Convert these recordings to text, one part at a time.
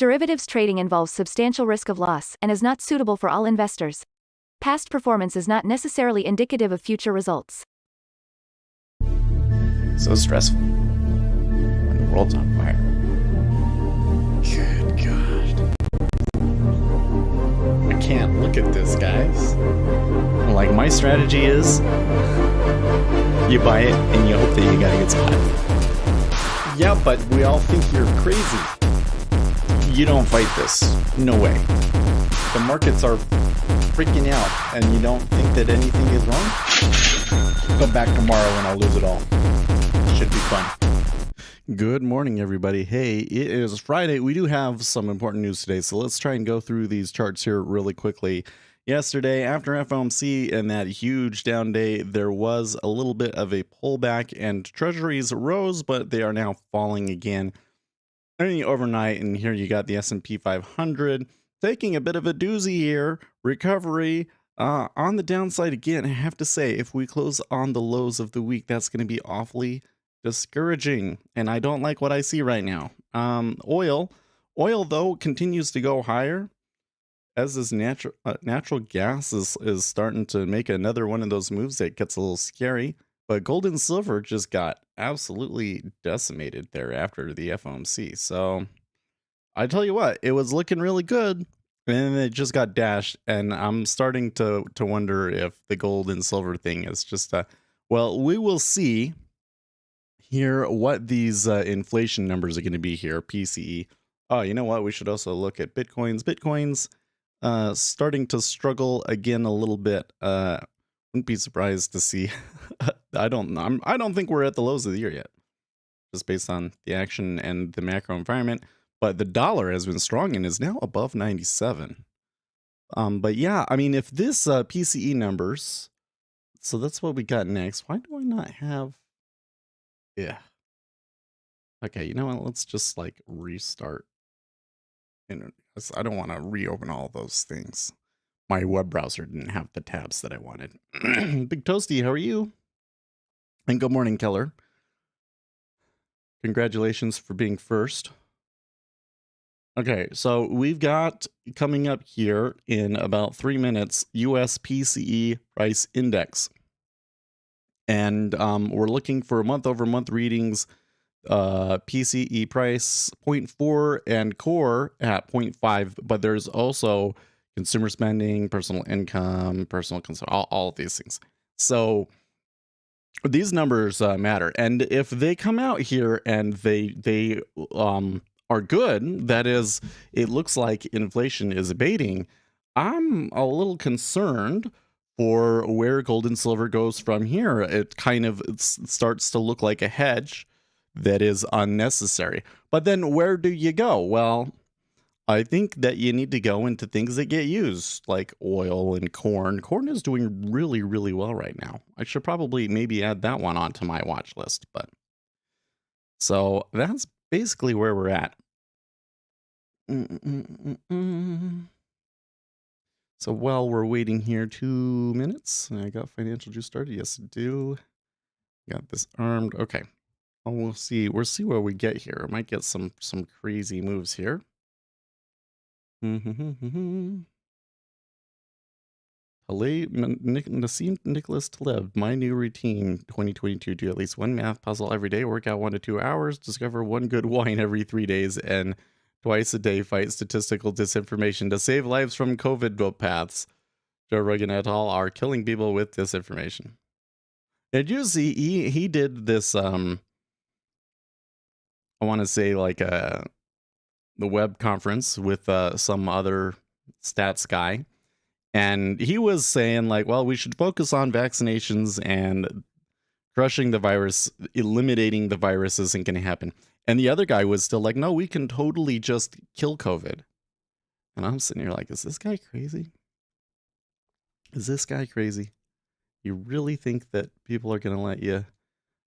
Derivatives trading involves substantial risk of loss and is not suitable for all investors. Past performance is not necessarily indicative of future results. So stressful when the world's on fire. Good God. I can't look at this, guys. Like, my strategy is you buy it and you hope that you got a good spot. Yeah, but we all think you're crazy. You don't fight this. No way. The markets are freaking out and you don't think that anything is wrong? Come back tomorrow and I'll lose it all. Should be fun. Good morning, everybody. Hey, it is Friday. We do have some important news today, so let's try and go through these charts here really quickly. Yesterday, after FOMC and that huge down day, there was a little bit of a pullback and treasuries rose, but they are now falling again overnight. And here you got the S&P 500 taking a bit of a doozy here. Recovery on the downside again. I have to say, if we close on the lows of the week, that's going to be awfully discouraging, and I don't like what I see right now. Oil though continues to go higher, as is natural gas is starting to make another one of those moves that gets a little scary. But gold and silver just got absolutely decimated there after the FOMC. So I tell you what, it was looking really good, and it just got dashed. And I'm starting to wonder if the gold and silver thing is just well, we will see here what these inflation numbers are going to be here. PCE. Oh, you know what? We should also look at Bitcoin's starting to struggle again a little bit. Wouldn't be surprised to see. I don't think we're at the lows of the year yet, just based on the action and the macro environment. But the dollar has been strong and is now above 97. But yeah, I mean, if this PCE numbers, so that's what we got next. Why do I not have? Yeah. Okay, you know what? Let's just like restart. I don't want to reopen all those things. My web browser didn't have the tabs that I wanted. Big Toasty, how are you? And good morning, Keller. Congratulations for being first. Okay, so we've got coming up here in about 3 minutes, US PCE price index. And we're looking for month-over-month readings. PCE price 0.4 and core at 0.5, but there's also consumer spending, personal income, personal concern, all of these things. So these numbers matter, and if they come out here and they are good, that is, it looks like inflation is abating, I'm a little concerned for where gold and silver goes from here. It kind of starts to look like a hedge that is unnecessary. But then where do you go? Well, I think that you need to go into things that get used, like oil and corn. Corn is doing really, really well right now. I should probably maybe add that one onto my watch list. But so that's basically where we're at. So while we're waiting here 2 minutes, I got financial juice started. Yes, I do. Got this armed. Okay. Oh, we'll see where we get here. I might get some crazy moves here. Nassim Nicholas Taleb, my new routine 2022: do at least one math puzzle every day, work out 1 to 2 hours, discover one good wine every 3 days, and twice a day fight statistical disinformation to save lives from COVID paths. Joe Rogan et al. Are killing people with disinformation. Did you see he did this I want to say like the web conference with some other stats guy, and he was saying like, well, we should focus on vaccinations and crushing the virus. Eliminating the virus isn't going to happen. And the other guy was still like, no, we can totally just kill COVID. And I'm sitting here like, is this guy crazy? Is this guy crazy? You really think that people are going to let you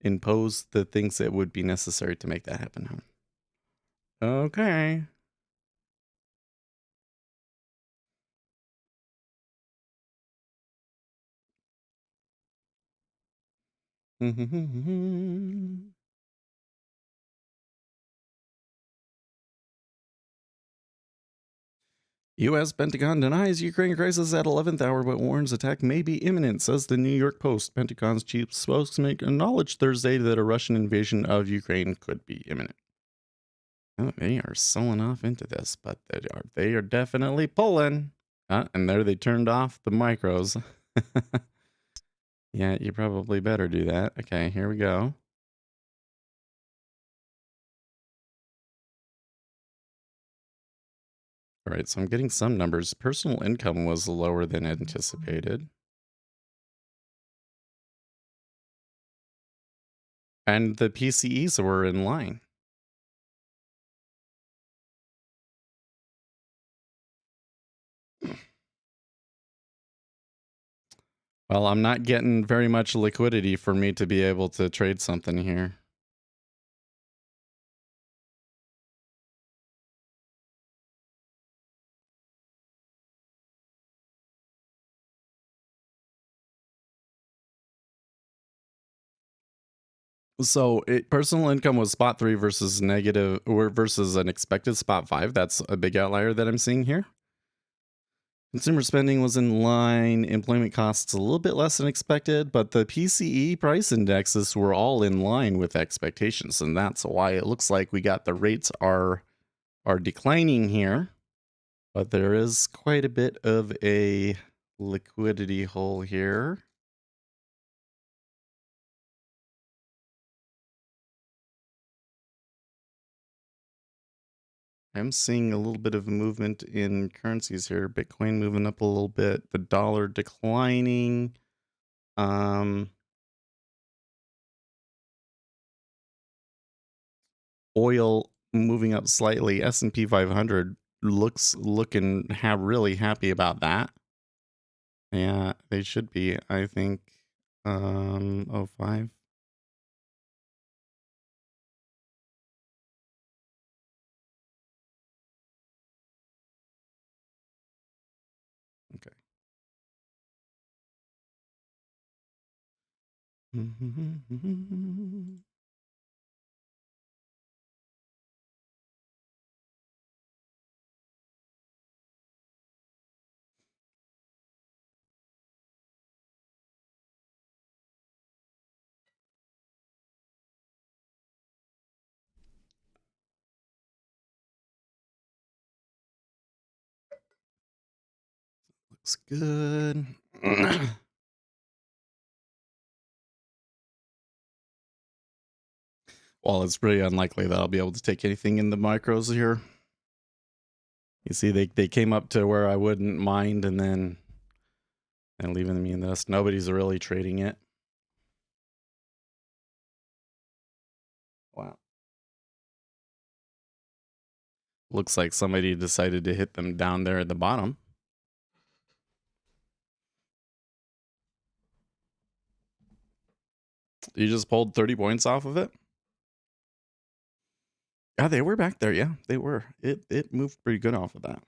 impose the things that would be necessary to make that happen? Huh? Okay. U.S. Pentagon denies Ukraine crisis at 11th hour, but warns attack may be imminent, says the New York Post. Pentagon's chief spokesman acknowledged Thursday that a Russian invasion of Ukraine could be imminent. Oh, they are selling off into this, but they are definitely pulling. And there they turned off the micros. Yeah, you probably better do that. Okay, here we go. All right, so I'm getting some numbers. Personal income was lower than anticipated. And the PCEs were in line. Well, I'm not getting very much liquidity for me to be able to trade something here. So personal income was spot 3 versus negative or versus an expected spot 5. That's a big outlier that I'm seeing here. Consumer spending was in line. Employment costs a little bit less than expected, but the PCE price indexes were all in line with expectations, and that's why it looks like we got the rates are declining here. But there is quite a bit of a liquidity hole here. I'm seeing a little bit of movement in currencies here. Bitcoin moving up a little bit, the dollar declining. Oil moving up slightly. S&P 500 looking really happy about that. Yeah, they should be, I think. Oh 05. Okay. Looks good. Well, it's pretty unlikely that I'll be able to take anything in the micros here. You see, they came up to where I wouldn't mind, and then leaving me in this. Nobody's really trading it. Wow. Looks like somebody decided to hit them down there at the bottom. You just pulled 30 points off of it? Yeah, they were back there. Yeah, they were. It moved pretty good off of that.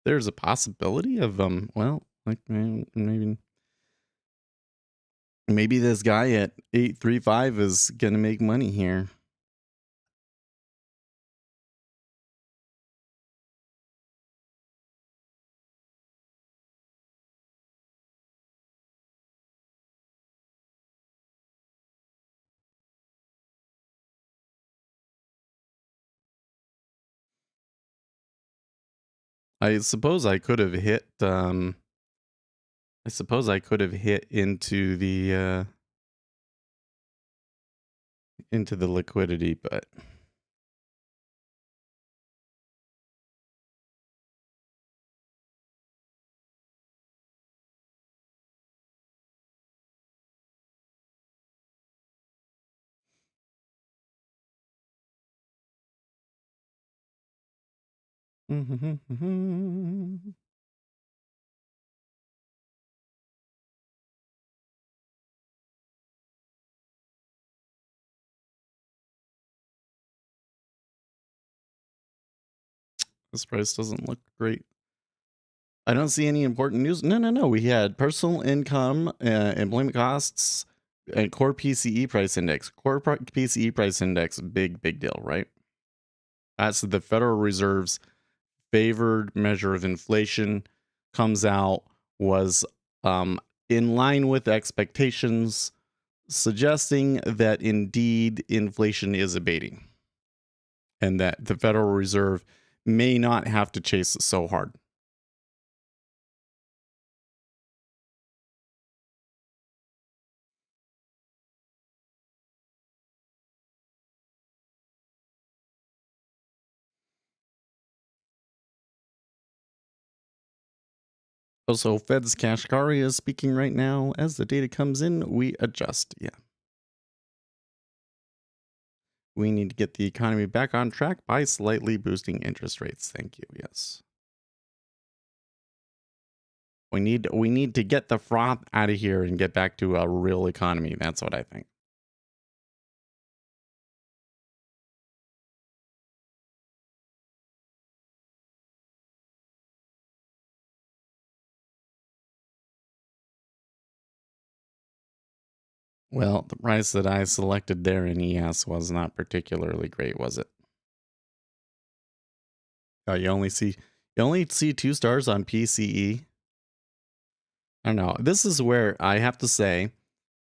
There's a possibility of well, like maybe this guy at 835 is gonna make money here. I suppose I could have hit into the liquidity, but This price doesn't look great. I don't see any important news. No. We had personal income, employment costs, and core PCE price index. PCE price index, big deal, right? That's the Federal Reserve's favored measure of inflation. Comes out, was in line with expectations, suggesting that indeed inflation is abating and that the Federal Reserve may not have to chase it so hard. Also, Fed's Kashkari is speaking right now. As the data comes in, we adjust. Yeah. We need to get the economy back on track by slightly boosting interest rates. Thank you. Yes. We need to get the froth out of here and get back to a real economy. That's what I think. Well, the price that I selected there in ES was not particularly great, was it? You only see 2 stars on PCE. I don't know. This is where I have to say,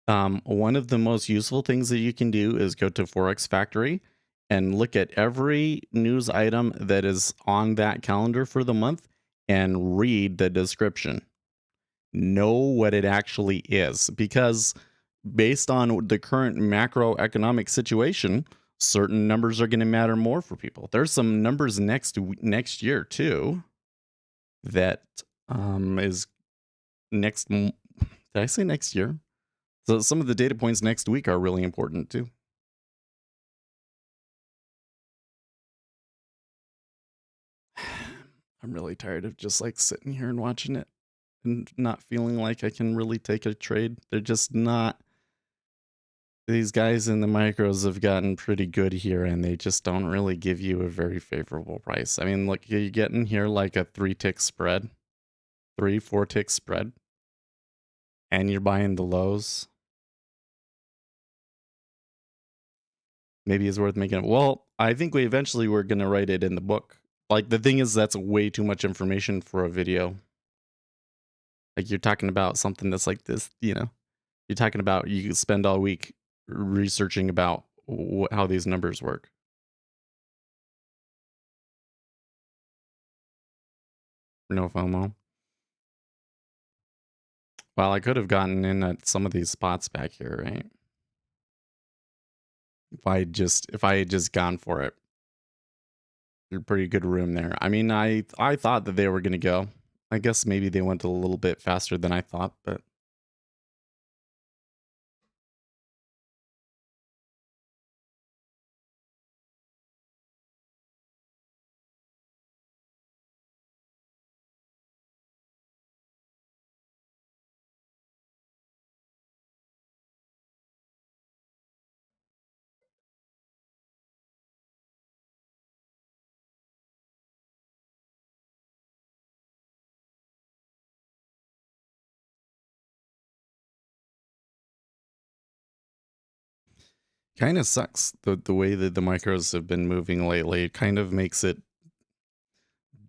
one of the most useful things that you can do is go to Forex Factory and look at every news item that is on that calendar for the month and read the description. Know what it actually is, because based on the current macroeconomic situation, certain numbers are going to matter more for people. There's some numbers next year too that is next. Did I say next year? So some of the data points next week are really important too. I'm really tired of just like sitting here and watching it and not feeling like I can really take a trade. They're just not. These guys in the micros have gotten pretty good here, and they just don't really give you a very favorable price. I mean, look, you're getting here like a 3-tick spread, 4-tick spread, and you're buying the lows. Maybe it's worth making it. Well, I think we eventually we're going to write it in the book. Like, the thing is, that's way too much information for a video. Like, you're talking about something that's like this, you're talking about you could spend all week researching about how these numbers work. No FOMO. Well, I could have gotten in at some of these spots back here, right? If I had just gone for it. There's pretty good room there. I mean, I thought that they were gonna go. I guess maybe they went a little bit faster than I thought, but kind of sucks the way that the micros have been moving lately. It kind of makes it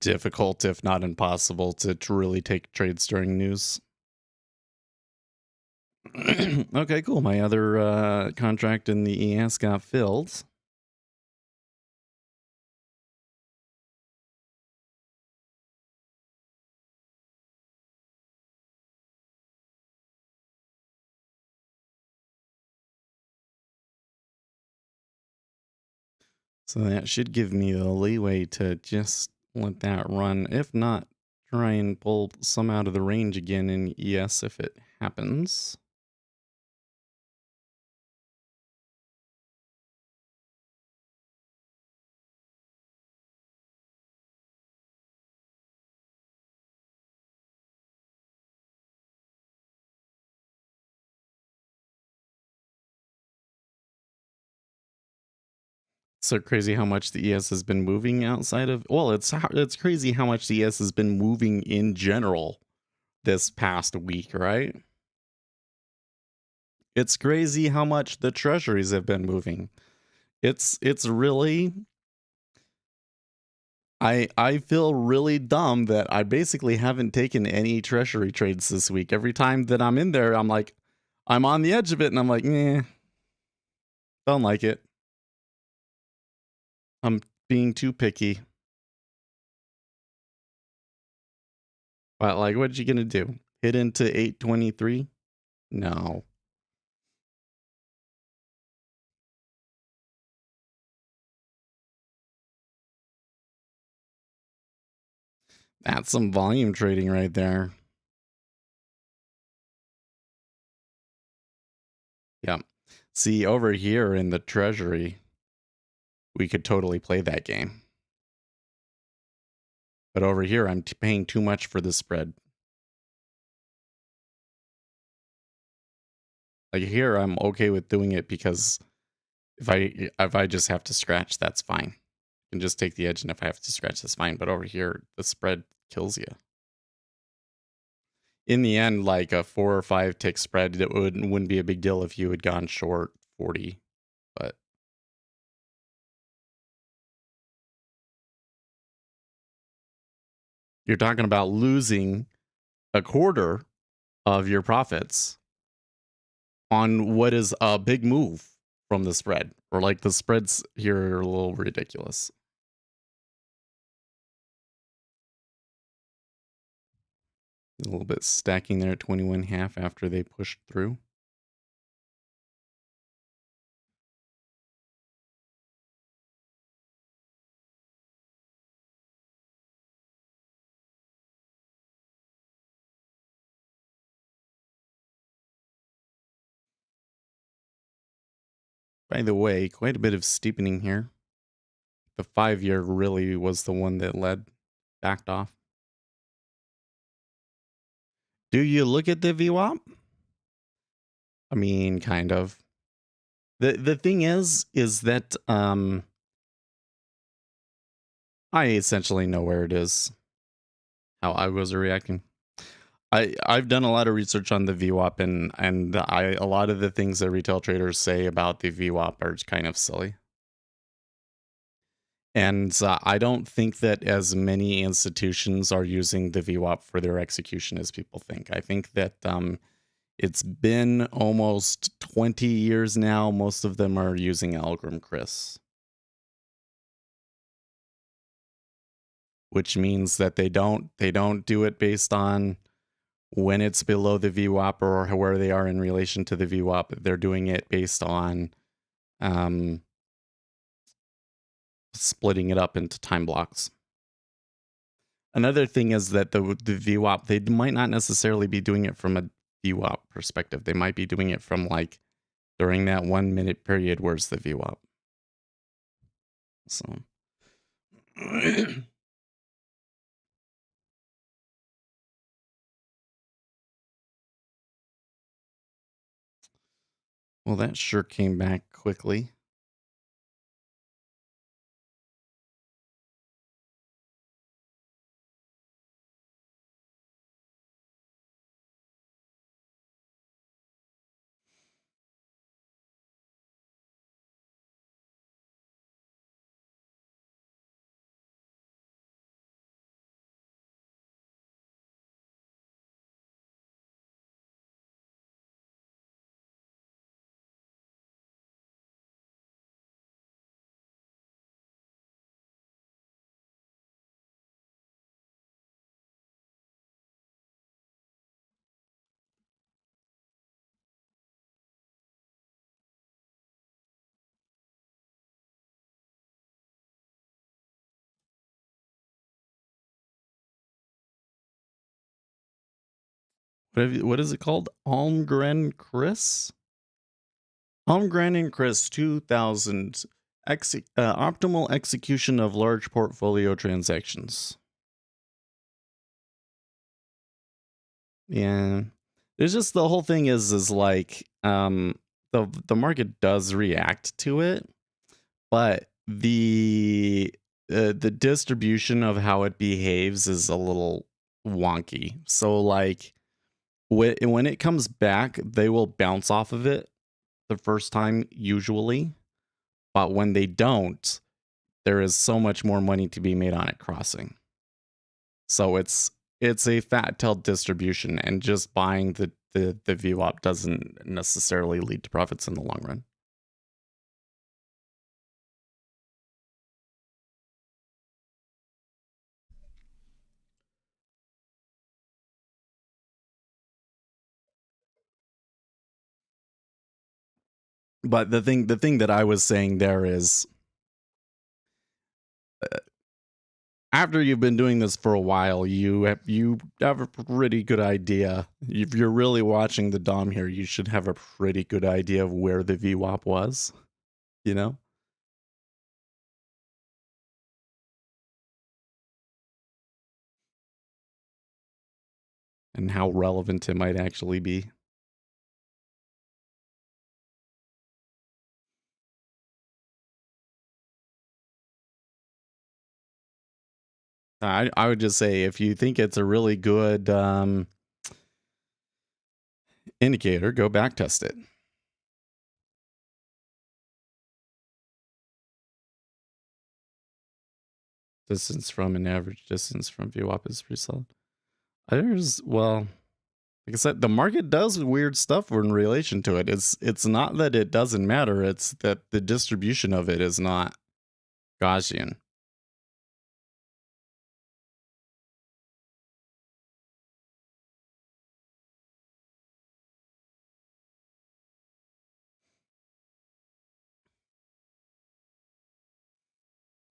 difficult, if not impossible, to really take trades during news. Okay, cool. My other contract in the ES got filled. So that should give me the leeway to just let that run. If not, try and pull some out of the range again in ES if it happens. so crazy how much the ES has been moving outside of. Well, it's crazy how much the ES has been moving in general this past week, right? It's crazy how much the treasuries have been moving. It's really. I feel really dumb that I basically haven't taken any treasury trades this week. Every time that I'm in there, I'm like, I'm on the edge of it, and I'm like, don't like it. I'm being too picky. But like, what you gonna do? Hit into 823? No. That's some volume trading right there. Yep. See, over here in the treasury, we could totally play that game. But over here, I'm paying too much for the spread. Like here, I'm okay with doing it because if I just have to scratch, that's fine. I can just take the edge, and if I have to scratch, that's fine. But over here, the spread kills you. In the end, like a 4 or 5 tick spread, it wouldn't be a big deal if you had gone short 40. But you're talking about losing a quarter of your profits on what is a big move from the spread. Or like the spreads here are a little ridiculous. A little bit stacking there at 21.5 after they pushed through. By the way, quite a bit of steepening here. The 5-year really was the one that backed off. Do you look at the VWAP? I mean, kind of. The thing is that I essentially know where it is. How I was reacting. I've done a lot of research on the VWAP, and a lot of the things that retail traders say about the VWAP are kind of silly. And I don't think that as many institutions are using the VWAP for their execution as people think. I think that it's been almost 20 years now. Most of them are using Algorand Chris, which means that they don't do it based on when it's below the VWAP or where they are in relation to the VWAP. They're doing it based on splitting it up into time blocks. Another thing is that the VWAP, they might not necessarily be doing it from a VWAP perspective. They might be doing it from like during that 1 minute period. Where's the VWAP? So. Well, that sure came back quickly. What is it called? Almgren Chris? Almgren and Chris 2000 optimal execution of large portfolio transactions. Yeah. There's just the whole thing is like the market does react to it, but the distribution of how it behaves is a little wonky. So like when it comes back, they will bounce off of it the first time usually, but when they don't, there is so much more money to be made on it crossing. So it's a fat tailed distribution, and just buying the VWAP doesn't necessarily lead to profits in the long run. But the thing that I was saying there is, after you've been doing this for a while, you have a pretty good idea. If you're really watching the DOM here, you should have a pretty good idea of where the VWAP was, you know? And how relevant it might actually be. I would just say, if you think it's a really good indicator, go back test it. Distance from an average distance from VWAP is pretty solid. Well, like I said, the market does weird stuff in relation to it. It's not that it doesn't matter, it's that the distribution of it is not Gaussian.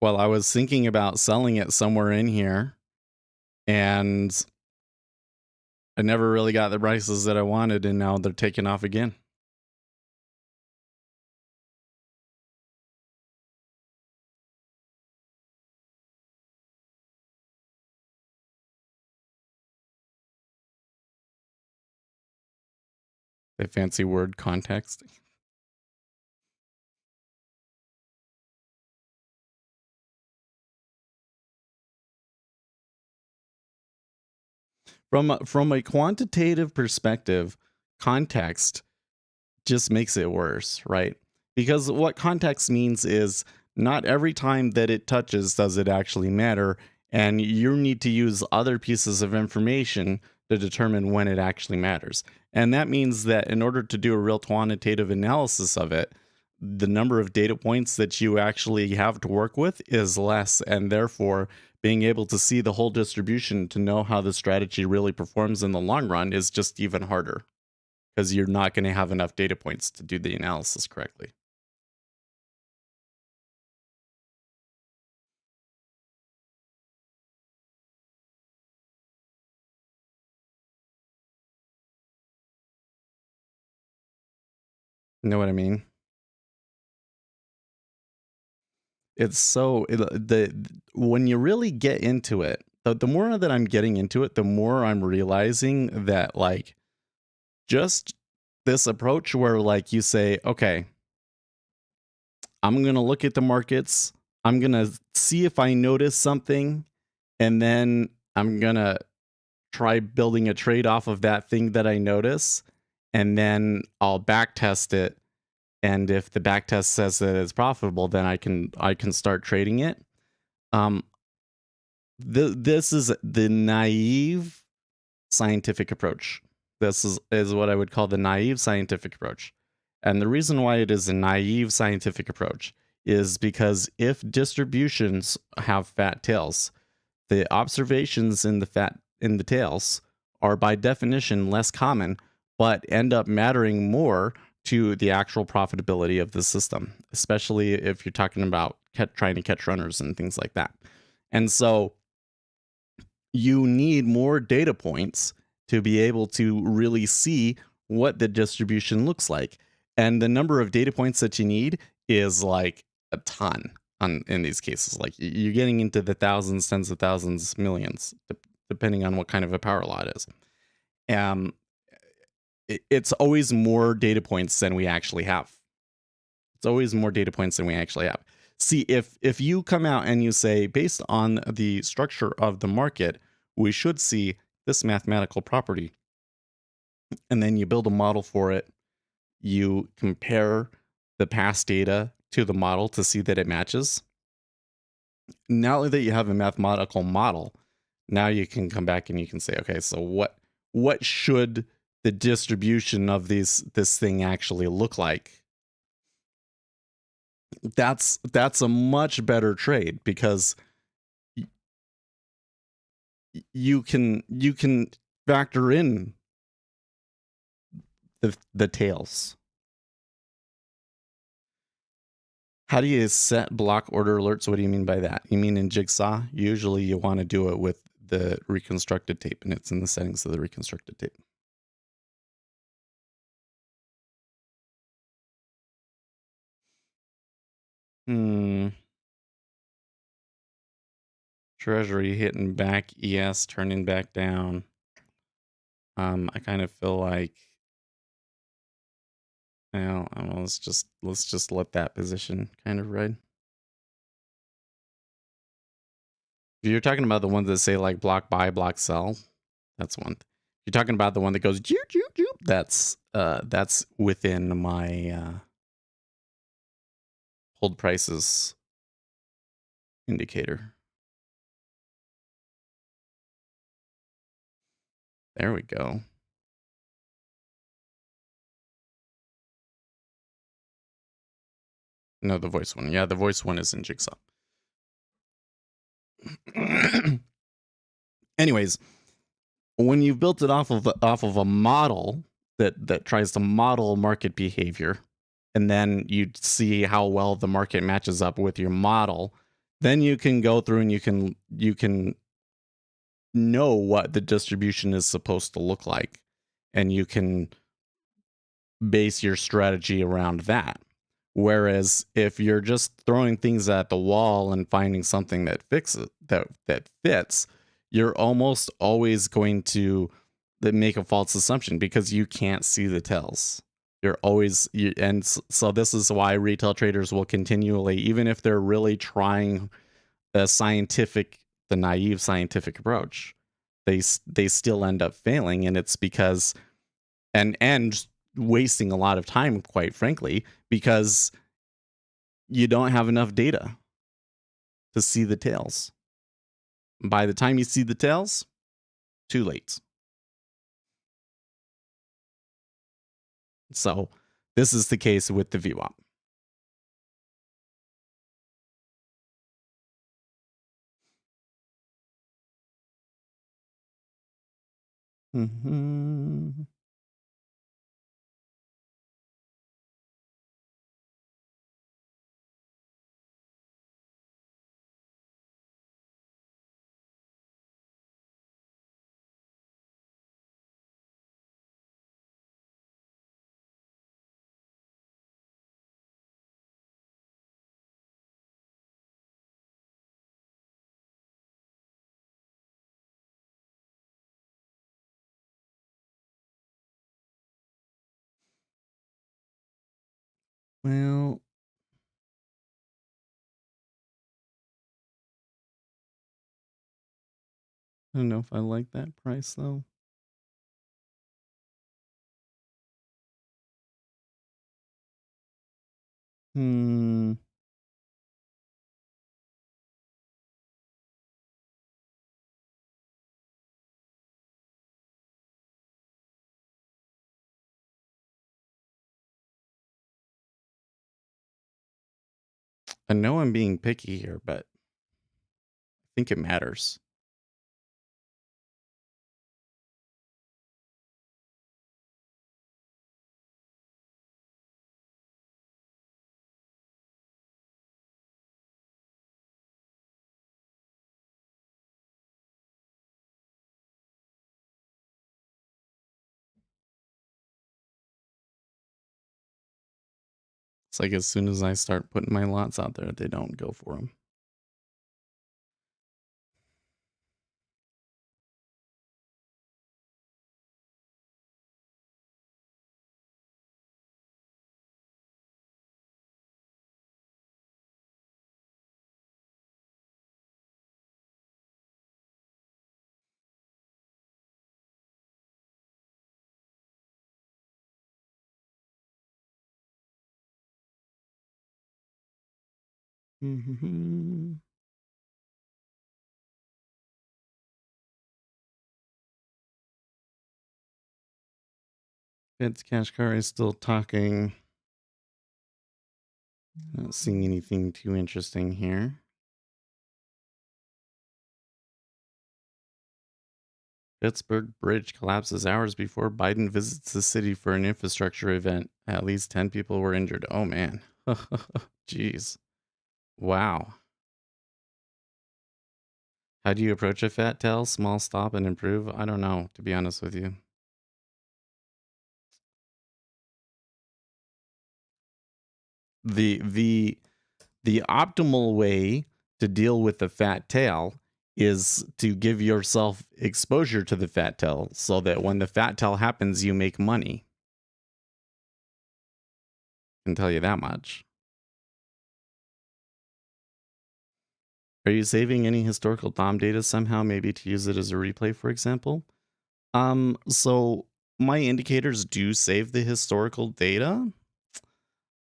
Well, I was thinking about selling it somewhere in here, and I never really got the prices that I wanted, and now they're taking off again. The fancy word context. From a quantitative perspective, context just makes it worse, right? Because what context means is, not every time that it touches does it actually matter, and you need to use other pieces of information to determine when it actually matters. And that means that in order to do a real quantitative analysis of it, the number of data points that you actually have to work with is less, and therefore being able to see the whole distribution to know how the strategy really performs in the long run is just even harder, because you're not going to have enough data points to do the analysis correctly. You know what I mean? It's so when you really get into it, the more that I'm getting into it, the more I'm realizing that, like, just this approach where, like, you say, okay, I'm going to look at the markets, I'm going to see if I notice something, and then I'm going to try building a trade off of that thing that I notice, and then I'll back test it, and if the back test says that it's profitable, then I can start trading it. Um this is the naive scientific approach. This is what I would call the naive scientific approach. And the reason why it is a naive scientific approach is because if distributions have fat tails, the observations in the tails are by definition less common, but end up mattering more to the actual profitability of the system, especially if you're talking about trying to catch runners and things like that. And so you need more data points to be able to really see what the distribution looks like. And the number of data points that you need is like a ton in these cases. Like, you're getting into the thousands, tens of thousands, millions, depending on what kind of a power law it is. Um, it's always more data points than we actually have. It's always more data points than we actually have. See, if you come out and you say, based on the structure of the market, we should see this mathematical property, and then you build a model for it, you compare the past data to the model to see that it matches. Now that you have a mathematical model, now you can come back and you can say, okay, so what should the distribution of this thing actually look like? That's a much better trade, because you can factor in the tails. How do you set block order alerts? What do you mean by that? You mean in Jigsaw? Usually you want to do it with the reconstructed tape, and it's in the settings of the reconstructed tape. Treasury hitting back ES, turning back down. I kind of feel like, well, I don't know, let's just let that position kind of ride. If you're talking about the ones that say like block buy, block sell, that's one. If you're talking about the one that goes joop, joop, joop, that's within my hold prices indicator. There we go. No, the voice one. Yeah, the voice one is in Jigsaw. Anyways, when you've built it off of a model that tries to model market behavior, and then you see how well the market matches up with your model, then you can go through and you can know what the distribution is supposed to look like, and you can base your strategy around that. Whereas if you're just throwing things at the wall and finding something that fixes that fits, you're almost always going to make a false assumption, because you can't see the tells. So this is why retail traders will continually, even if they're really trying the naive scientific approach, they still end up failing, and it's because and wasting a lot of time, quite frankly, because you don't have enough data to see the tails. By the time you see the tails, too late. So this is the case with the VWAP. Mm-hmm. Well, I don't know if I like that price though. Hmm. I know I'm being picky here, but I think it matters. It's like as soon as I start putting my lots out there, they don't go for them. It's Kashkar is still talking. Not seeing anything too interesting here. Pittsburgh bridge collapses hours before Biden visits the city for an infrastructure event. At least 10 people were injured. Oh, man. Jeez. Wow. How do you approach a fat tail? Small, stop, and improve? I don't know, to be honest with you. The optimal way to deal with the fat tail is to give yourself exposure to the fat tail so that when the fat tail happens, you make money. I can tell you that much. Are you saving any historical DOM data somehow, maybe to use it as a replay, for example? So my indicators do save the historical data.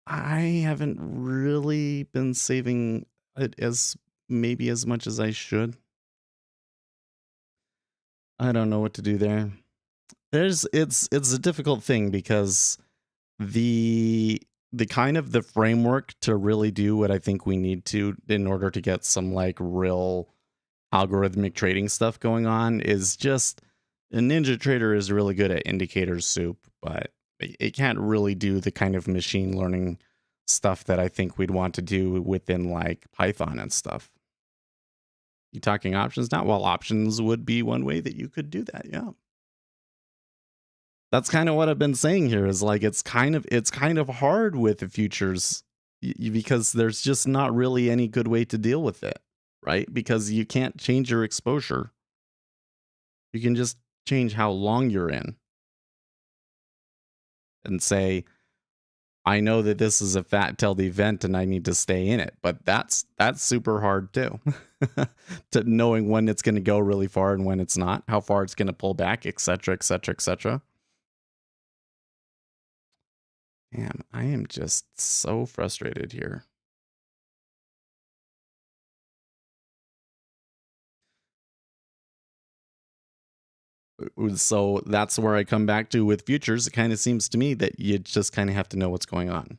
I haven't really been saving it as maybe as much as I should. I don't know what to do there. It's a difficult thing because the the kind of the framework to really do what I think we need to in order to get some like real algorithmic trading stuff going on is just a Ninja Trader is really good at indicator soup, but it can't really do the kind of machine learning stuff that I think we'd want to do within like Python and stuff. You talking options now? Well, options would be one way that you could do that. Yeah. That's kind of what I've been saying here is like it's kind of hard with the futures because there's just not really any good way to deal with it, right? Because you can't change your exposure. You can just change how long you're in and say, I know that this is a fat-tailed event and I need to stay in it, but that's super hard too. To knowing when it's going to go really far and when it's not, how far it's going to pull back, etc., etc., etc. Damn, I am just so frustrated here. So that's where I come back to with futures. It kind of seems to me that you just kind of have to know what's going on.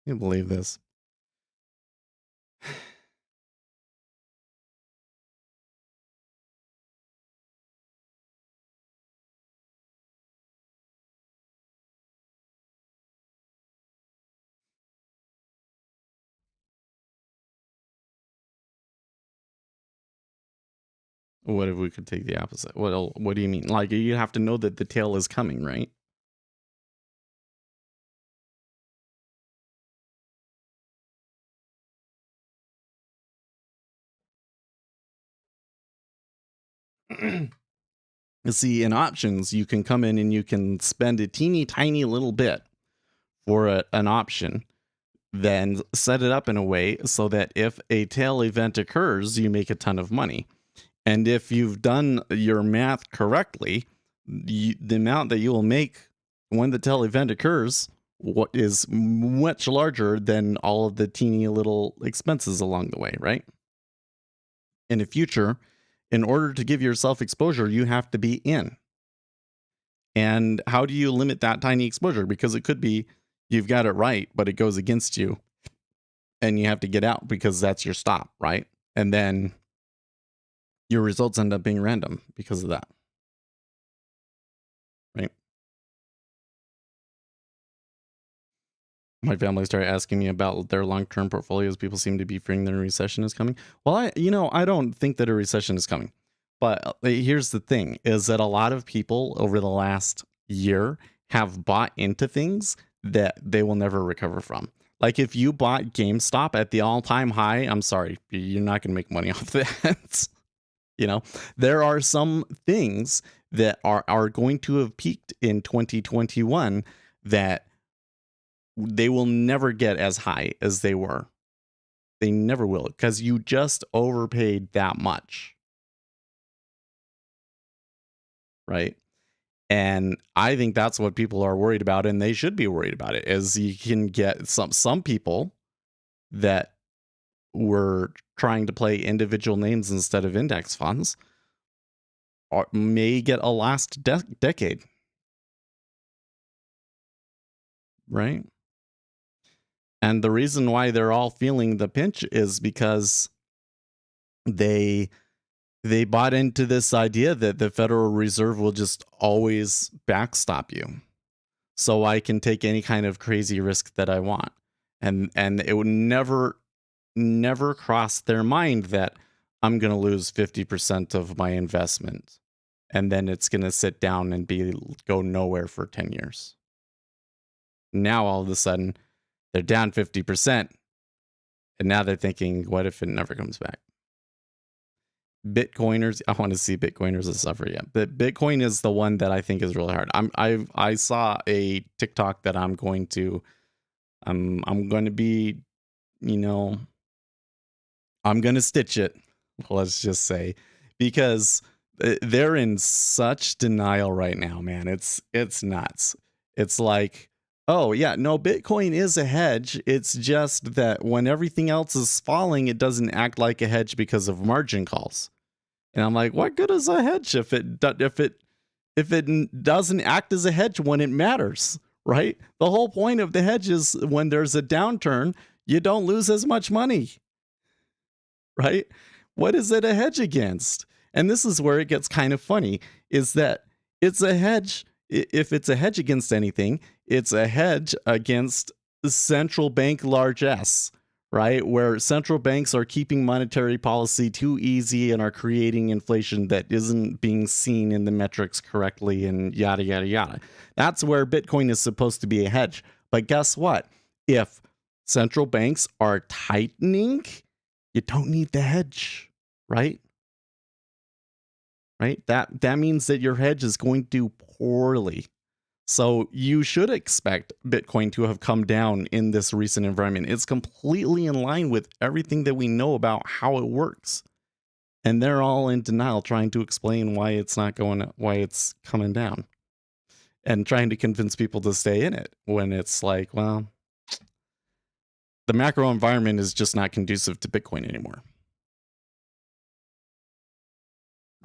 I can't believe this. What if we could take the opposite? What do you mean? Like you have to know that the tail is coming, right? See, in options, you can come in and you can spend a teeny tiny little bit for an option, then set it up in a way so that if a tail event occurs, you make a ton of money. And if you've done your math correctly, the amount that you will make when the tail event occurs what is much larger than all of the teeny little expenses along the way, right? In the future, in order to give yourself exposure, you have to be in. And how do you limit that tiny exposure? Because it could be you've got it right, but it goes against you and you have to get out because that's your stop, right? And then your results end up being random because of that, right? My family started asking me about their long-term portfolios. People seem to be fearing that a recession is coming. Well, I don't think that a recession is coming. But here's the thing is that a lot of people over the last year have bought into things that they will never recover from. Like if you bought GameStop at the all-time high, I'm sorry, you're not going to make money off that. There are some things that are going to have peaked in 2021 that they will never get as high as they were. They never will because you just overpaid that much. right? And I think that's what people are worried about, and they should be worried about it. Is you can get some people that were trying to play individual names instead of index funds may get a last decade, right? And the reason why they're all feeling the pinch is because they bought into this idea that the Federal Reserve will just always backstop you. So I can take any kind of crazy risk that I want. And it would never cross their mind that I'm going to lose 50% of my investment and then it's going to sit down and go nowhere for 10 years. Now all of a sudden they're down 50%. And now they're thinking, what if it never comes back? Bitcoiners, I want to see Bitcoiners suffer. Yeah, but Bitcoin is the one that I think is really hard. I saw a TikTok that I'm going to be, I'm going to stitch it. Let's just say, because they're in such denial right now, man. It's nuts. It's like, oh yeah, no, Bitcoin is a hedge. It's just that when everything else is falling, it doesn't act like a hedge because of margin calls. And I'm like, what good is a hedge if it doesn't act as a hedge when it matters, right? The whole point of the hedge is when there's a downturn, you don't lose as much money, right? What is it a hedge against? And this is where it gets kind of funny, is that it's a hedge. If it's a hedge against anything, it's a hedge against the central bank largesse, right? Where central banks are keeping monetary policy too easy and are creating inflation that isn't being seen in the metrics correctly and yada, yada, yada. That's where Bitcoin is supposed to be a hedge. But guess what? If central banks are tightening, you don't need the hedge, right? Right? That means that your hedge is going to do poorly. So you should expect Bitcoin to have come down in this recent environment. It's completely in line with everything that we know about how it works. And they're all in denial trying to explain why it's coming down. And trying to convince people to stay in it when it's like, well, the macro environment is just not conducive to Bitcoin anymore.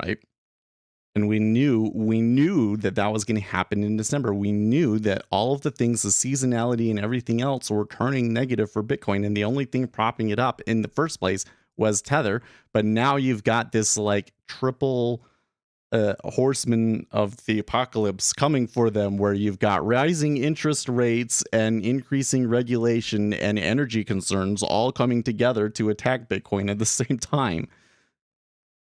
Right? And we knew that was going to happen in December. We knew that all of the things, the seasonality and everything else, were turning negative for Bitcoin. And the only thing propping it up in the first place was Tether. But now you've got this like triple horseman of the apocalypse coming for them, where you've got rising interest rates and increasing regulation and energy concerns all coming together to attack Bitcoin at the same time.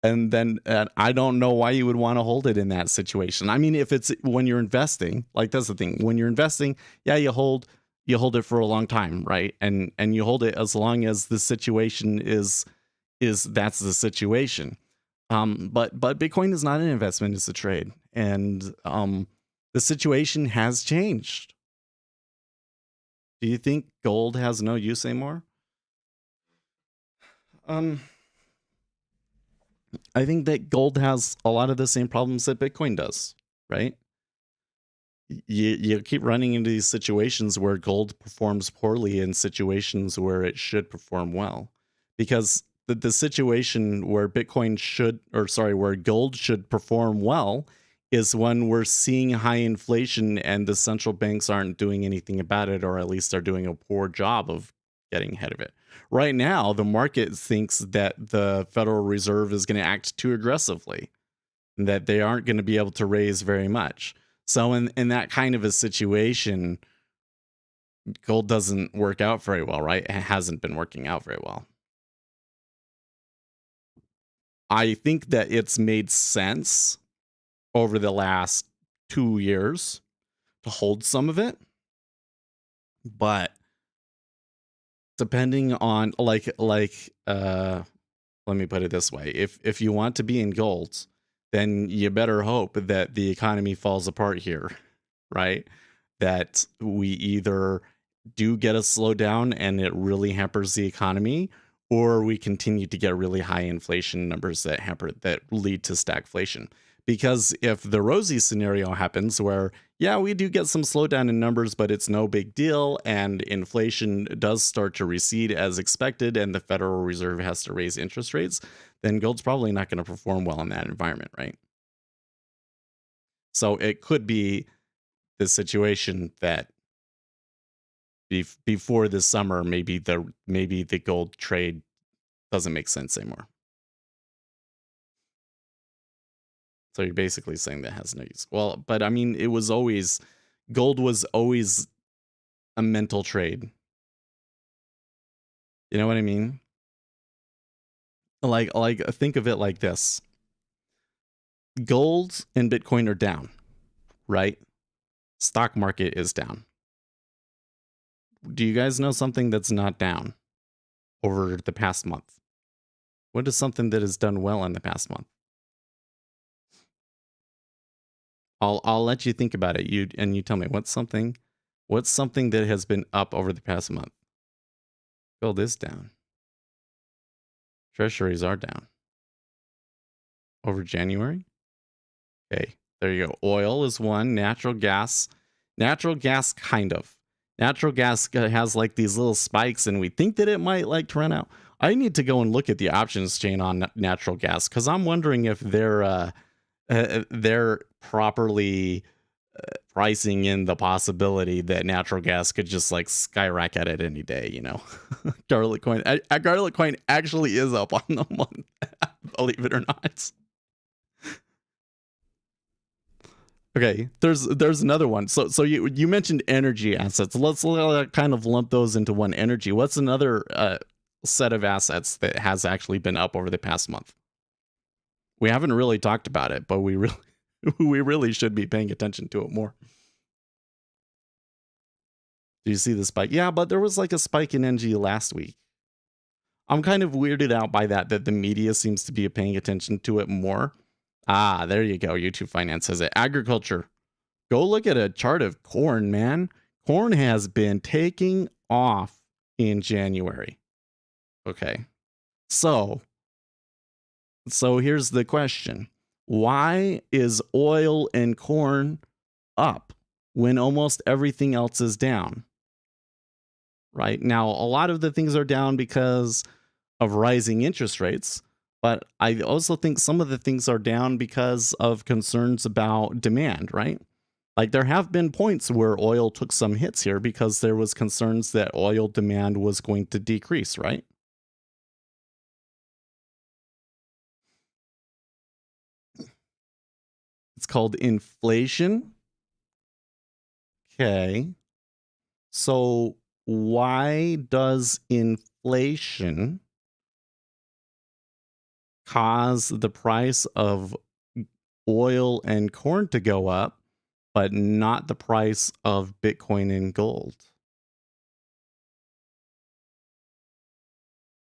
And then I don't know why you would want to hold it in that situation. I mean, if it's when you're investing, like that's the thing. When you're investing, yeah, you hold it for a long time, right? And you hold it as long as the situation is that's the situation. But Bitcoin is not an investment; it's a trade, and the situation has changed. Do you think gold has no use anymore? I think that gold has a lot of the same problems that Bitcoin does, right? You keep running into these situations where gold performs poorly in situations where it should perform well. Because the situation where where gold should perform well is when we're seeing high inflation and the central banks aren't doing anything about it, or at least they're doing a poor job of getting ahead of it. Right now, the market thinks that the Federal Reserve is going to act too aggressively, that they aren't going to be able to raise very much. So in that kind of a situation, gold doesn't work out very well, right? It hasn't been working out very well. I think that it's made sense over the last 2 years to hold some of it, but depending on let me put it this way. If you want to be in gold, then you better hope that the economy falls apart here, right? That we either do get a slowdown and it really hampers the economy, or we continue to get really high inflation numbers that lead to stagflation. Because if the rosy scenario happens where, yeah, we do get some slowdown in numbers, but it's no big deal, and inflation does start to recede as expected, and the Federal Reserve has to raise interest rates, then gold's probably not going to perform well in that environment, right? So it could be the situation that before this summer, maybe the gold trade doesn't make sense anymore. So you're basically saying that has no use. Well, but I mean, gold was always a mental trade. You know what I mean? Like think of it like this. Gold and Bitcoin are down, right? Stock market is down. Do you guys know something that's not down over the past month? What is something that has done well in the past month? I'll let you think about it. You tell me what's something that has been up over the past month? Gold is down. Treasuries are down. Over January? Okay, there you go. Oil is one. Natural gas kind of. Natural gas has like these little spikes, and we think that it might like to run out. I need to go and look at the options chain on natural gas because I'm wondering if they're properly pricing in the possibility that natural gas could just like skyrocket at any day. You know, Garlic coin actually is up on the month, believe it or not. Okay, there's another one. So you mentioned energy assets. Let's kind of lump those into one. Energy. What's another set of assets that has actually been up over the past month? We haven't really talked about it, but we really should be paying attention to it more. Do you see the spike? Yeah, but there was like a spike in energy last week. I'm kind of weirded out by that the media seems to be paying attention to it more. Ah, there you go. YouTube Finance says it. Agriculture. Go look at a chart of corn, man. Corn has been taking off in January. Okay. So here's the question. Why is oil and corn up when almost everything else is down? Right? Now, a lot of the things are down because of rising interest rates. But I also think some of the things are down because of concerns about demand, right? Like there have been points where oil took some hits here because there was concerns that oil demand was going to decrease, right? It's called inflation. Okay. So why does inflation cause the price of oil and corn to go up, but not the price of Bitcoin and gold?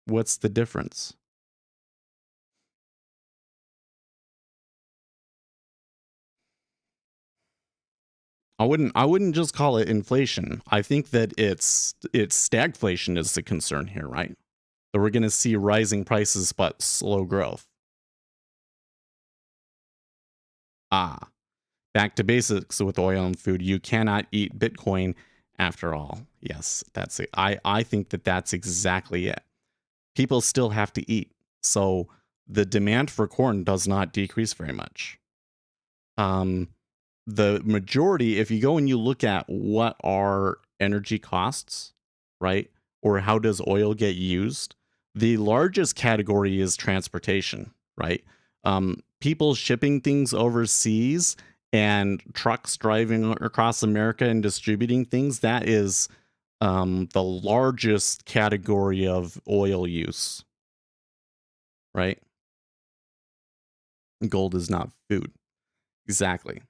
What's the difference? I wouldn't just call it inflation. I think that it's stagflation is the concern here, right? That we're going to see rising prices but slow growth. Back to basics with oil and food. You cannot eat Bitcoin after all. Yes, that's it. I think that that's exactly it. People still have to eat. So the demand for corn does not decrease very much. The majority, if you go and you look at what are energy costs, right? Or how does oil get used? The largest category is transportation, right? People shipping things overseas and trucks driving across America and distributing things, that is the largest category of oil use, right? Gold is not food. Exactly.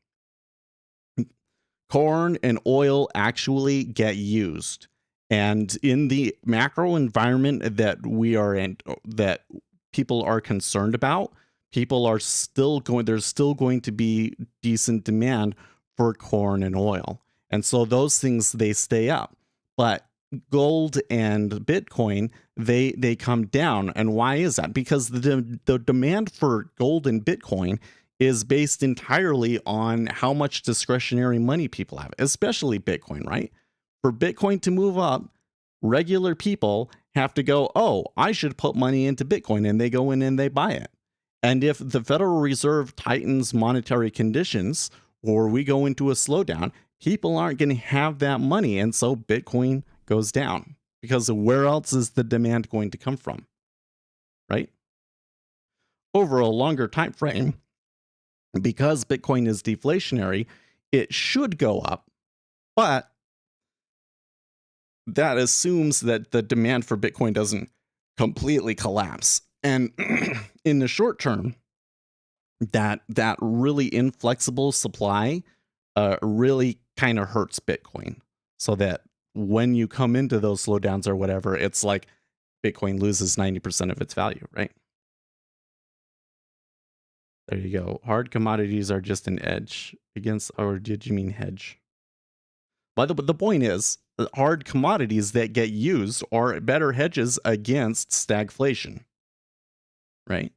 Corn and oil actually get used. And in the macro environment that we are in, that people are concerned about, there's still going to be decent demand for corn and oil. And so those things, they stay up. But gold and Bitcoin, they come down. And why is that? Because the demand for gold and Bitcoin is based entirely on how much discretionary money people have, especially Bitcoin, right? For Bitcoin to move up, regular people have to go, oh, I should put money into Bitcoin, and they go in and they buy it. And if the Federal Reserve tightens monetary conditions or we go into a slowdown, people aren't going to have that money. And so Bitcoin goes down because where else is the demand going to come from? Right? Over a longer time frame, because Bitcoin is deflationary, it should go up, but that assumes that the demand for Bitcoin doesn't completely collapse. And in the short term, that really inflexible supply really kind of hurts Bitcoin. So that when you come into those slowdowns or whatever, it's like Bitcoin loses 90% of its value, right? There you go. Hard commodities are just an edge against, or did you mean hedge? But the point is, hard commodities that get used are better hedges against stagflation, right?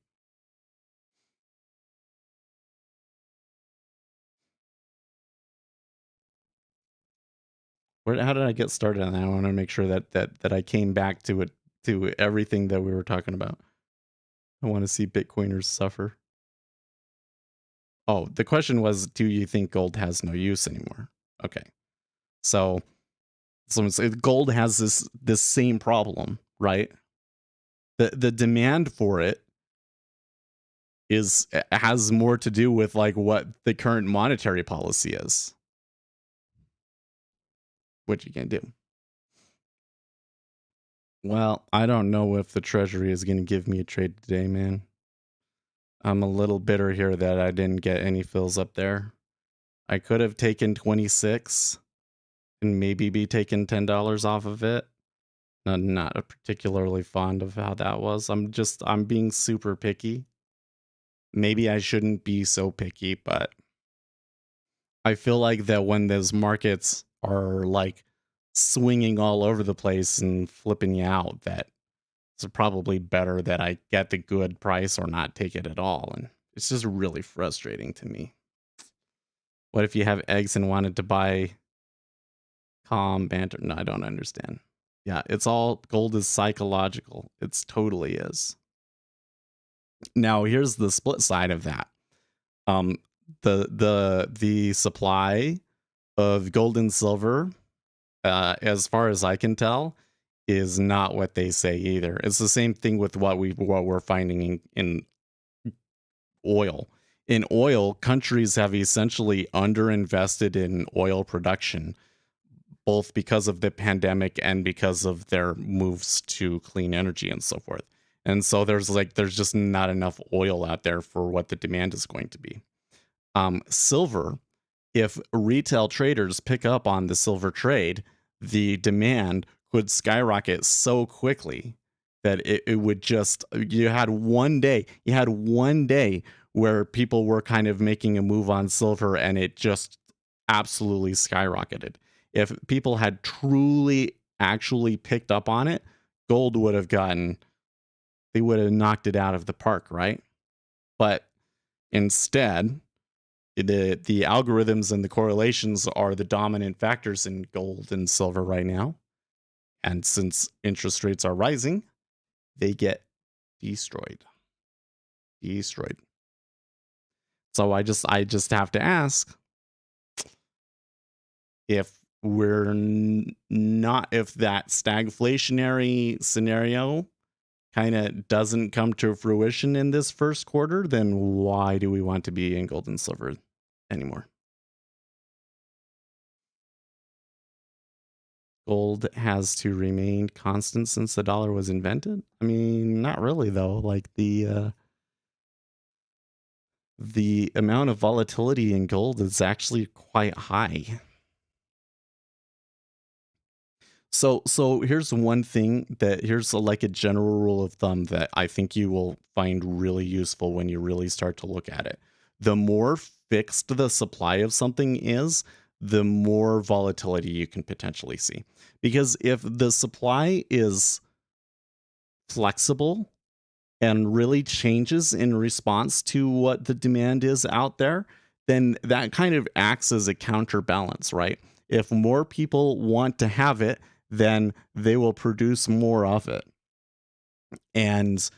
How did I get started on that? I want to make sure that I came back to it, to everything that we were talking about. I want to see Bitcoiners suffer. Oh, the question was, do you think gold has no use anymore? Okay, so gold has this same problem, right? The demand for it has more to do with like what the current monetary policy is, which you can do. Well, I don't know if the Treasury is going to give me a trade today, man. I'm a little bitter here that I didn't get any fills up there. I could have taken 26 and maybe be taking $10 off of it. Not particularly fond of how that was. I'm being super picky. Maybe I shouldn't be so picky, but I feel like that when those markets are like swinging all over the place and flipping you out, that it's probably better that I get the good price or not take it at all. And it's just really frustrating to me. What if you have eggs and wanted to buy calm banter? No, I don't understand. Yeah, it's all gold is psychological. It's totally is. Now here's the split side of that. The supply of gold and silver, as far as I can tell, is not what they say either. It's the same thing with what we're finding in oil. In oil, countries have essentially underinvested in oil production, both because of the pandemic and because of their moves to clean energy and so forth. And so there's just not enough oil out there for what the demand is going to be. Silver, if retail traders pick up on the silver trade, the demand could skyrocket so quickly that it would just, you had one day where people were kind of making a move on silver and it just absolutely skyrocketed. If people had truly actually picked up on it, gold would have they would have knocked it out of the park, right? But instead, the algorithms and the correlations are the dominant factors in gold and silver right now. And since interest rates are rising, they get destroyed. So I just have to ask, if we're not, if that stagflationary scenario kind of doesn't come to fruition in this first quarter, then why do we want to be in gold and silver anymore? Gold has to remain constant since the dollar was invented? I mean, not really though. Like the amount of volatility in gold is actually quite high. So here's one thing here's like a general rule of thumb that I think you will find really useful when you really start to look at it. The more fixed the supply of something is, the more volatility you can potentially see. Because if the supply is flexible, and really changes in response to what the demand is out there, then that kind of acts as a counterbalance, right? If more people want to have it, then they will produce more of it. And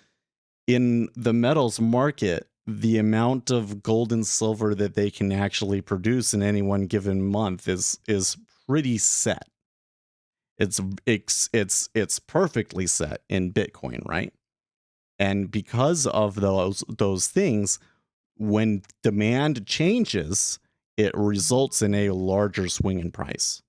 in the metals market, the amount of gold and silver that they can actually produce in any one given month is pretty set. It's perfectly set in Bitcoin, right? And because of those things, when demand changes, it results in a larger swing in price.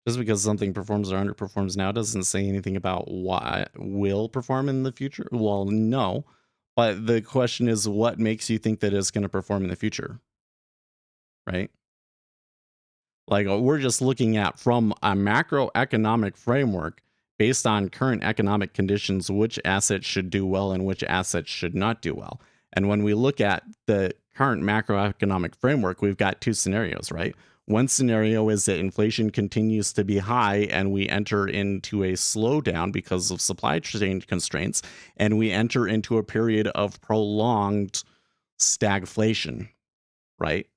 Just because something performs or underperforms now doesn't say anything about what will perform in the future. Well, no. But the question is, what makes you think that it's going to perform in the future? Right? Like, we're just looking at from a macroeconomic framework based on current economic conditions, which assets should do well and which assets should not do well. And when we look at the current macroeconomic framework, we've got two scenarios, right? One scenario is that inflation continues to be high and we enter into a slowdown because of supply chain constraints, and we enter into a period of prolonged stagflation, right?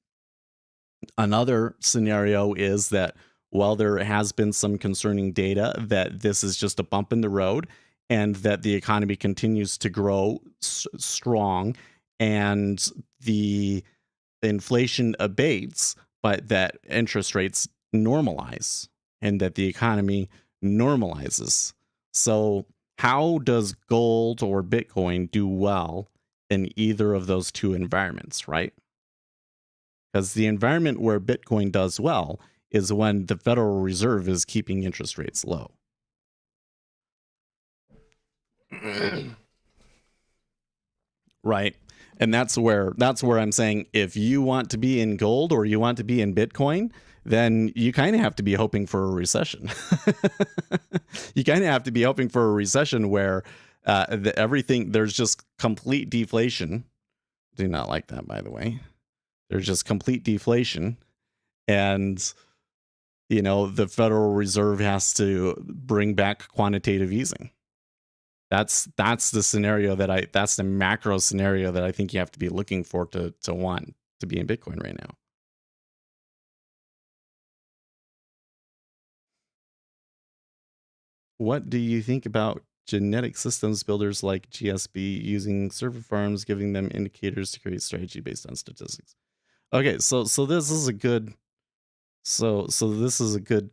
Another scenario is that while there has been some concerning data that this is just a bump in the road and that the economy continues to grow strong and the inflation abates, but that interest rates normalize and that the economy normalizes. So, how does gold or Bitcoin do well in either of those two environments, right? Because the environment where Bitcoin does well is when the Federal Reserve is keeping interest rates low. Right. And that's where I'm saying, if you want to be in gold or you want to be in Bitcoin, then you kind of have to be hoping for a recession. You kind of have to be hoping for a recession where there's just complete deflation. Do not like that, by the way. There's just complete deflation, and the Federal Reserve has to bring back quantitative easing. That's the scenario that's the macro scenario that I think you have to be looking for to want to be in Bitcoin right now. What do you think about genetic systems builders like GSB using server farms, giving them indicators to create strategy based on statistics? Okay, so this is a good this is a good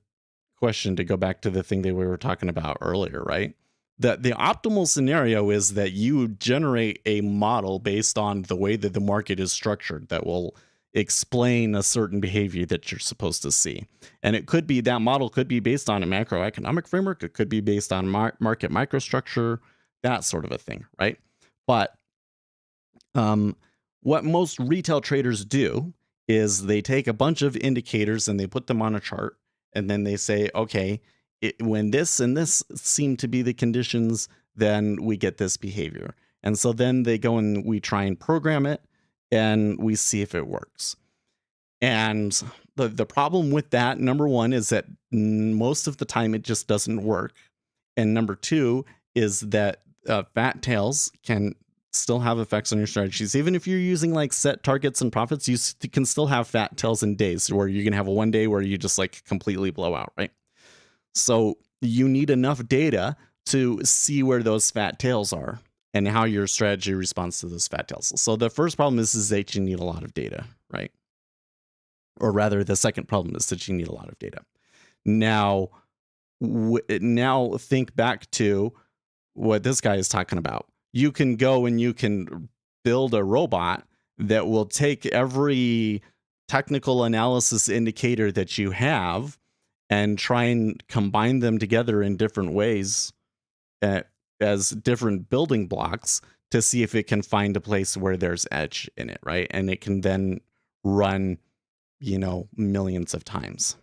question to go back to the thing that we were talking about earlier, right? That the optimal scenario is that you generate a model based on the way that the market is structured that will explain a certain behavior that you're supposed to see. And that model could be based on a macroeconomic framework, it could be based on market microstructure, that sort of a thing, right? But what most retail traders do is they take a bunch of indicators and they put them on a chart, and then they say, okay, when this and this seem to be the conditions, then we get this behavior. And so then they go and we try and program it and we see if it works. And the problem with that, number one, is that most of the time it just doesn't work. And number two is that fat tails can still have effects on your strategies. Even if you're using like set targets and profits, you can still have fat tails in days where you're going to have a one day where you just like completely blow out, right? So you need enough data to see where those fat tails are and how your strategy responds to those fat tails. So the first problem is that you need a lot of data, right? Or rather, the second problem is that you need a lot of data. Now think back to what this guy is talking about. You can go and you can build a robot that will take every technical analysis indicator that you have and try and combine them together in different ways as different building blocks to see if it can find a place where there's edge in it, right? And it can then run, millions of times.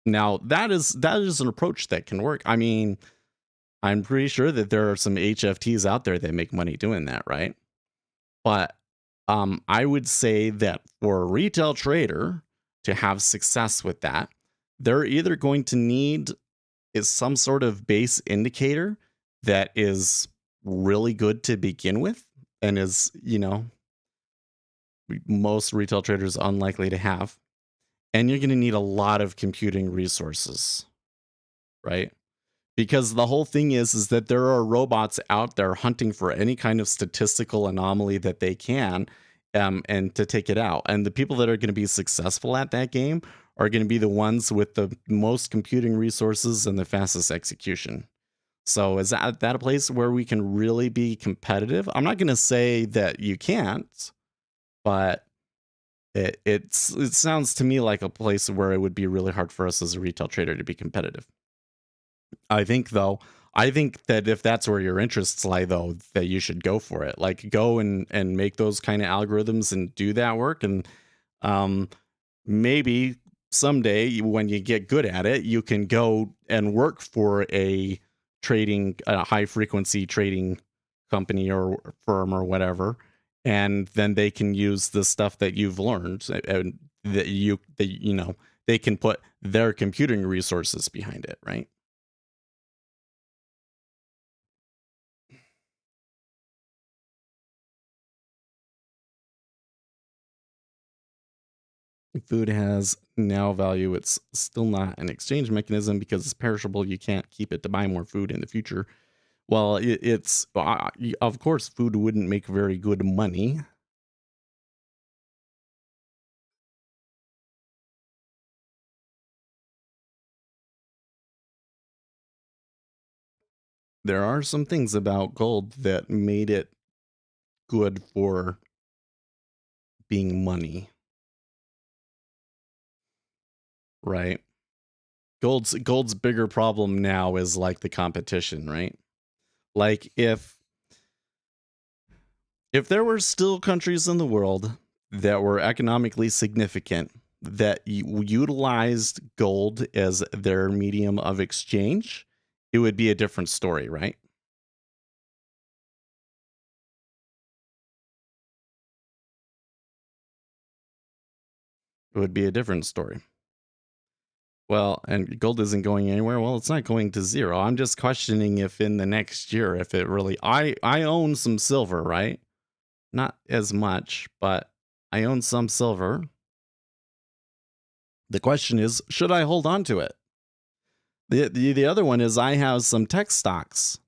Now, that is an approach that can work. I mean, I'm pretty sure that there are some HFTs out there that make money doing that, right? But I would say that for a retail trader to have success with that, they're either going to need is some sort of base indicator that is really good to begin with and is, most retail traders unlikely to have. And you're going to need a lot of computing resources, right? Because the whole thing is that there are robots out there hunting for any kind of statistical anomaly that they can, and to take it out. And the people that are going to be successful at that game are going to be the ones with the most computing resources and the fastest execution. So is that a place where we can really be competitive? I'm not going to say that you can't, but it sounds to me like a place where it would be really hard for us as a retail trader to be competitive. I think that if that's where your interests lie, though, that you should go for it. Like go and make those kind of algorithms and do that work. And um, maybe someday when you get good at it, you can go and work for a high frequency trading company or firm or whatever. And then they can use the stuff that you've learned and they can put their computing resources behind it, right? Food has now value. It's still not an exchange mechanism because it's perishable. You can't keep it to buy more food in the future. Well, it's of course food wouldn't make very good money. There are some things about gold that made it good for being money, right? Gold's bigger problem now is like the competition, right? Like if there were still countries in the world that were economically significant that utilized gold as their medium of exchange, it would be a different story, right? It would be a different story. Well, and gold isn't going anywhere. Well, it's not going to zero. I'm just questioning if in the next year, if it really, I own some silver, right? Not as much, but I own some silver. The question is, should I hold on to it? The other one is I have some tech stocks.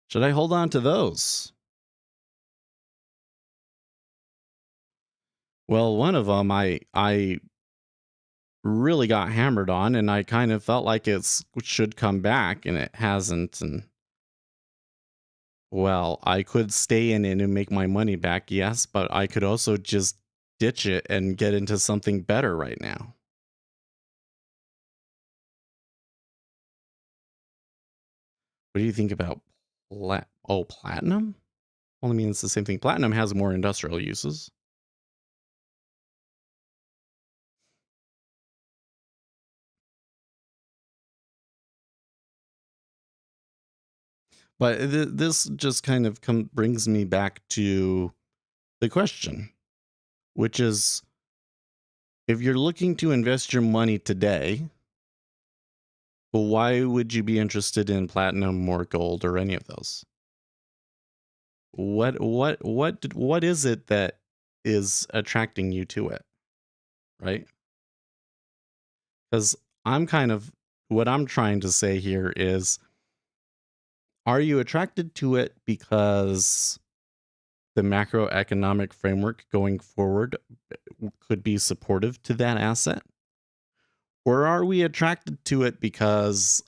Should I hold on to those? Well, one of them I really got hammered on, and I kind of felt like it should come back, and it hasn't. And well, I could stay in it and make my money back, yes, but I could also just ditch it and get into something better right now. What do you think about platinum? Well, I mean, it's the same thing. Platinum has more industrial uses. But this just kind of brings me back to the question, which is if you're looking to invest your money today, why would you be interested in platinum or gold or any of those? What is it that is attracting you to it, right? Because I'm kind of what I'm trying to say here is, are you attracted to it because the macroeconomic framework going forward could be supportive to that asset? Or are we attracted to it because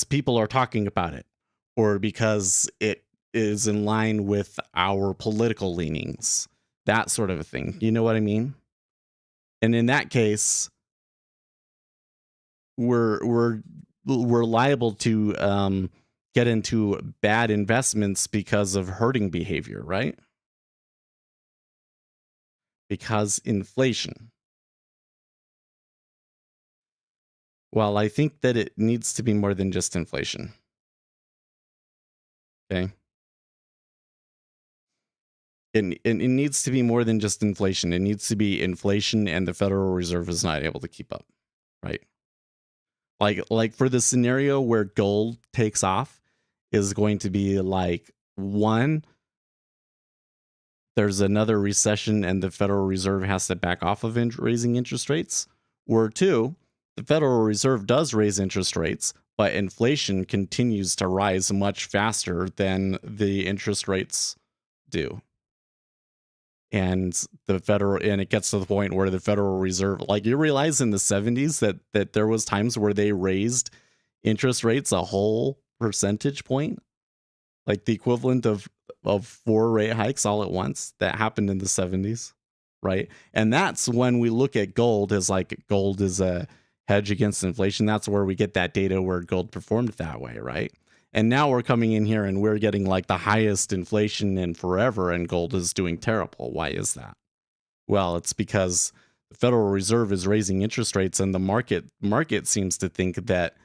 people are talking about it, or because it is in line with our political leanings, that sort of a thing? You know what I mean? And in that case, we're liable to get into bad investments because of herding behavior, right? Because inflation. Well, I think that it needs to be more than just inflation. Okay. it needs to be more than just inflation. It needs to be inflation, and the Federal Reserve is not able to keep up, right? Like for the scenario where gold takes off is going to be like, one, there's another recession and the Federal Reserve has to back off of raising interest rates, or two, the Federal Reserve does raise interest rates, but inflation continues to rise much faster than the interest rates do. And it gets to the point where the Federal Reserve, like, you realize in the 70s that there was times where they raised interest rates a whole percentage point, like the equivalent of 4 rate hikes all at once. That happened in the 70s, right? And that's when we look at gold as like, gold is a hedge against inflation. That's where we get that data where gold performed that way, right? And now we're coming in here and we're getting like the highest inflation in forever, and gold is doing terrible. Why is that? Well, it's because the Federal Reserve is raising interest rates, and the market seems to think that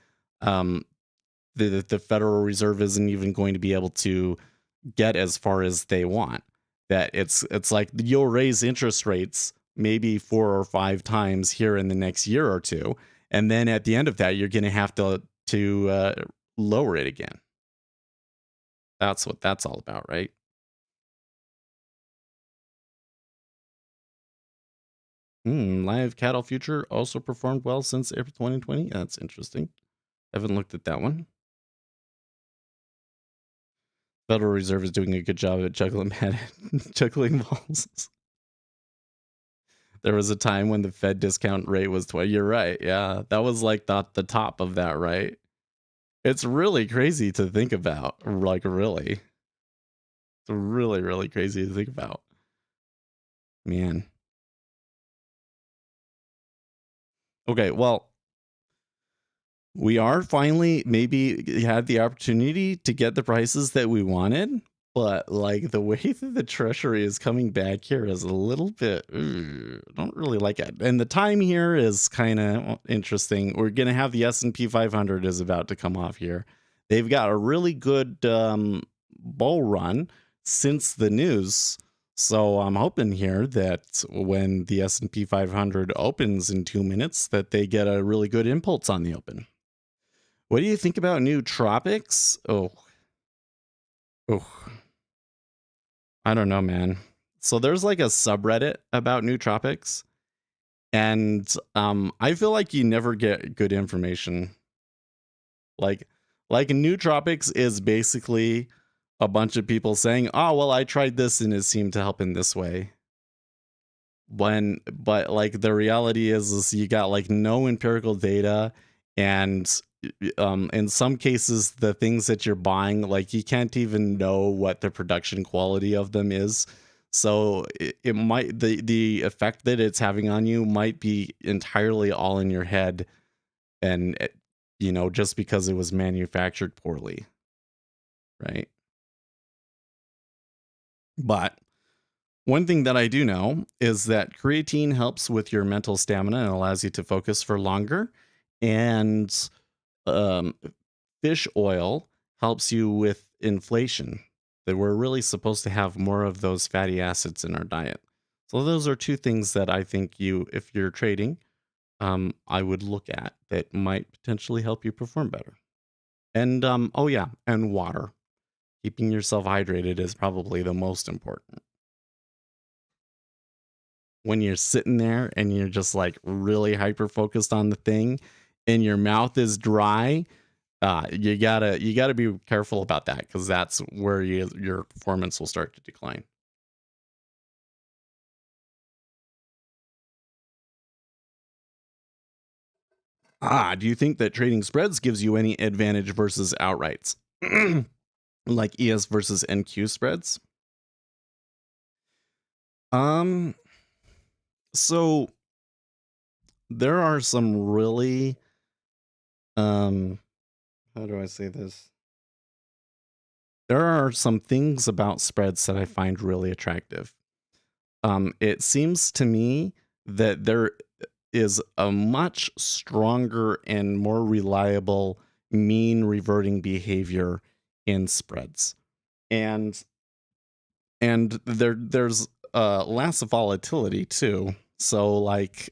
the Federal Reserve isn't even going to be able to get as far as they want. That it's like you'll raise interest rates maybe 4 or 5 times here in the next year or two, and then at the end of that, you're going to have to lower it again. That's what that's all about, right? Live cattle future also performed well since April 2020. That's interesting. Haven't looked at that one. Federal Reserve is doing a good job at juggling balls. There was a time when the Fed discount rate was 20. You're right. Yeah, that was like the top of that, right? It's really crazy to think about. Like, really. It's really, really crazy to think about. Man. Okay, well, we are finally maybe had the opportunity to get the prices that we wanted, but like the way that the treasury is coming back here is a little bit, I don't really like it. And the time here is kind of interesting. We're going to have the S&P 500 is about to come off here. They've got a really good bull run since the news. So I'm hoping here that when the S&P 500 opens in 2 minutes, that they get a really good impulse on the open. What do you think about nootropics? Oh, I don't know, man. So there's like a subreddit about nootropics, and I feel like you never get good information. Like nootropics is basically a bunch of people saying, "Oh, well, I tried this and it seemed to help in this way." But like the reality is you got like no empirical data, and in some cases the things that you're buying, like, you can't even know what the production quality of them is. So it might, the effect that it's having on you might be entirely all in your head, and just because it was manufactured poorly, right? But one thing that I do know is that creatine helps with your mental stamina and allows you to focus for longer. And um, fish oil helps you with inflation. That we're really supposed to have more of those fatty acids in our diet. So those are 2 things that I think if you're trading, I would look at that might potentially help you perform better. And oh yeah, and water. Keeping yourself hydrated is probably the most important. When you're sitting there and you're just like really hyper focused on the thing and your mouth is dry, you gotta be careful about that, because that's where your performance will start to decline. Do you think that trading spreads gives you any advantage versus outrights? Like ES versus NQ spreads? Um, so there are some really, um, how do I say this? There are some things about spreads that I find really attractive. It seems to me that there is a much stronger and more reliable mean reverting behavior in spreads. And and there's less volatility too. So like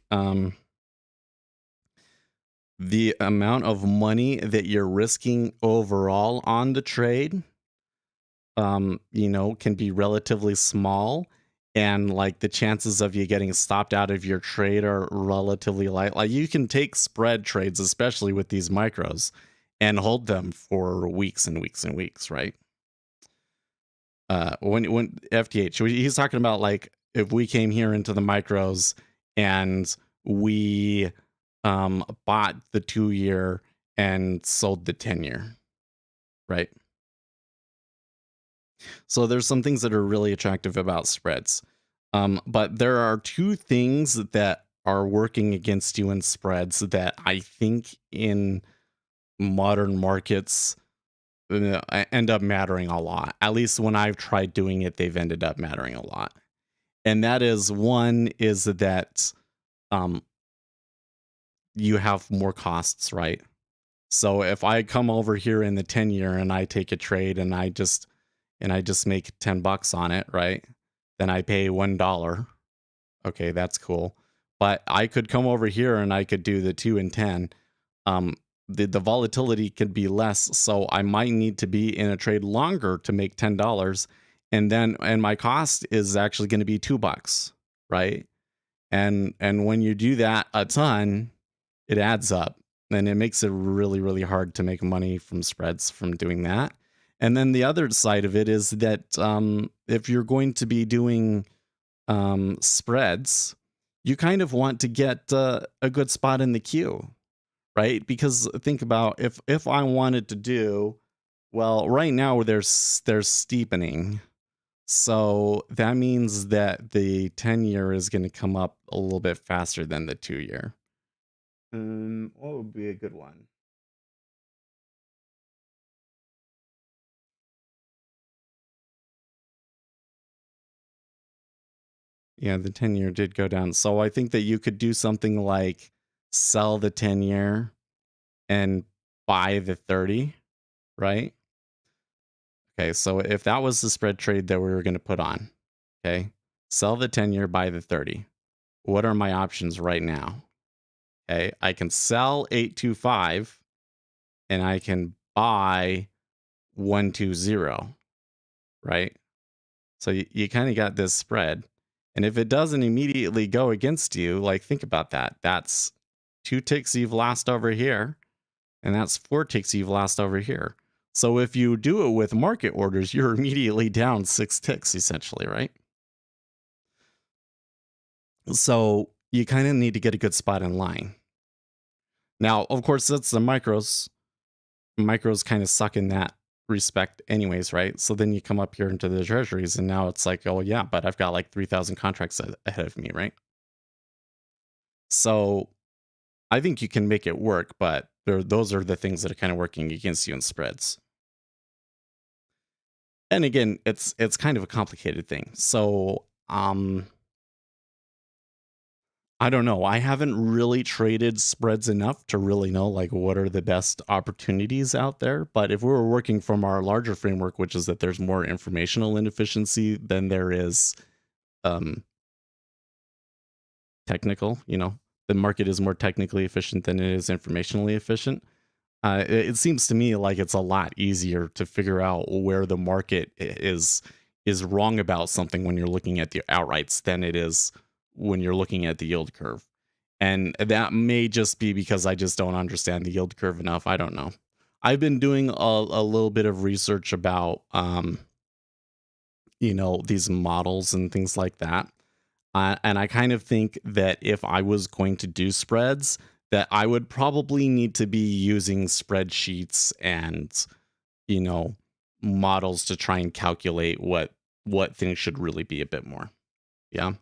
the amount of money that you're risking overall on the trade can be relatively small, and like the chances of you getting stopped out of your trade are relatively light. Like you can take spread trades, especially with these micros, and hold them for weeks and weeks and weeks, right? When FTH, he's talking about like if we came here into the micros and we bought the 2-year and sold the 10-year, right? So there's some things that are really attractive about spreads. But there are two things that are working against you in spreads that I think in modern markets end up mattering a lot. At least when I've tried doing it, they've ended up mattering a lot. And that is, one is that um, you have more costs, right? So if I come over here in the 10-year and I take a trade and I just make $10 on it, right? Then I pay $1. Okay, that's cool. But I could come over here and I could do the 2 and 10. The volatility could be less, so I might need to be in a trade longer to make $10, and my cost is actually going to be $2, right? And when you do that a ton, it adds up, and it makes it really, really hard to make money from spreads from doing that. And then the other side of it is that if you're going to be doing spreads, you kind of want to get a good spot in the queue, right? Because think about if I wanted to do, well, right now there's steepening, so that means that the 10-year is going to come up a little bit faster than the 2-year. What would be a good one? Yeah, the 10-year did go down. So I think that you could do something like sell the 10-year and buy the 30, right? Okay, so if that was the spread trade that we were going to put on, okay, sell the 10-year, buy the 30. What are my options right now? Okay, I can sell 825 and I can buy 120, right? So you kind of got this spread. And if it doesn't immediately go against you, like think about that. That's 2 ticks you've lost over here, and that's 4 ticks you've lost over here. So if you do it with market orders, you're immediately down 6 ticks essentially, right? So you kind of need to get a good spot in line. Now, of course, that's the micros. Micros kind of suck in that respect anyways, right? So then you come up here into the treasuries and now it's like, oh yeah, but I've got like 3,000 contracts ahead of me, right? So I think you can make it work, but those are the things that are kind of working against you in spreads. And again, it's kind of a complicated thing. So I don't know. I haven't really traded spreads enough to really know like what are the best opportunities out there. But if we were working from our larger framework, which is that there's more informational inefficiency than there is technical, the market is more technically efficient than it is informationally efficient. It seems to me like it's a lot easier to figure out where the market is wrong about something when you're looking at the outrights than it is when you're looking at the yield curve. And that may just be because I just don't understand the yield curve enough. I don't know. I've been doing a little bit of research about these models and things like that. And I kind of think that if I was going to do spreads, that I would probably need to be using spreadsheets and, you know, models to try and calculate what things should really be a bit more. Yeah.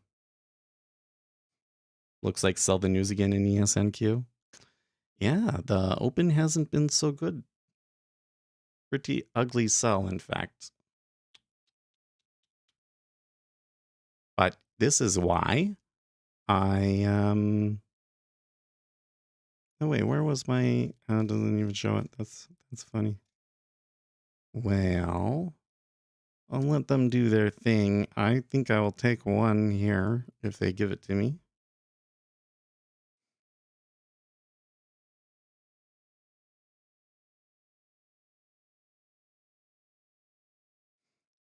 Looks like sell the news again in ESNQ. Yeah, the open hasn't been so good. Pretty ugly sell, in fact. But this is why I oh wait, where was my it doesn't even show it. That's funny. Well, I'll let them do their thing. I think I will take one here if they give it to me.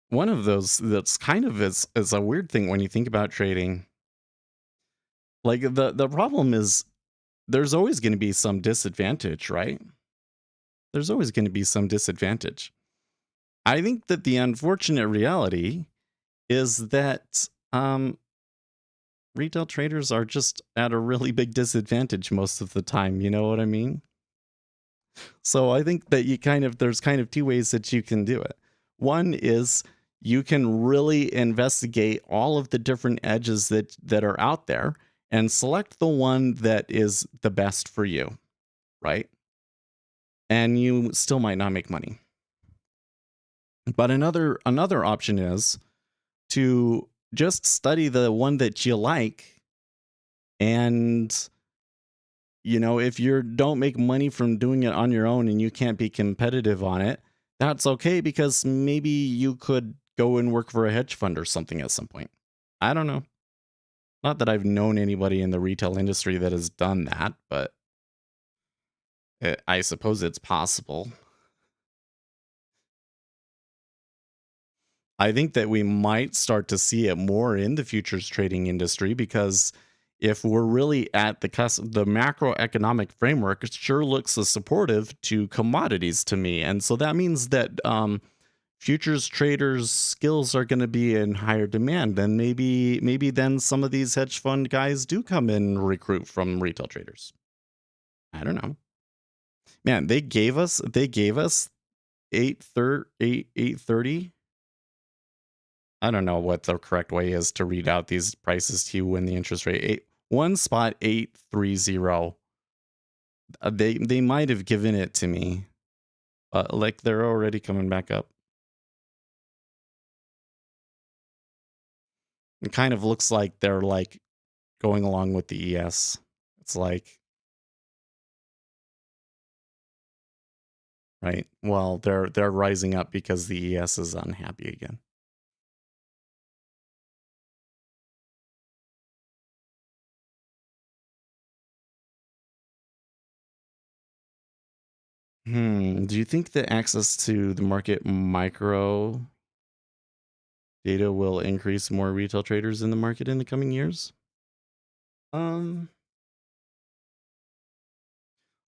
One of those that's kind of is a weird thing when you think about trading. Like the problem is there's always going to be some disadvantage, right? There's always going to be some disadvantage. I think that the unfortunate reality is that retail traders are just at a really big disadvantage most of the time. You know what I mean? So I think that there's kind of two ways that you can do it. One is you can really investigate all of the different edges that are out there and select the one that is the best for you, right? And you still might not make money. But another option is to just study the one that you like, and if you don't make money from doing it on your own and you can't be competitive on it, that's okay, because maybe you could go and work for a hedge fund or something at some point. I don't know. Not that I've known anybody in the retail industry that has done that, but I suppose it's possible. I think that we might start to see it more in the futures trading industry, because if we're really at the cusp, the macroeconomic framework sure looks supportive to commodities to me. And so that means that futures traders' skills are going to be in higher demand. And maybe then some of these hedge fund guys do come and recruit from retail traders. I don't know. Man, they gave us 830. I don't know what the correct way is to read out these prices to you when the interest rate one spot 830. They might have given it to me, but like they're already coming back up. It kind of looks like they're like going along with the ES. It's like, right? Well, they're rising up because the ES is unhappy again. Do you think that access to the market micro data will increase more retail traders in the market in the coming years? Um,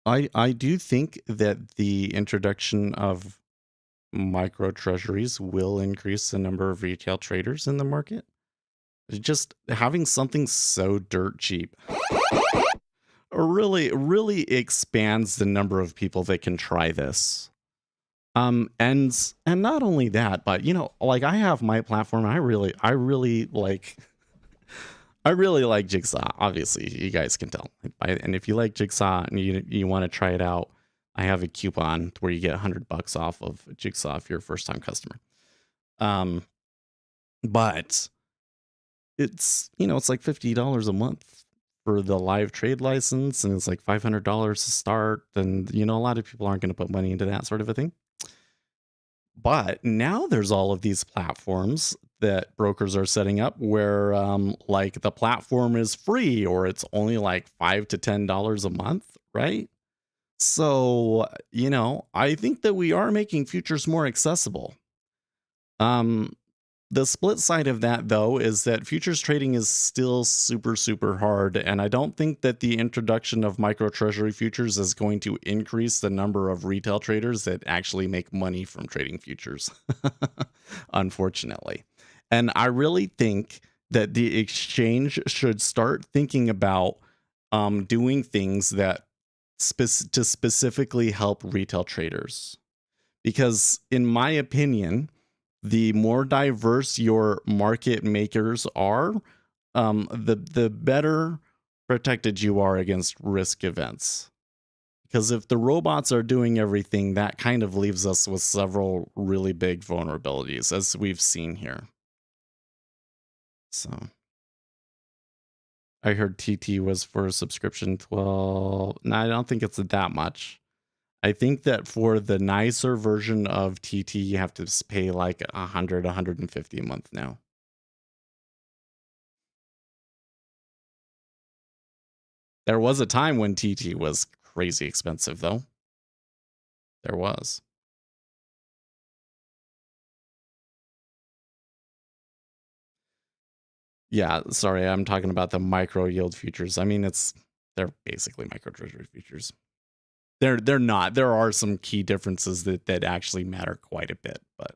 I do think that the introduction of micro treasuries will increase the number of retail traders in the market. Just having something so dirt cheap really expands the number of people that can try this. And not only that, but like I have my platform. I really like Jigsaw. Obviously, you guys can tell. And if you like Jigsaw and you want to try it out, I have a coupon where you get $100 off of Jigsaw if you're a first time customer. But it's like $50 a month for the live trade license, and it's like $500 to start. And a lot of people aren't going to put money into that sort of a thing. But now there's all of these platforms that brokers are setting up where like the platform is free, or it's only like $5 to $10 a month, right? So, I think that we are making futures more accessible. The split side of that, though, is that futures trading is still super, super hard. And I don't think that the introduction of micro treasury futures is going to increase the number of retail traders that actually make money from trading futures, unfortunately. And I really think that the exchange should start thinking about doing things that to specifically help retail traders. Because, in my opinion, the more diverse your market makers are, the better protected you are against risk events. Because if the robots are doing everything, that kind of leaves us with several really big vulnerabilities, as we've seen here. So I heard TT was for a subscription 12. No, I don't think it's that much. I think that for the nicer version of TT, you have to pay like 150 a month now. There was a time when TT was crazy expensive, though. There was. Yeah, sorry, I'm talking about the micro yield futures. I mean, they're basically micro treasury futures. They're not. There are some key differences that actually matter quite a bit, but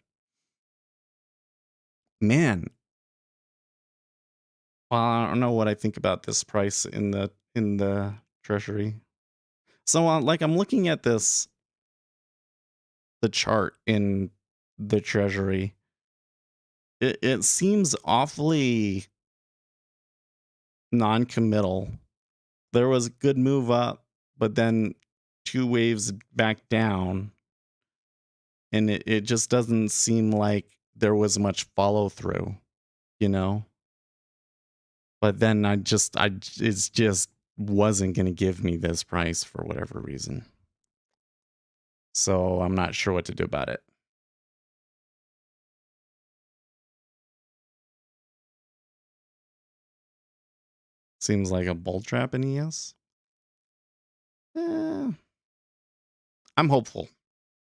man, well, I don't know what I think about this price in the treasury. So, like, I'm looking at the chart in the treasury. It seems awfully non-committal. There was a good move up, but then two waves back down, and it just doesn't seem like there was much follow through, you know? But then it just wasn't going to give me this price for whatever reason. So I'm not sure what to do about it. Seems like a bull trap in ES. I'm hopeful.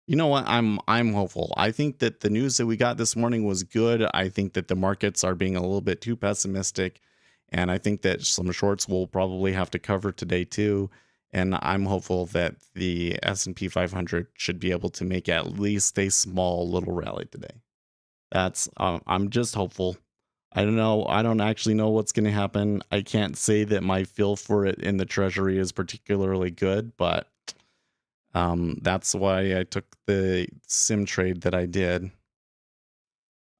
You know what? I'm hopeful. I think that the news that we got this morning was good. I think that the markets are being a little bit too pessimistic, and I think that some shorts will probably have to cover today too. And I'm hopeful that the S&P 500 should be able to make at least a small little rally today. That's I'm just hopeful. I don't know. I don't actually know what's going to happen. I can't say that my feel for it in the treasury is particularly good, but that's why I took the sim trade that I did.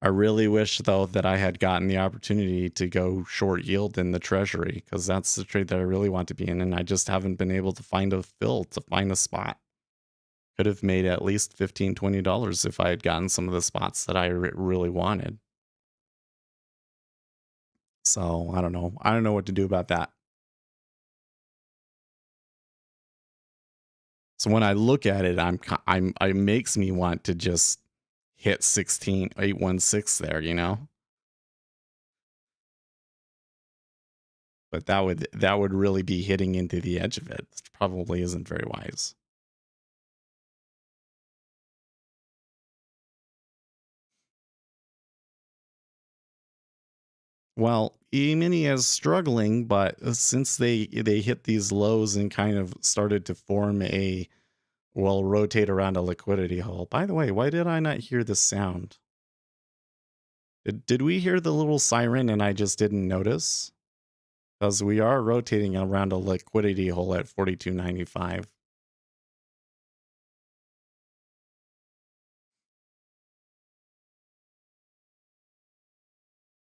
I really wish, though, that I had gotten the opportunity to go short yield in the treasury, because that's the trade that I really want to be in, and I just haven't been able to find a spot. Could have made at least $15, $20 if I had gotten some of the spots that I really wanted. So I don't know. I don't know what to do about that. So when I look at it, it makes me want to just hit 16,816 there, you know? But that would really be hitting into the edge of it. It probably isn't very wise. Well, E-mini is struggling, but since they hit these lows and kind of started to form rotate around a liquidity hole. By the way, why did I not hear the sound? Did we hear the little siren and I just didn't notice? Because we are rotating around a liquidity hole at 42.95.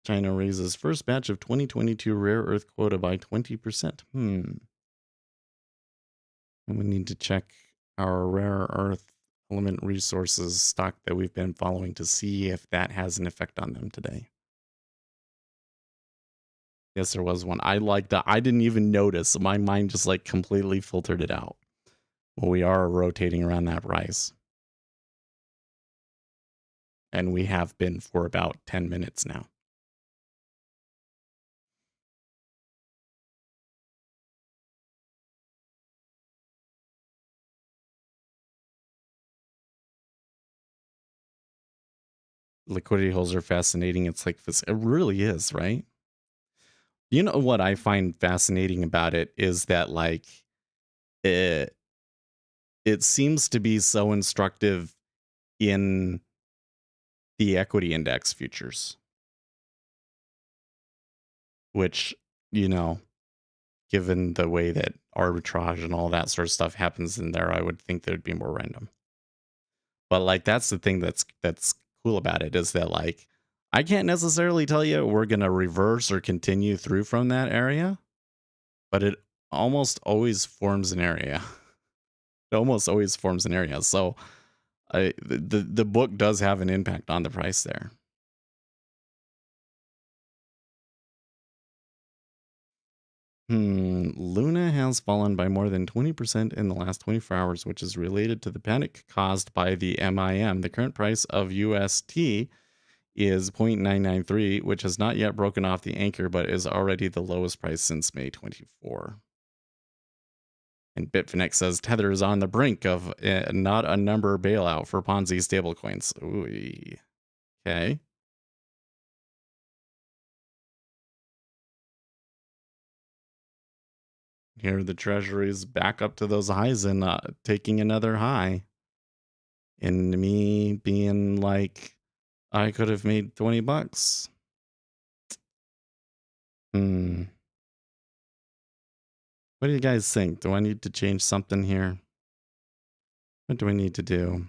China raises first batch of 2022 rare earth quota by 20%. And we need to check our rare earth element resources stock that we've been following to see if that has an effect on them today. Yes, there was one. I like that. I didn't even notice. My mind just like completely filtered it out. Well, we are rotating around that price. And we have been for about 10 minutes now. Liquidity holes are fascinating. It's like this. It really is, right? You know what I find fascinating about it is that like it seems to be so instructive in the equity index futures, which, you know, given the way that arbitrage and all that sort of stuff happens in there, I would think there'd be more random. But like that's the thing that's cool about it is that like I can't necessarily tell you we're gonna reverse or continue through from that area, but it almost always forms an area. It almost always forms an area. So the book does have an impact on the price there. Luna has fallen by more than 20% in the last 24 hours, which is related to the panic caused by the MIM. The current price of UST is 0.993, which has not yet broken off the anchor, but is already the lowest price since May 24. And Bitfinex says Tether is on the brink of not a number bailout for Ponzi stablecoins. Ooh, okay. Here the treasury's back up to those highs and taking another high. And me being like, I could have made 20 bucks. What do you guys think? Do I need to change something here? What do I need to do?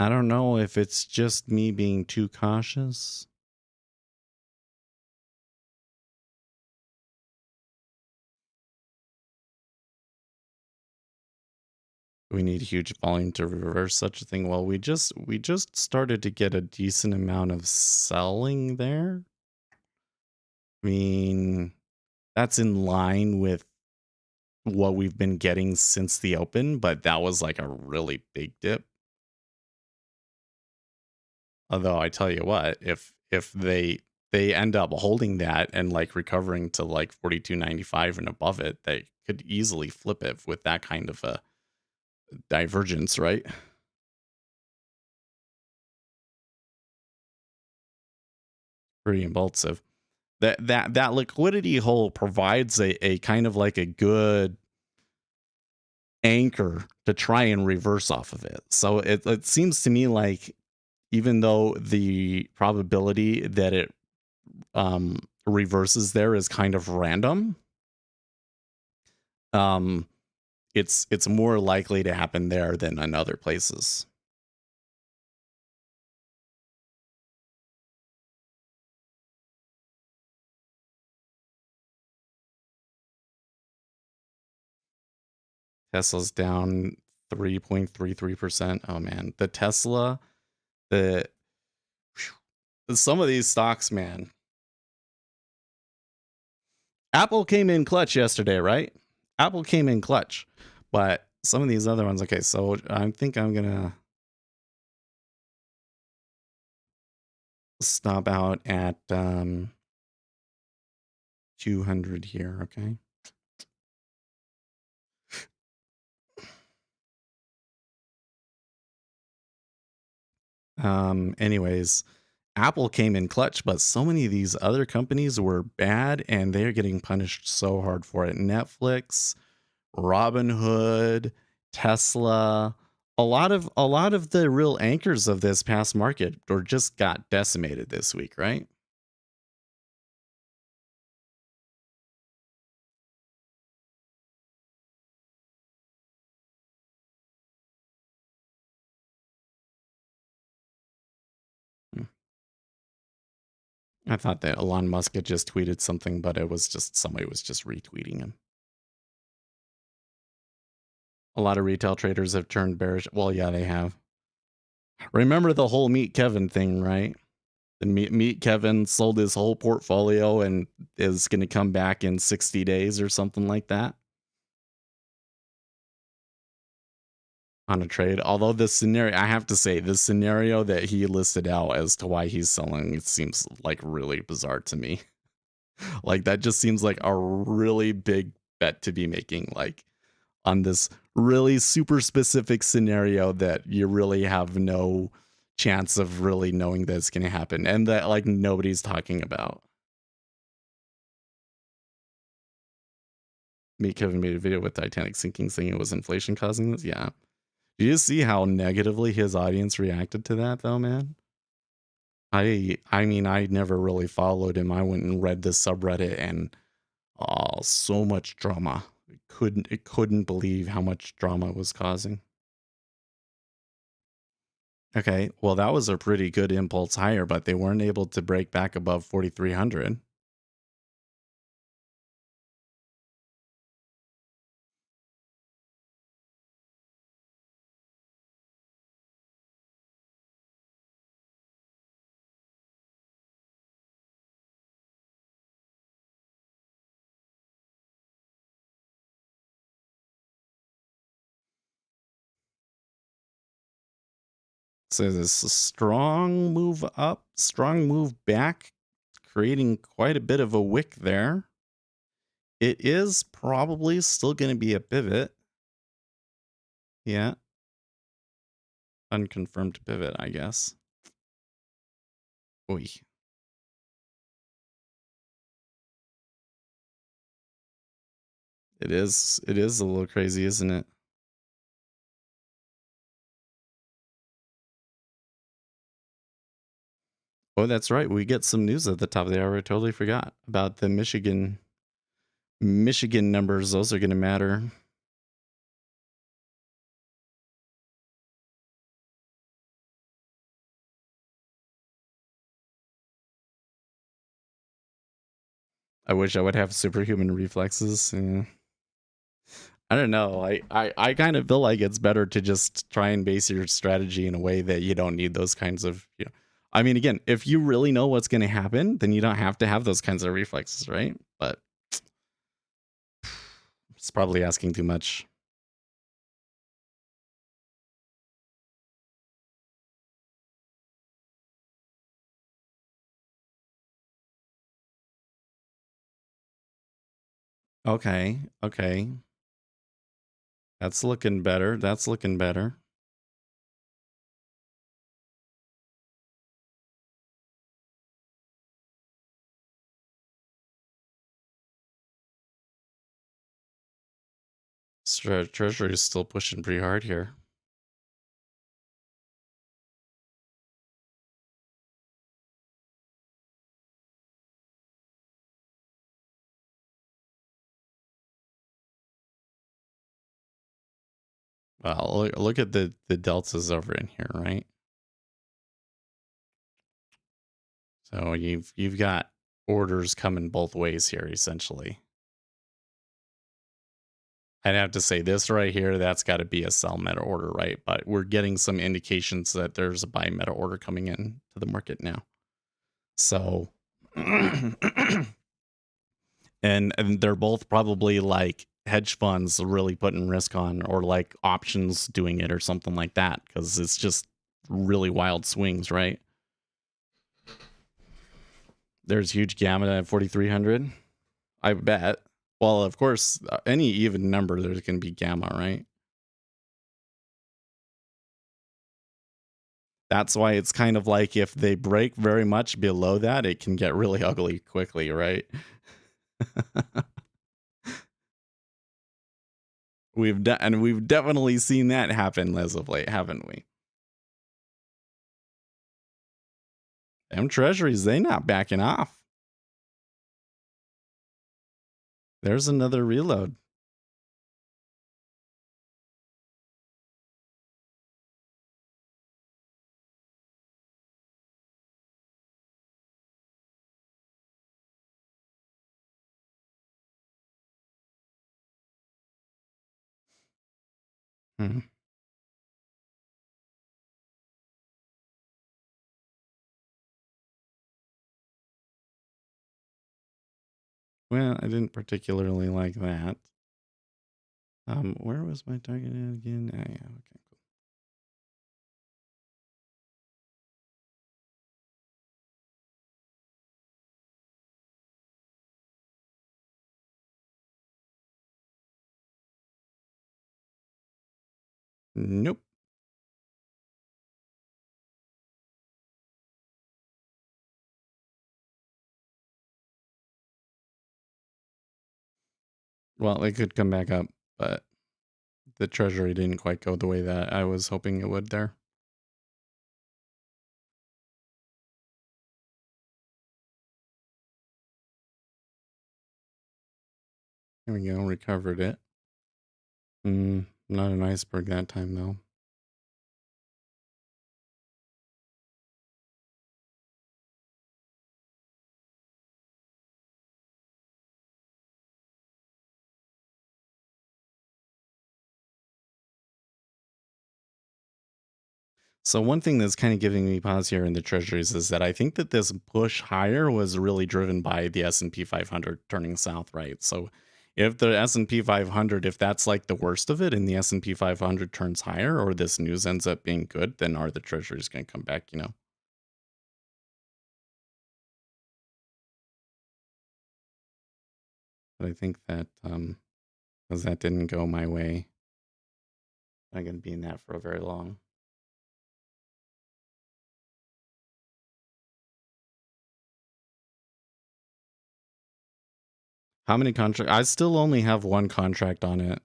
I don't know if it's just me being too cautious. We need huge volume to reverse such a thing. Well, we just started to get a decent amount of selling there. I mean, that's in line with what we've been getting since the open, but that was like a really big dip. Although I tell you what, if they end up holding that and like recovering to like 42.95 and above it, they could easily flip it with that kind of a divergence, right? Pretty impulsive. That liquidity hole provides a kind of like a good anchor to try and reverse off of it. So it seems to me like even though the probability that it reverses there is kind of random, it's more likely to happen there than in other places. Tesla's down 3.33%. Oh man, the Tesla, some of these stocks, man. Apple came in clutch yesterday, right? Apple came in clutch, but some of these other ones, okay, so I think I'm gonna stop out at 200 here, okay? Anyways, Apple came in clutch, but so many of these other companies were bad and they're getting punished so hard for it. Netflix, Robinhood, Tesla, a lot of the real anchors of this past market or just got decimated this week, right? I thought that Elon Musk had just tweeted something, but it was just somebody was just retweeting him. A lot of retail traders have turned bearish. Well, yeah, they have. Remember the whole Meet Kevin thing, right? The Meet Kevin sold his whole portfolio and is going to come back in 60 days or something like that on a trade. Although this scenario, I have to say, this scenario that he listed out as to why he's selling, it seems like really bizarre to me. Like that just seems like a really big bet to be making, like on this really super specific scenario that you really have no chance of really knowing that it's going to happen and that like nobody's talking about. Me, Kevin made a video with Titanic sinking saying it was inflation causing this. Yeah. Do you see how negatively his audience reacted to that though, man? I mean, I never really followed him. I went and read this subreddit and so much drama. It couldn't believe how much drama it was causing. Okay, well that was a pretty good impulse higher, but they weren't able to break back above 4,300. So this strong move up, strong move back, creating quite a bit of a wick there. It is probably still going to be a pivot. Yeah. Unconfirmed pivot, I guess. Oy. It is a little crazy, isn't it? Oh, that's right. We get some news at the top of the hour. I totally forgot about the Michigan numbers. Those are going to matter. I wish I would have superhuman reflexes. Yeah. I don't know. I kind of feel like it's better to just try and base your strategy in a way that you don't need those kinds of, I mean, again, if you really know what's going to happen, then you don't have to have those kinds of reflexes, right? But it's probably asking too much. Okay. Okay. That's looking better. That's looking better. Treasury is still pushing pretty hard here. Well, look at the deltas over in here, right? So you've got orders coming both ways here, essentially. I'd have to say this right here, that's got to be a sell meta order, right? But we're getting some indications that there's a buy meta order coming in to the market now. So, and they're both probably like hedge funds really putting risk on, or like options doing it or something like that, because it's just really wild swings, right? There's huge gamma at 4,300. I bet. Well, of course, any even number, there's going to be gamma, right? That's why it's kind of like if they break very much below that, it can get really ugly quickly, right? we've definitely seen that happen as of late, haven't we? Them treasuries, they not backing off. There's another reload. Hmm. Well, I didn't particularly like that. Where was my target at again? Oh, yeah, okay, cool. Nope. Well, it could come back up, but the treasury didn't quite go the way that I was hoping it would there. Here we go, recovered it. Not an iceberg that time though. So one thing that's kind of giving me pause here in the treasuries is that I think that this push higher was really driven by the S&P 500 turning south, right? So if the S&P 500, if that's like the worst of it and the S&P 500 turns higher or this news ends up being good, then are the treasuries going to come back, you know? But I think that, because that didn't go my way, I'm going to be in that for a very long. How many contracts? I still only have one contract on it.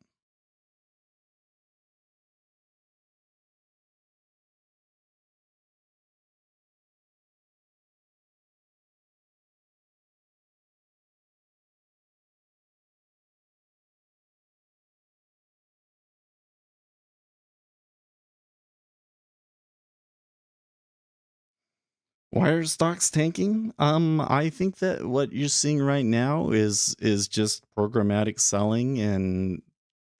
Why are stocks tanking? I think that what you're seeing right now is just programmatic selling and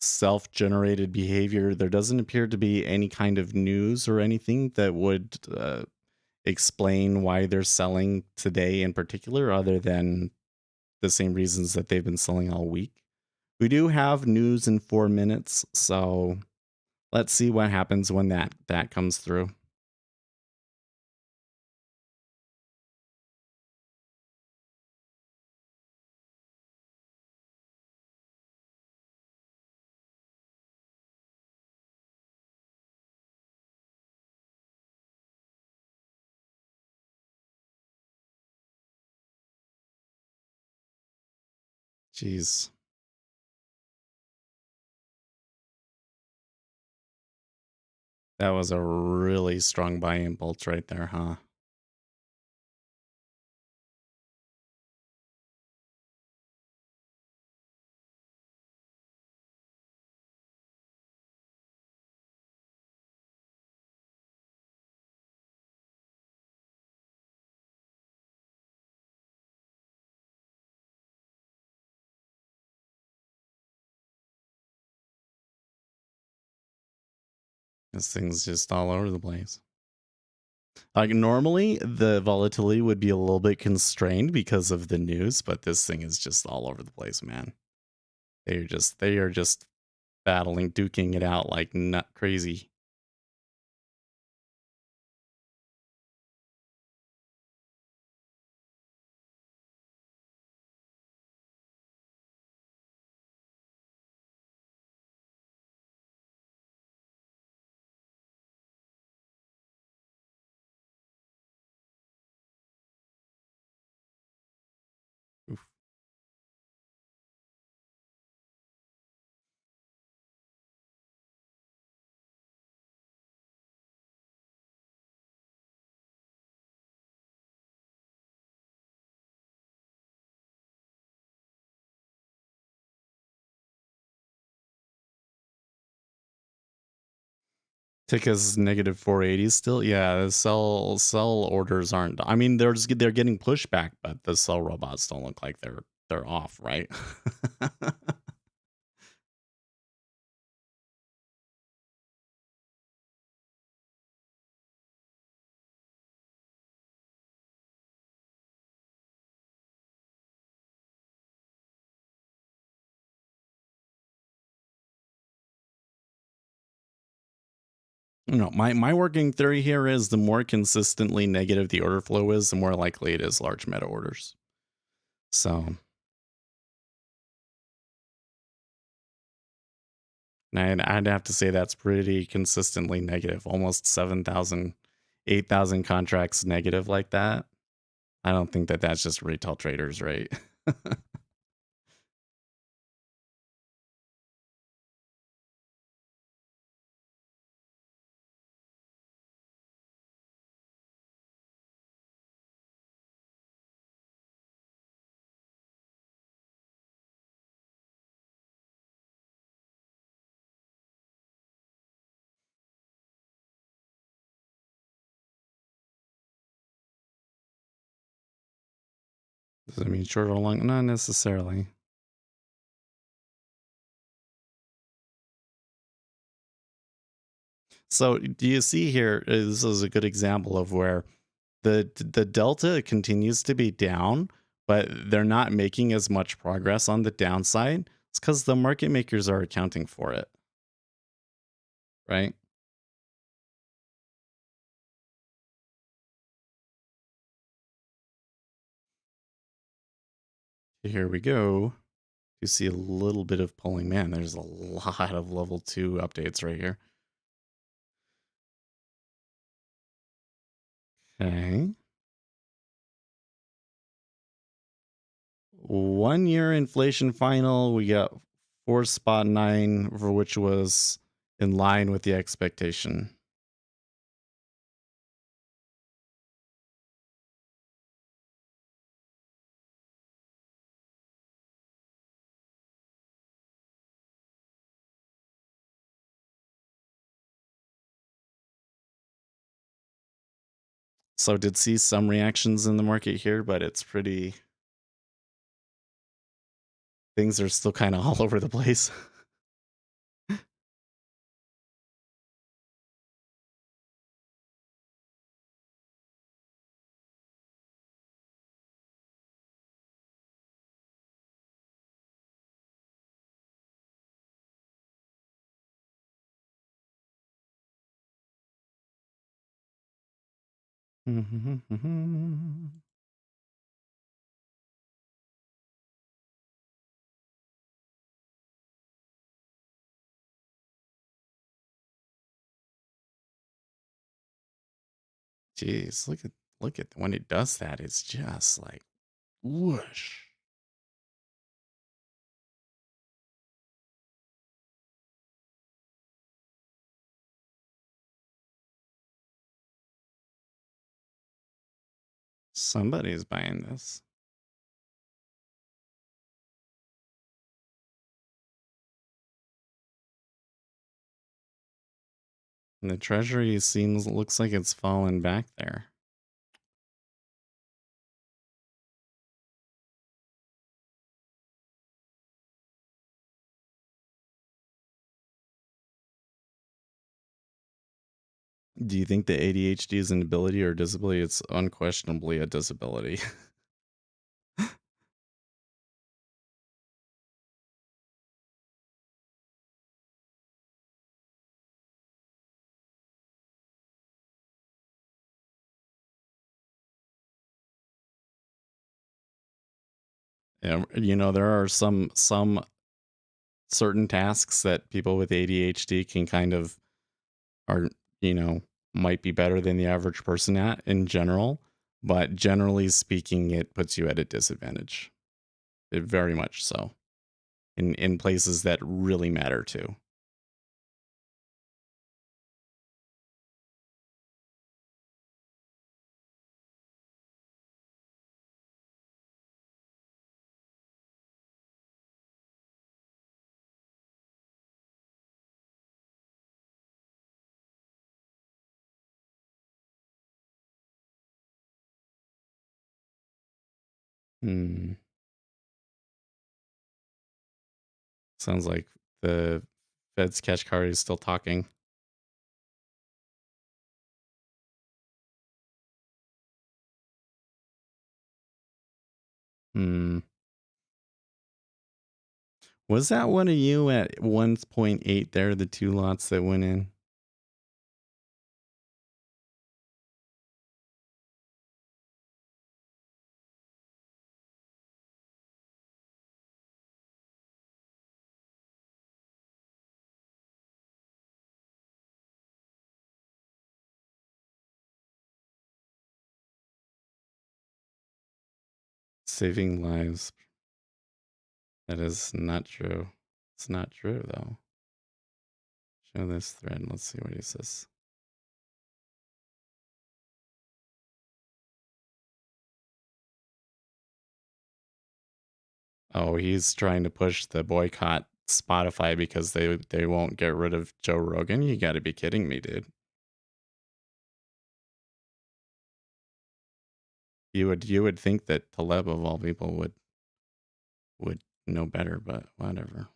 self-generated behavior. There doesn't appear to be any kind of news or anything that would explain why they're selling today in particular, other than the same reasons that they've been selling all week. We do have news in 4 minutes, so let's see what happens when that comes through. Jeez, that was a really strong buy impulse right there, huh? This thing's just all over the place. Like normally the volatility would be a little bit constrained because of the news, but this thing is just all over the place, man. They are just battling, duking it out like nut crazy. Oof. Tika's negative 480 still. Yeah, the sell orders aren't. I mean, they're getting pushback, but the sell robots don't look like they're off, right? No, my working theory here is the more consistently negative the order flow is, the more likely it is large meta orders. So, and I'd have to say that's pretty consistently negative, almost 7,000, 8,000 contracts negative like that. I don't think that that's just retail traders, right? Does it mean short or long? Not necessarily. So, do you see here? This is a good example of where the delta continues to be down, but they're not making as much progress on the downside. It's because the market makers are accounting for it, right? Here we go. You see a little bit of pulling. Man, there's a lot of level 2 updates right here. Okay. 1 year inflation final, we got 4.9, for which was in line with the expectation. So did see some reactions in the market here, but it's pretty, things are still kind of all over the place. Jeez, look at when it does that, it's just like whoosh. Somebody's buying this. And the treasury looks like it's fallen back there. Do you think the ADHD is an ability or disability? It's unquestionably a disability. Yeah, there are some certain tasks that people with ADHD can kind of are, you know, might be better than the average person at in general, but generally speaking, it puts you at a disadvantage. Very much so. In places that really matter too. Hmm. Sounds like the Fed's Kashkari is still talking. Hmm. Was that one of you at 1.8 there, the two lots that went in? Saving lives. That is not true. It's not true, though. Show this thread. Let's see what he says. Oh, he's trying to push the boycott Spotify because they won't get rid of Joe Rogan. You got to be kidding me, dude. You would think that Taleb of all people would know better, but whatever.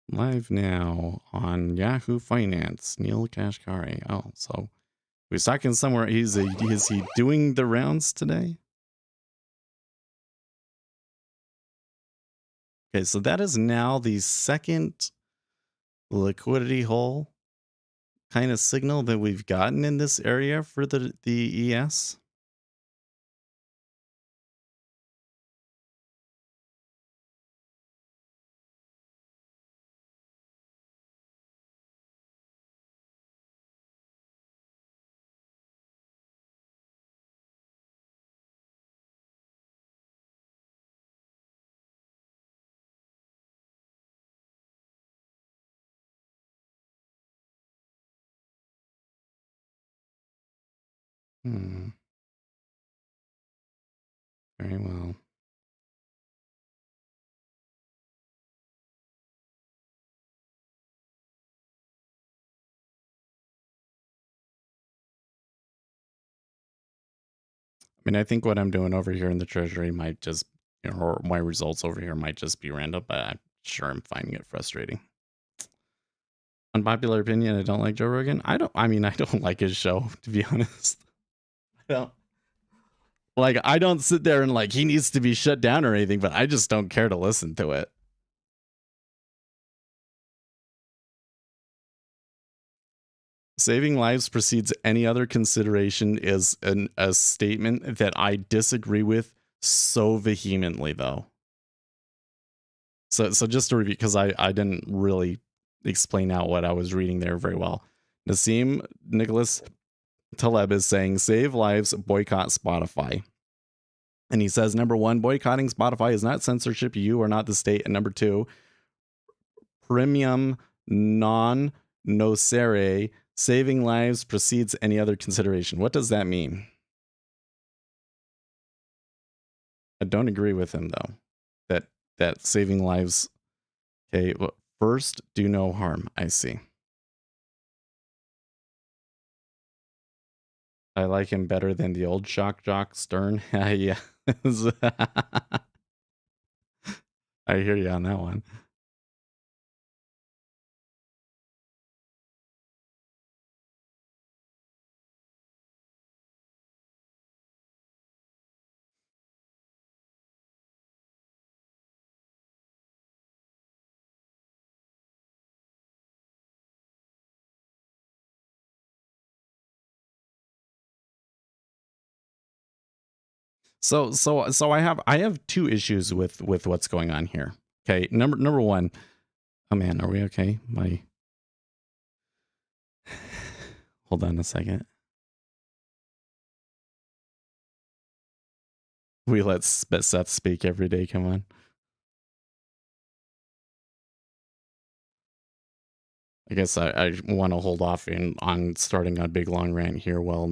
Live now on Yahoo Finance. Neil Kashkari. Oh, so he was talking somewhere. Is he doing the rounds today? Okay, so that is now the second liquidity hole kind of signal that we've gotten in this area for the ES. Very well. I mean, I think what I'm doing over here in the treasury might just, or my results over here might just be random, but I'm sure I'm finding it frustrating. Unpopular opinion, I don't like Joe Rogan. I don't like his show, to be honest. I don't sit there and he needs to be shut down or anything, but I just don't care to listen to it. Saving lives precedes any other consideration is a statement that I disagree with so vehemently, though. So just to review, because I didn't really explain out what I was reading there very well. Nassim Nicholas Taleb is saying, save lives, boycott Spotify. And he says, number one, boycotting Spotify is not censorship. You are not the state. And number two, premium non nocere, saving lives precedes any other consideration. What does that mean? I don't agree with him, though, that saving lives, okay, well, first, do no harm. I see. I like him better than the old shock jock Stern. Yeah. I hear you on that one. So I have two issues with what's going on here. Okay, number one. Oh man, are we okay? Hold on a second. We let Seth speak every day. Come on. I guess I want to hold off on starting a big long rant here while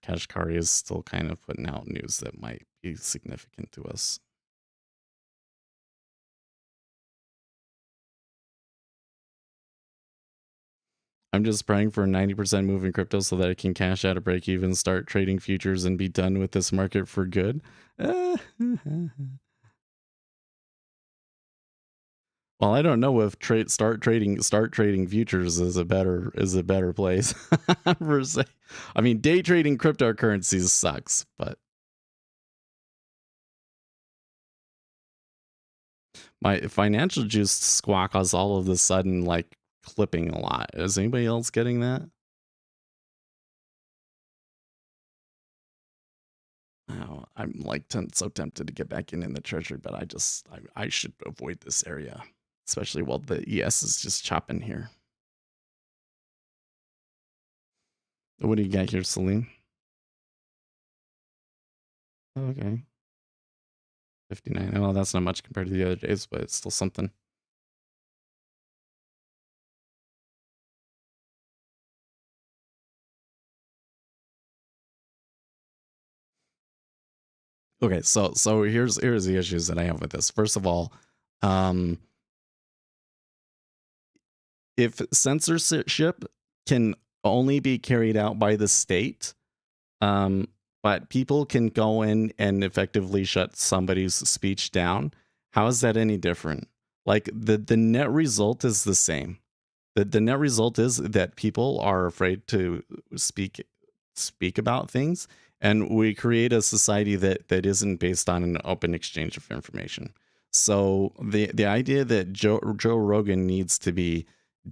Kashkari is still kind of putting out news that might be significant to us. I'm just praying for a 90% move in crypto so that I can cash out a break even, start trading futures, and be done with this market for good. Well, I don't know if start trading futures is a better place per se. I mean, day trading cryptocurrencies sucks, but my financial juice squawk is all of a sudden clipping a lot. Is anybody else getting that? Oh, I'm so tempted to get back in the treasury, but I should avoid this area, especially while the ES is just chopping here. What do you got here, Celine? Okay. 59. Oh, that's not much compared to the other days, but it's still something. Okay, so here's the issues that I have with this. First of all, if censorship can only be carried out by the state, but people can go in and effectively shut somebody's speech down, how is that any different? Like the net result is the same. The net result is that people are afraid to speak about things, and we create a society that isn't based on an open exchange of information. So the idea that Joe Rogan needs to be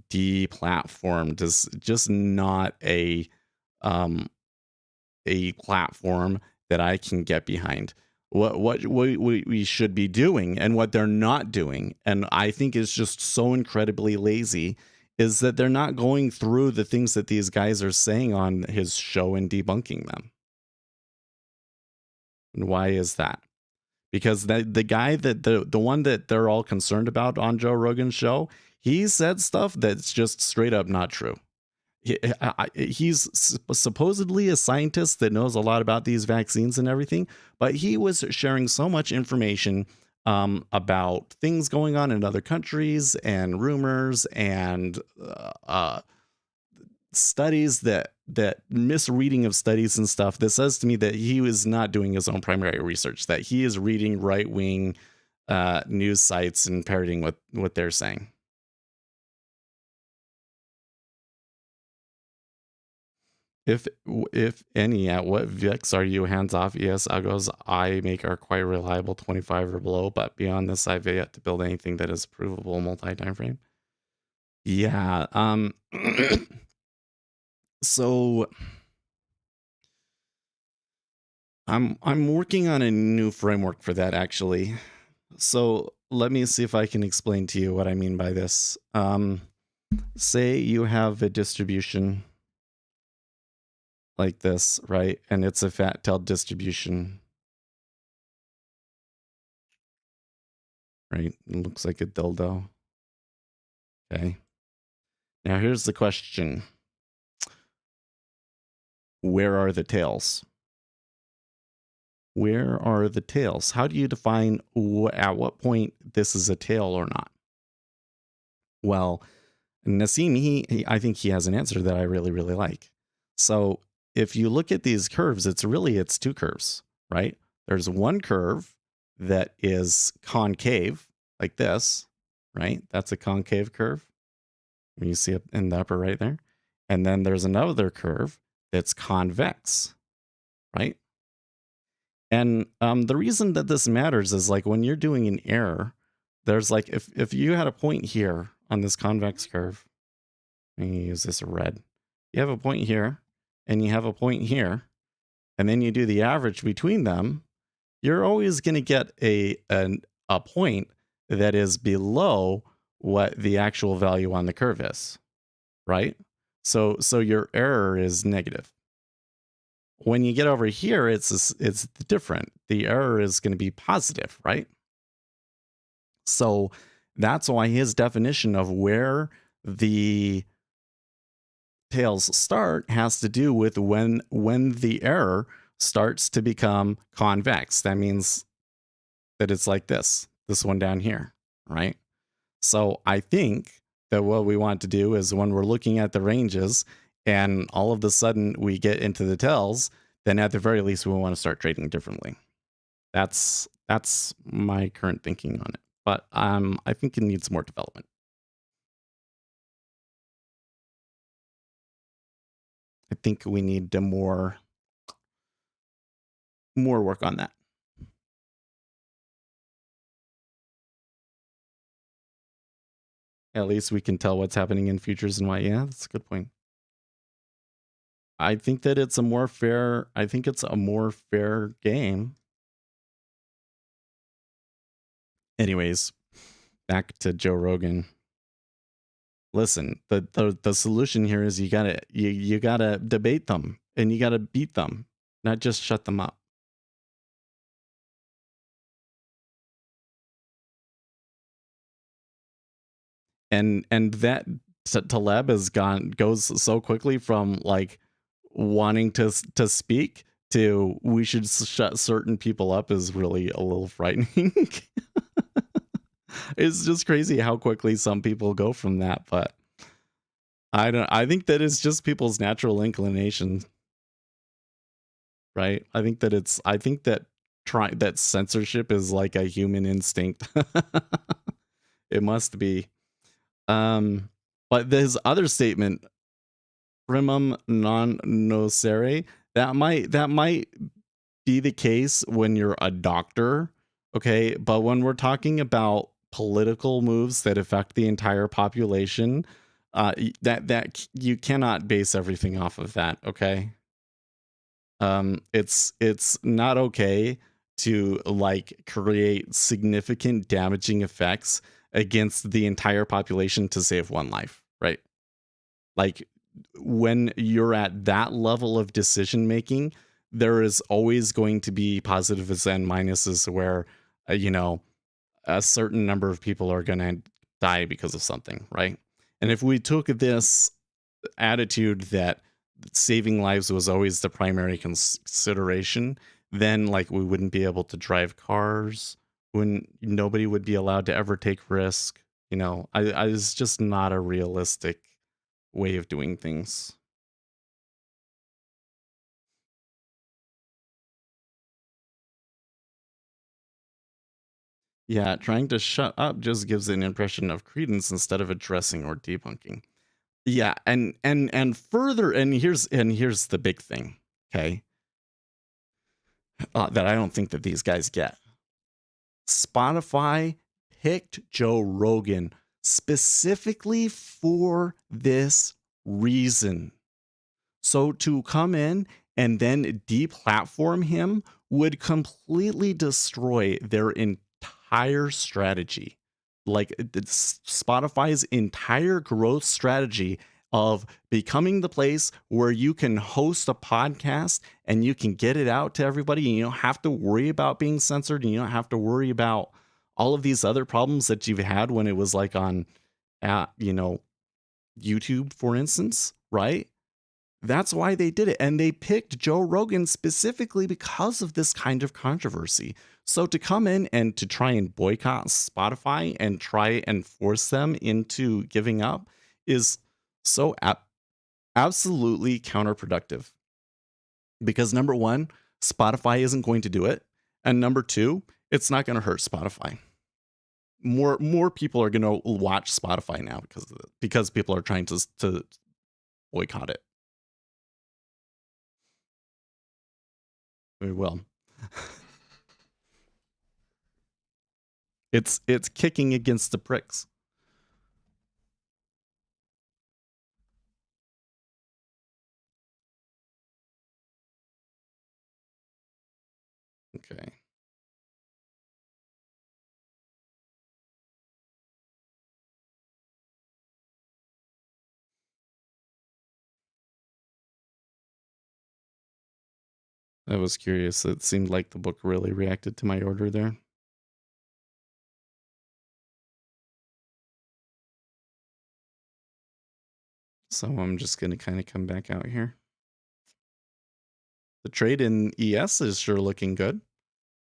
deplatformed is just not um a platform that I can get behind. What we should be doing and what they're not doing, and I think is just so incredibly lazy, is that they're not going through the things that these guys are saying on his show and debunking them. And why is that? Because the guy that the one that they're all concerned about on Joe Rogan's show, he said stuff that's just straight up not true. He's supposedly a scientist that knows a lot about these vaccines and everything, but he was sharing so much information about things going on in other countries and rumors and studies that misreading of studies and stuff that says to me that he was not doing his own primary research, that he is reading right-wing news sites and parroting what they're saying. If any, at what VIX are you hands off? ES algos I make are quite reliable, 25 or below, but beyond this, I've yet to build anything that is provable multi-time frame. Yeah. So I'm working on a new framework for that, actually. So let me see if I can explain to you what I mean by this. Say you have a distribution like this, right? And it's a fat-tailed distribution, right? It looks like a dildo. Okay. Now here's the question. Where are the tails? Where are the tails? How do you define at what point this is a tail or not? Well, Nassim, I think he has an answer that I really, really like. So if you look at these curves, it's two curves, right? There's one curve that is concave, like this, right? That's a concave curve. You see it in the upper right there. And then there's another curve that's convex, right? And the reason that this matters is like when you're doing an error, there's like if you had a point here on this convex curve, I'm going to use this red. You have a point here and you have a point here, and then you do the average between them, you're always going to get a point that is below what the actual value on the curve is, right? So your error is negative. When you get over here, it's different. The error is going to be positive, right? So that's why his definition of where the tails start has to do with when the error starts to become convex. That means that it's like this one down here, right? So I think that what we want to do is when we're looking at the ranges and all of a sudden we get into the tails, then at the very least we want to start trading differently. That's my current thinking on it. But I think it needs more development. I think we need more work on that. At least we can tell what's happening in futures and why. Yeah, that's a good point. I think that it's a more fair game. Anyways, back to Joe Rogan. Listen, the solution here is you gotta debate them and you gotta beat them, not just shut them up. And that Taleb goes so quickly from like wanting to speak to we should shut certain people up is really a little frightening. It's just crazy how quickly some people go from that, but I think that it's just people's natural inclination, right? I think that censorship is like a human instinct. It must be. But this other statement, primum non nocere, that might be the case when you're a doctor, okay? But when we're talking about political moves that affect the entire population, you cannot base everything off of that, okay? It's not okay to like create significant damaging effects against the entire population to save one life, right? Like when you're at that level of decision making, there is always going to be positives and minuses where, you know, a certain number of people are going to die because of something, right? And if we took this attitude that saving lives was always the primary consideration, then like we wouldn't be able to drive cars, when nobody would be allowed to ever take risk. I it's just not a realistic way of doing things. Yeah, trying to shut up just gives an impression of credence instead of addressing or debunking. Yeah, and further, and here's the big thing, okay? That I don't think that these guys get. Spotify picked Joe Rogan specifically for this reason. So to come in and then deplatform him would completely destroy their entire strategy. Like Spotify's entire growth strategy of becoming the place where you can host a podcast and you can get it out to everybody and you don't have to worry about being censored and you don't have to worry about all of these other problems that you've had when it was like on YouTube, for instance, right? That's why they did it. And they picked Joe Rogan specifically because of this kind of controversy. So to come in and to try and boycott Spotify and try and force them into giving up is so absolutely counterproductive. Because number one, Spotify isn't going to do it. And number two, it's not going to hurt Spotify. More people are going to watch Spotify now because of it, because people are trying to boycott it. Very well. It's kicking against the pricks. Okay. I was curious. It seemed like the book really reacted to my order there. So I'm just going to kind of come back out here. The trade in ES is sure looking good.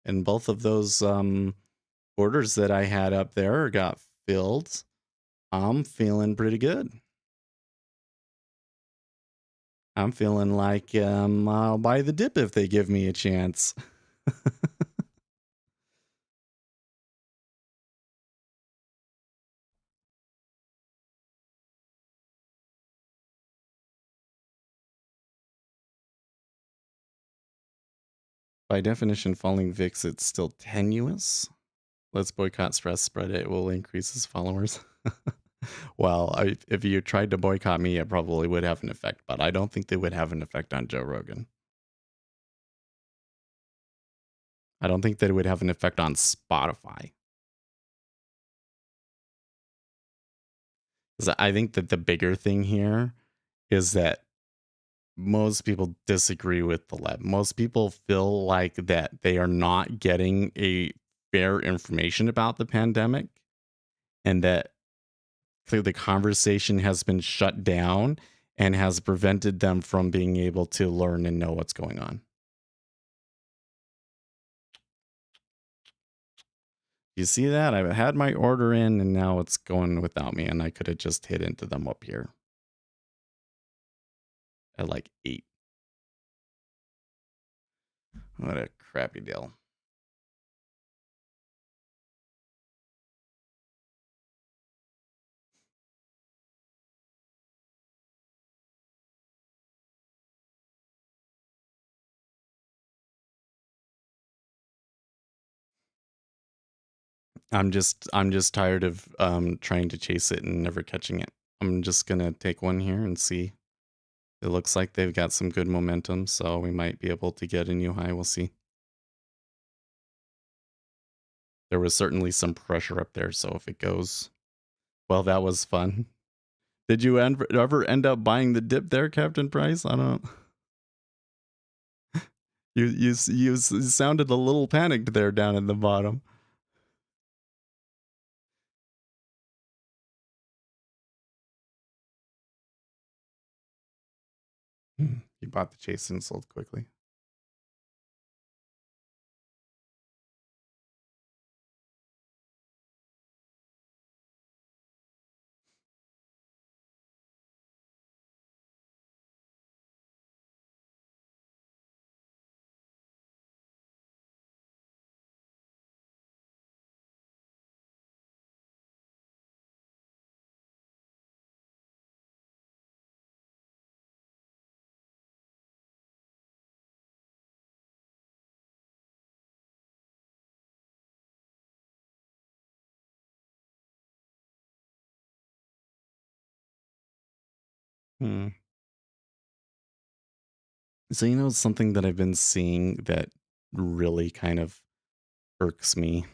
And both of those orders that I had up there got filled. I'm feeling pretty good. I'm feeling like I'll buy the dip if they give me a chance. By definition, falling VIX, it's still tenuous. Let's boycott stress spread. It will increase his followers. Well, if you tried to boycott me, it probably would have an effect, but I don't think they would have an effect on Joe Rogan. I don't think that it would have an effect on Spotify. Because I think that the bigger thing here is that most people disagree with the lab. Most people feel like that they are not getting a fair information about the pandemic and that the conversation has been shut down and has prevented them from being able to learn and know what's going on. You see that? I've had my order in and now it's going without me, and I could have just hit into them up here at like 8. What a crappy deal. I'm just tired of trying to chase it and never catching it. I'm just gonna take one here and see. It looks like they've got some good momentum, so we might be able to get a new high. We'll see. There was certainly some pressure up there, so if it goes well, that was fun. Did you ever end up buying the dip there, Captain Price? I don't. You sounded a little panicked there down at the bottom. You bought the chase and sold quickly. Hmm. So something that I've been seeing that really kind of irks me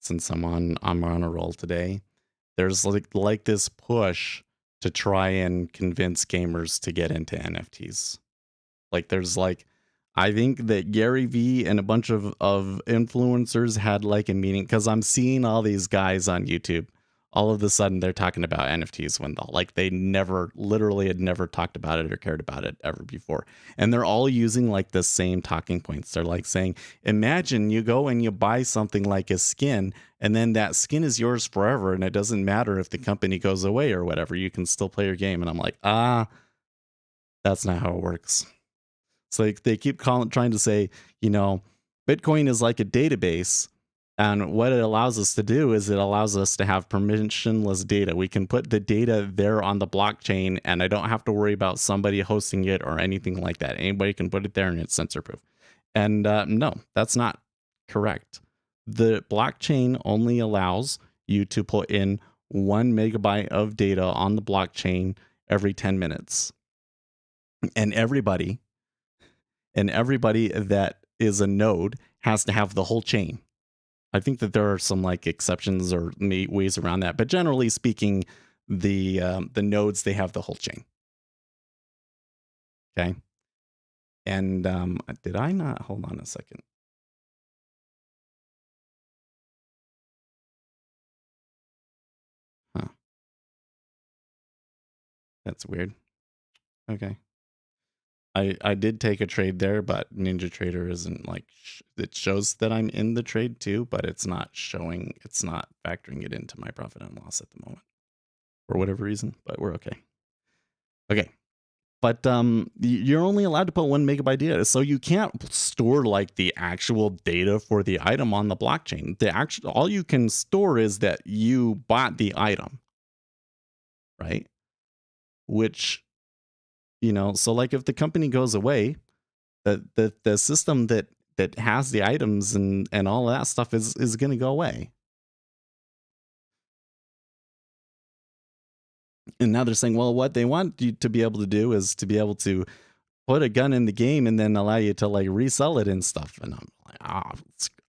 since I'm on a roll today. There's like this push to try and convince gamers to get into NFTs. Like there's like I think that Gary Vee and a bunch of influencers had like a meeting because I'm seeing all these guys on YouTube. All of a sudden they're talking about NFTs when they literally had never talked about it or cared about it ever before. And they're all using like the same talking points. They're like saying, imagine you go and you buy something like a skin, and then that skin is yours forever. And it doesn't matter if the company goes away or whatever, you can still play your game. And I'm like, that's not how it works. It's like they keep trying to say, Bitcoin is like a database. And what it allows us to do is it allows us to have permissionless data. We can put the data there on the blockchain, and I don't have to worry about somebody hosting it or anything like that. Anybody can put it there, and it's censor proof. And no, that's not correct. The blockchain only allows you to put in 1 megabyte of data on the blockchain every 10 minutes. And everybody that is a node has to have the whole chain. I think that there are some like exceptions or ways around that, but generally speaking, the nodes, they have the whole chain. Okay. And did I not? Hold on a second. Huh. That's weird. Okay. I did take a trade there, but NinjaTrader isn't like it shows that I'm in the trade too, but it's not factoring it into my profit and loss at the moment for whatever reason, but we're okay. Okay. But you're only allowed to put 1 megabyte data, so you can't store like the actual data for the item on the blockchain. All you can store is that you bought the item, right? Which so like if the company goes away, the system that has the items and all of that stuff is going to go away. And now they're saying, well, what they want you to be able to do is to be able to put a gun in the game and then allow you to like resell it and stuff. And I'm like,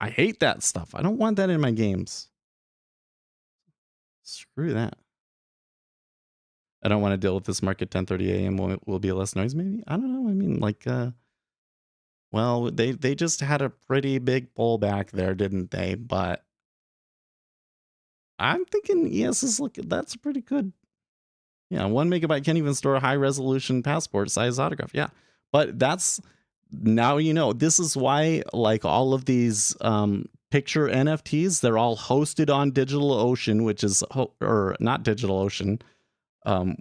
I hate that stuff. I don't want that in my games. Screw that. I don't want to deal with this market. 10:30 a.m. will be less noise. Maybe, I don't know. I mean, like, well, they just had a pretty big pullback there, didn't they? But I'm thinking that's pretty good. Yeah, 1 megabyte can't even store a high resolution passport size autograph. Yeah, but that's now this is why like all of these picture NFTs, they're all hosted on DigitalOcean, which is or not DigitalOcean.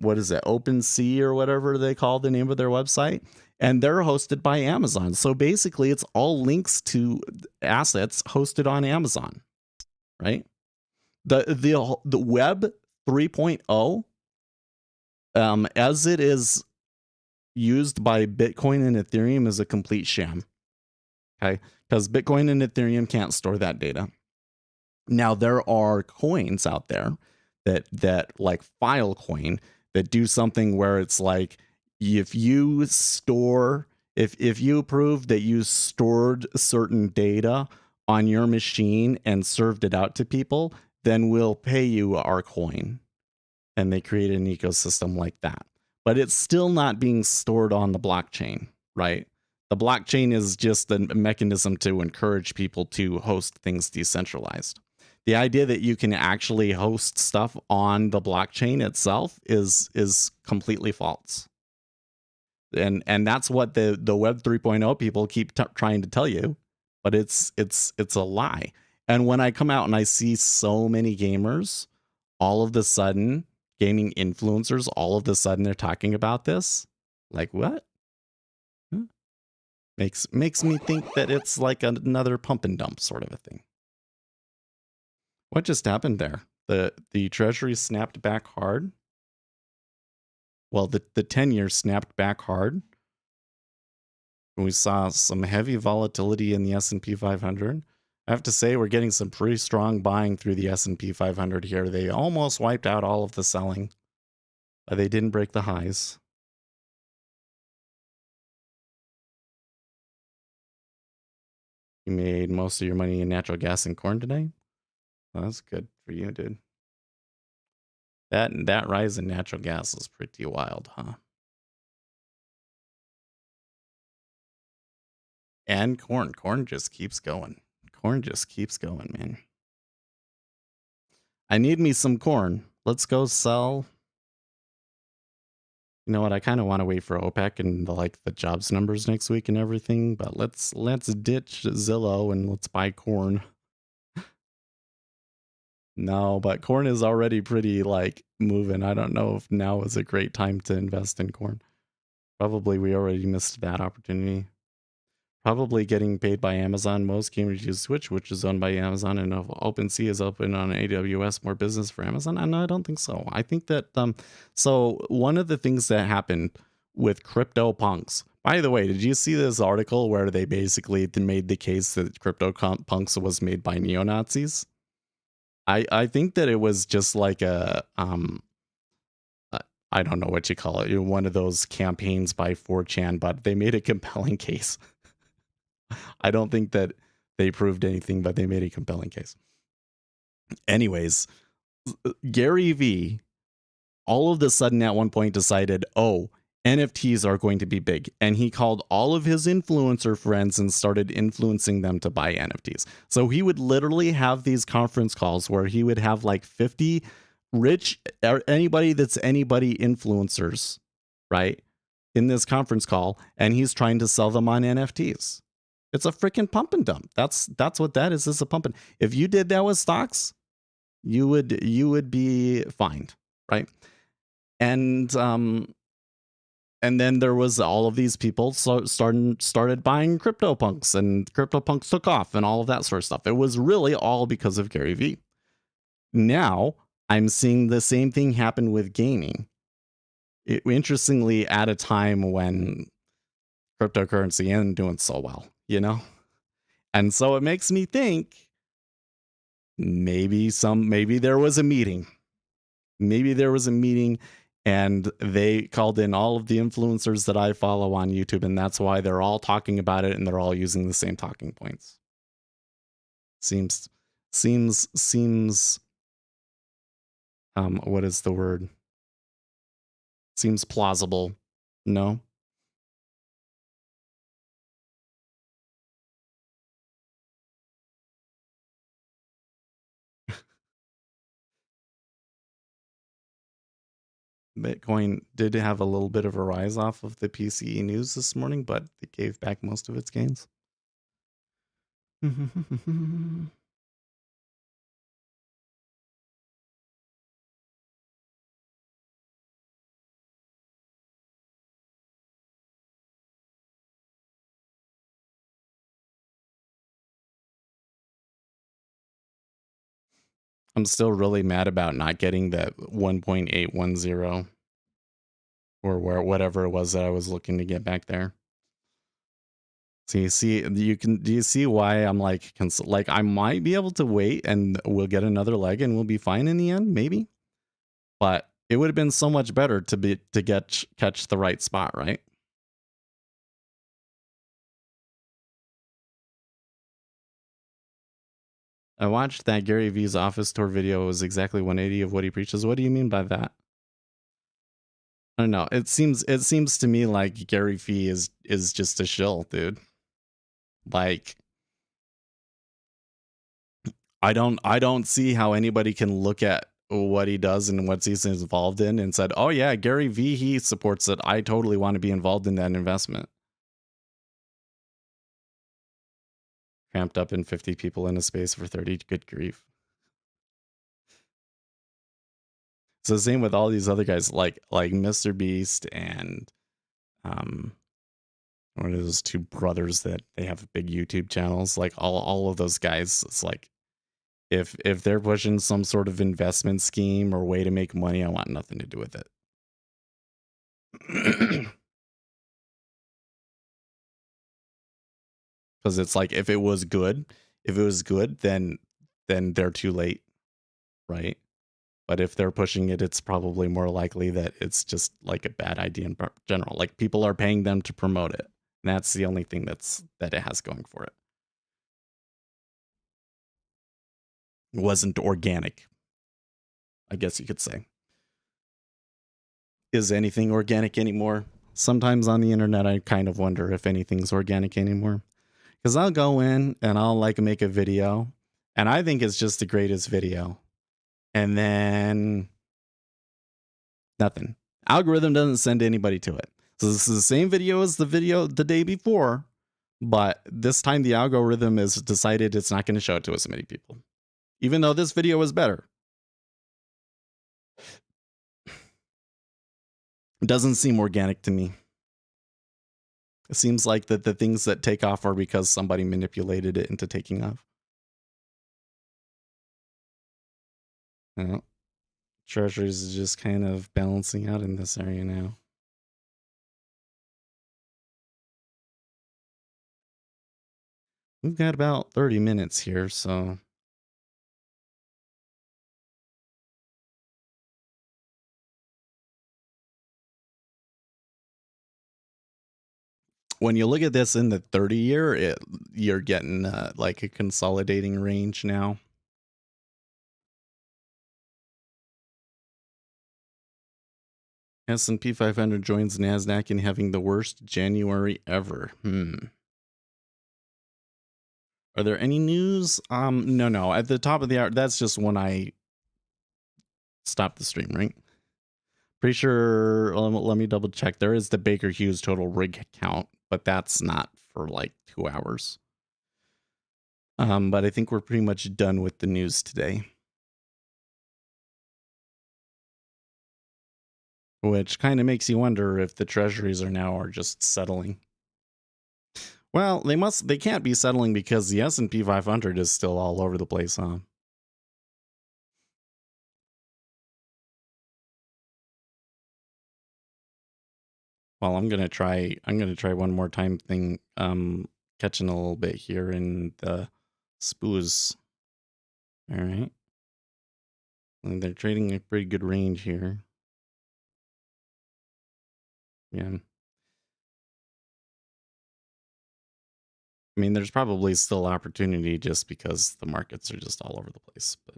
What is it? OpenSea or whatever they call the name of their website, and they're hosted by Amazon. So basically, it's all links to assets hosted on Amazon, right? The Web 3.0. As it is used by Bitcoin and Ethereum, is a complete sham. Okay, because Bitcoin and Ethereum can't store that data. Now there are coins out there that like Filecoin that do something where it's like if you store if you prove that you stored certain data on your machine and served it out to people, then we'll pay you our coin. And they create an ecosystem like that. But it's still not being stored on the blockchain, right? The blockchain is just a mechanism to encourage people to host things decentralized. The idea that you can actually host stuff on the blockchain itself is completely false. And that's what the Web 3.0 people keep trying to tell you, but it's a lie. And when I come out and I see so many gamers, all of a sudden, gaming influencers, all of a sudden they're talking about this, like what? Huh? Makes me think that it's like another pump and dump sort of a thing. What just happened there? The treasury snapped back hard. Well, the 10-year snapped back hard. We saw some heavy volatility in the S&P 500. I have to say we're getting some pretty strong buying through the S&P 500 here. They almost wiped out all of the selling. They didn't break the highs. You made most of your money in natural gas and corn today? Well, that's good for you, dude. That rise in natural gas is pretty wild, huh? And corn. Corn just keeps going. Corn just keeps going, man. I need me some corn. Let's go sell. You know what? I kind of want to wait for OPEC and the jobs numbers next week and everything, but let's ditch Zillow and let's buy corn. No, but corn is already pretty moving. I don't know if now is a great time to invest in corn. Probably we already missed that opportunity. Probably getting paid by Amazon. Most gamers use Switch, which is owned by Amazon, and if OpenSea is open on AWS, more business for Amazon. No, I don't think so. I think that so one of the things that happened with CryptoPunks. By the way, did you see this article where they basically made the case that CryptoPunks was made by neo-Nazis? I think that it was just like a I don't know what you call it, one of those campaigns by 4chan, but they made a compelling case. I don't think that they proved anything, but they made a compelling case. Anyways, Gary V all of a sudden at one point decided, oh, NFTs are going to be big. And he called all of his influencer friends and started influencing them to buy NFTs. So he would literally have these conference calls where he would have 50 rich, or anybody influencers, right, in this conference call. And he's trying to sell them on NFTs. It's a freaking pump and dump. That's what that is. It's a pump and if you did that with stocks, you would be fined, right? And then there was all of these people started buying CryptoPunks, and CryptoPunks took off and all of that sort of stuff. It was really all because of Gary V. Now I'm seeing the same thing happen with gaming. Interestingly, at a time when cryptocurrency isn't doing so well, and so it makes me think maybe there was a meeting. Maybe there was a meeting and they called in all of the influencers that I follow on YouTube, and that's why they're all talking about it and they're all using the same talking points. Seems what is the word? Seems plausible. No? Bitcoin did have a little bit of a rise off of the PCE news this morning, but it gave back most of its gains. I'm still really mad about not getting that 1.810 or whatever it was that I was looking to get back there. So do you see why I'm like, like I might be able to wait and we'll get another leg and we'll be fine in the end, maybe. But it would have been so much better to catch the right spot, right? I watched that Gary V's office tour video. It was exactly 180 of what he preaches. What do you mean by that? I don't know. It seems to me like Gary Vee is just a shill, dude. Like I don't see how anybody can look at what he does and what he's involved in and said, "Oh yeah, Gary Vee, he supports it. I totally want to be involved in that investment." Cramped up in 50 people in a space for 30. Good grief. So same with all these other guys like Mr. Beast and um one of those two brothers that they have big YouTube channels. Like all of those guys, it's like if they're pushing some sort of investment scheme or way to make money, I want nothing to do with it. Because it's like if it was good, then they're too late, right? But if they're pushing it, it's probably more likely that it's just like a bad idea in general. Like people are paying them to promote it. And that's the only thing that it has going for it. It wasn't organic, I guess you could say. Is anything organic anymore? Sometimes on the internet, I kind of wonder if anything's organic anymore. Because I'll go in and I'll like make a video, and I think it's just the greatest video. And then nothing. Algorithm doesn't send anybody to it. So this is the same video as the video the day before, but this time the algorithm has decided it's not going to show it to as many people. Even though this video is better. It doesn't seem organic to me. It seems like that the things that take off are because somebody manipulated it into taking off. Treasuries is just kind of balancing out in this area now. We've got about 30 minutes here, so when you look at this in the 30 year, you're getting like a consolidating range now. S&P 500 joins NASDAQ in having the worst January ever. Are there any news? No. At the top of the hour, that's just when I stop the stream, right? Pretty sure, let me double check. There is the Baker Hughes total rig count, but that's not for like 2 hours. But I think we're pretty much done with the news today. Which kind of makes you wonder if the treasuries are just settling. Well, they can't be settling because the S&P 500 is still all over the place, huh? Well, I'm gonna try one more time thing, catching a little bit here in the SPOOs. All right. And they're trading a pretty good range here. Yeah. I mean, there's probably still opportunity just because the markets are just all over the place, but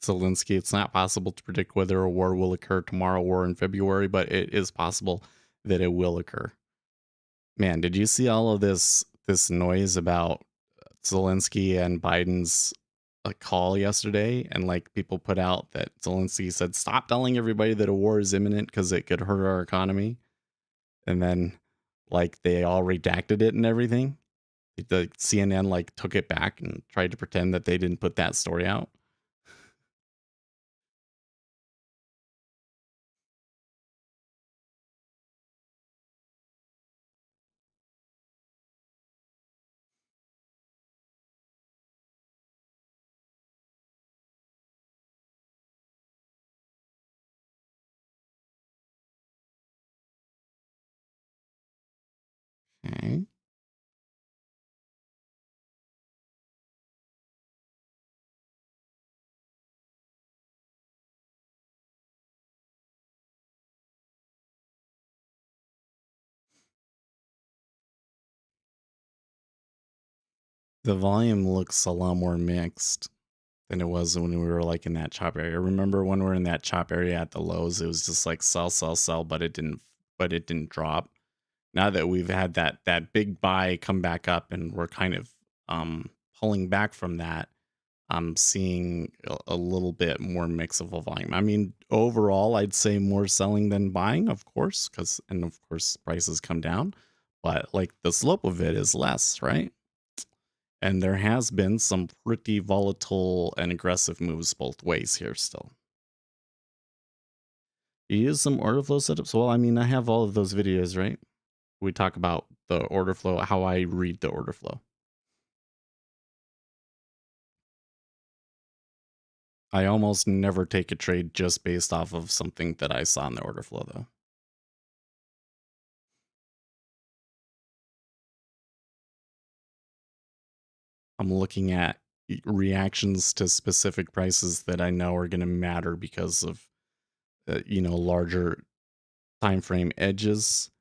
Zelensky, it's not possible to predict whether a war will occur tomorrow or in February, but it is possible that it will occur. Man, did you see all of this noise about Zelensky and Biden's call yesterday? And like people put out that Zelensky said, "Stop telling everybody that a war is imminent because it could hurt our economy." And then like they all redacted it and everything. The CNN like took it back and tried to pretend that they didn't put that story out. Okay. The volume looks a lot more mixed than it was when we were like in that chop area. Remember when we were in that chop area at the lows, it was just like sell, sell, sell, but it didn't drop. Now that we've had that big buy come back up and we're kind of pulling back from that, I'm seeing a little bit more mix of a volume. I mean, overall, I'd say more selling than buying, of course, and of course prices come down, but like the slope of it is less, right? And there has been some pretty volatile and aggressive moves both ways here still. You use some order flow setups? Well, I mean, I have all of those videos, right? We talk about the order flow, how I read the order flow. I almost never take a trade just based off of something that I saw in the order flow, though. I'm looking at reactions to specific prices that I know are going to matter because of larger time frame edges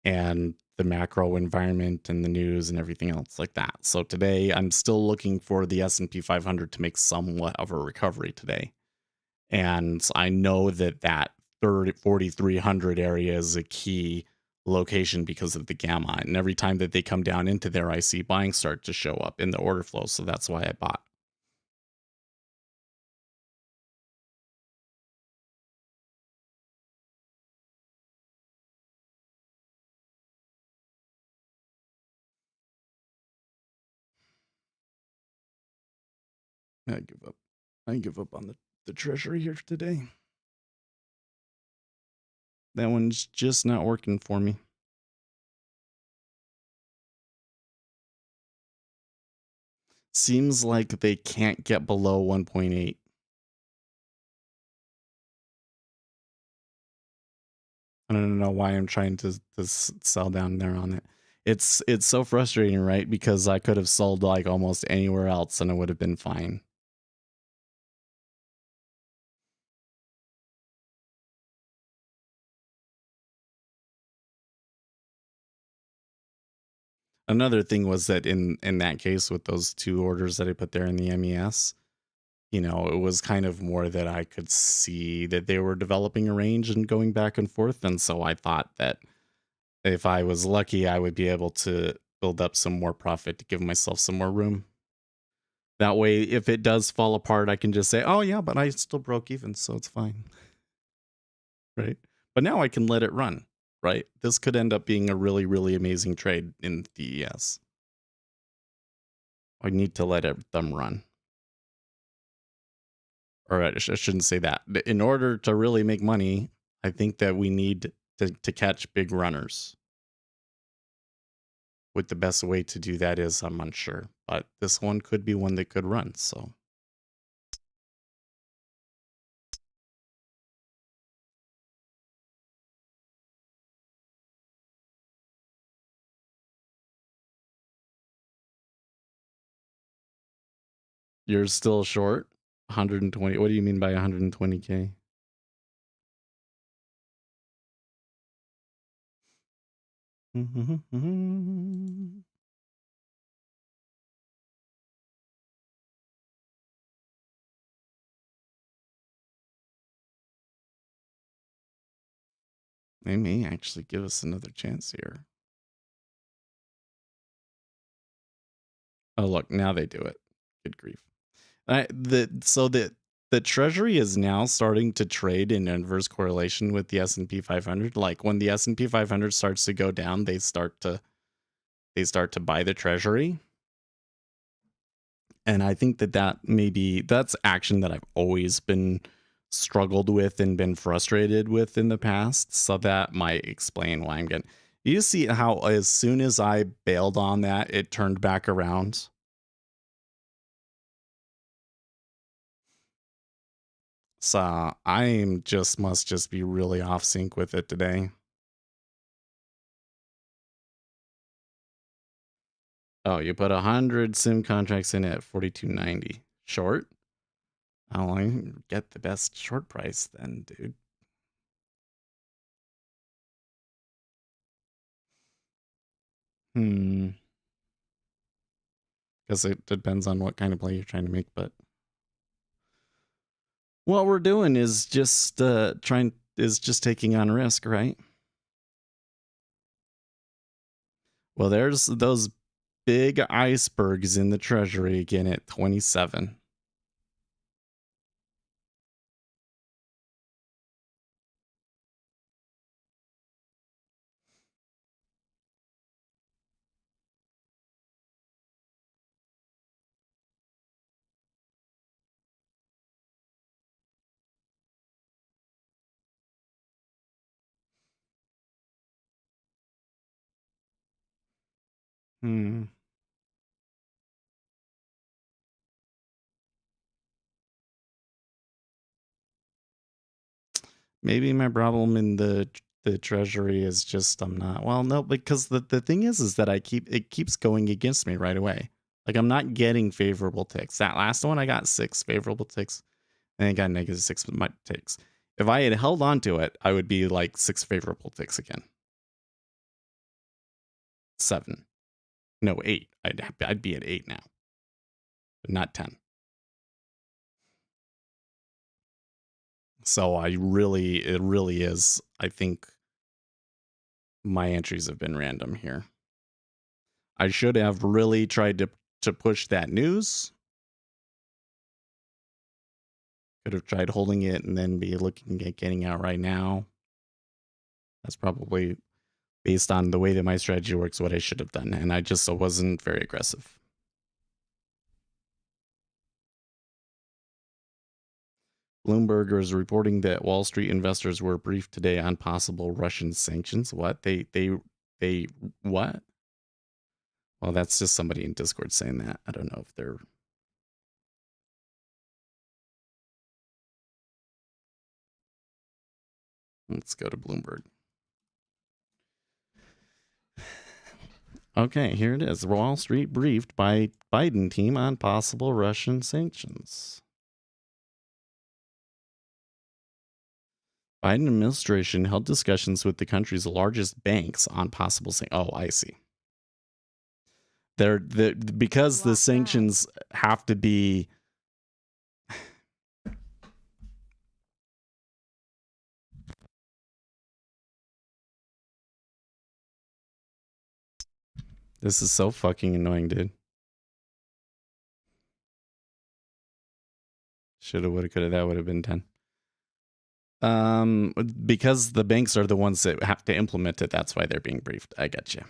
and the macro environment and the news and everything else like that. So today I'm still looking for the S&P 500 to make somewhat of a recovery today. And I know that 4300 area is a key location because of the gamma. And every time that they come down into there, I see buying start to show up in the order flow. So that's why I bought. I give up. I give up on the treasury here today. That one's just not working for me. Seems like they can't get below 1.8. I don't know why I'm trying to sell down there on it. It's so frustrating, right? Because I could have sold like almost anywhere else and it would have been fine. Another thing was that in that case with those two orders that I put there in the MES, it was kind of more that I could see that they were developing a range and going back and forth, and so I thought that if I was lucky, I would be able to build up some more profit to give myself some more room. That way, if it does fall apart, I can just say, "Oh yeah, but I still broke even, so it's fine." Right? But now I can let it run, right? This could end up being a really, really amazing trade in DES. I need to let them run. Or I shouldn't say that. In order to really make money, I think that we need to catch big runners. What the best way to do that is, I'm unsure. But this one could be one that could run, so. You're still short? 120. What do you mean by 120K? They may actually give us another chance here. Oh, look, now they do it. Good grief. So the treasury is now starting to trade in inverse correlation with the S&P 500. Like when the S&P 500 starts to go down, they start to buy the treasury. And I think that's action that I've always been struggled with and been frustrated with in the past. So that might explain why I'm getting. You see how as soon as I bailed on that, it turned back around. So must just be really off sync with it today. Oh, you put 100 sim contracts in at 42.90. Short? Oh, I can get the best short price then, dude. Because it depends on what kind of play you're trying to make, but what we're doing is just taking on risk, right? Well, there's those big icebergs in the treasury again at 27. Maybe my problem in the treasury is just I'm not well no because the thing is that it keeps going against me right away. Like I'm not getting favorable ticks. That last one I got 6 favorable ticks and I got -6 with my ticks. If I had held on to it, I would be like 6 favorable ticks again. 7. No, 8. I'd be at 8 now. But not 10. So it really is. I think my entries have been random here. I should have really tried to push that news. Could have tried holding it and then be looking at getting out right now. That's probably based on the way that my strategy works, what I should have done. And I just wasn't very aggressive. Bloomberg is reporting that Wall Street investors were briefed today on possible Russian sanctions. What? They what? Well, that's just somebody in Discord saying that. I don't know if they're. Let's go to Bloomberg. Okay, here it is. Wall Street briefed by Biden team on possible Russian sanctions. Biden administration held discussions with the country's largest banks on possible sanctions. Oh, I see. Because the sanctions have to be. This is so fucking annoying, dude. Shoulda, woulda, coulda. That would have been 10. Because the banks are the ones that have to implement it. That's why they're being briefed. I get you.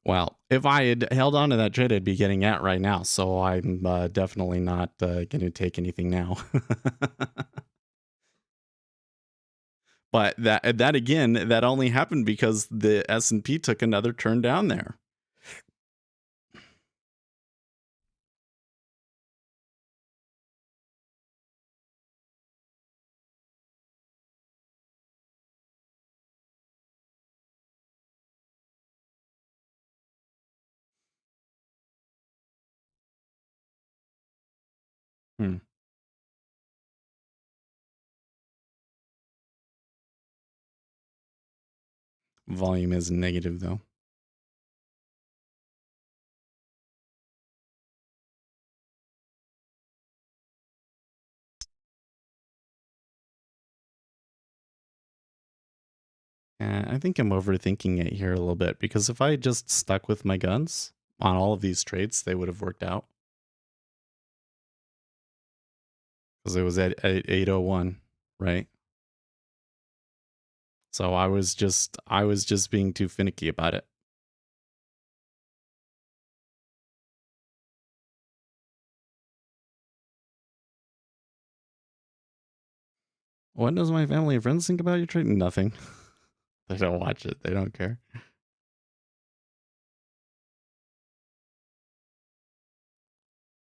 Well, if I had held on to that trade, I'd be getting out right now. So I'm definitely not going to take anything now. But that again, that only happened because the S&P took another turn down there. Volume is negative though. I think I'm overthinking it here a little bit because if I just stuck with my guns on all of these trades, they would have worked out. Because it was at 801, right? So I was just being too finicky about it. What does my family and friends think about your trading? Nothing. They don't watch it. They don't care.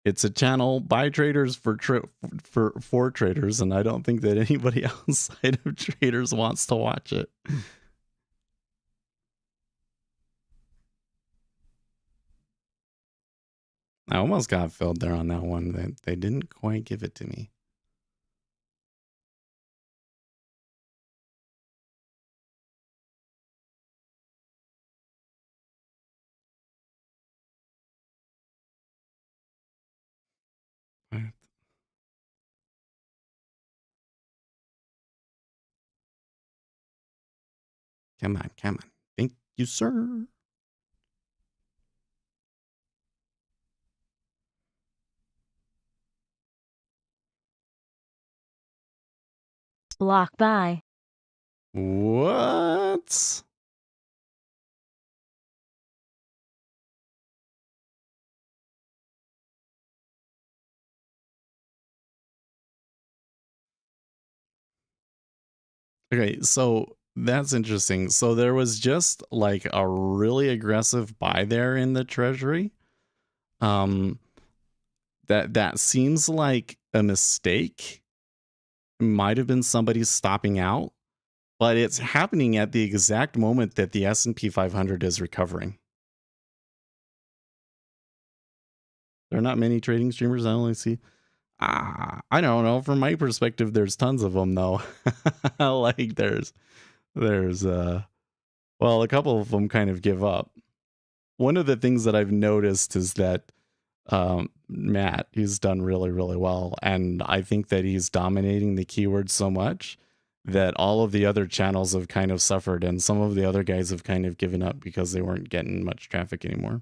It's a channel by traders for traders, and I don't think that anybody outside of traders wants to watch it. I almost got filled there on that one. They didn't quite give it to me. What? Come on, come on. Thank you, sir. Block by. What? Okay, so that's interesting. So there was just like a really aggressive buy there in the treasury. That seems like a mistake. Might have been somebody stopping out, but it's happening at the exact moment that the S&P 500 is recovering. There are not many trading streamers. I only see I don't know. From my perspective, there's tons of them though. Like there's well, a couple of them kind of give up. One of the things that I've noticed is that Matt, he's done really, really well. And I think that he's dominating the keywords so much that all of the other channels have kind of suffered. And some of the other guys have kind of given up because they weren't getting much traffic anymore.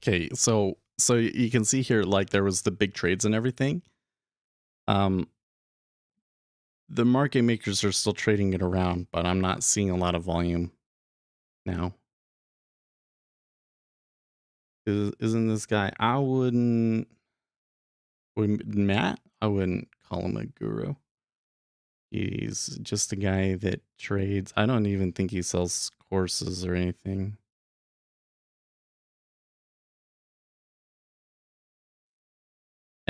Okay, so you can see here, like there was the big trades and everything. The market makers are still trading it around, but I'm not seeing a lot of volume now. Isn't this guy? Matt, I wouldn't call him a guru. He's just a guy that trades. I don't even think he sells courses or anything.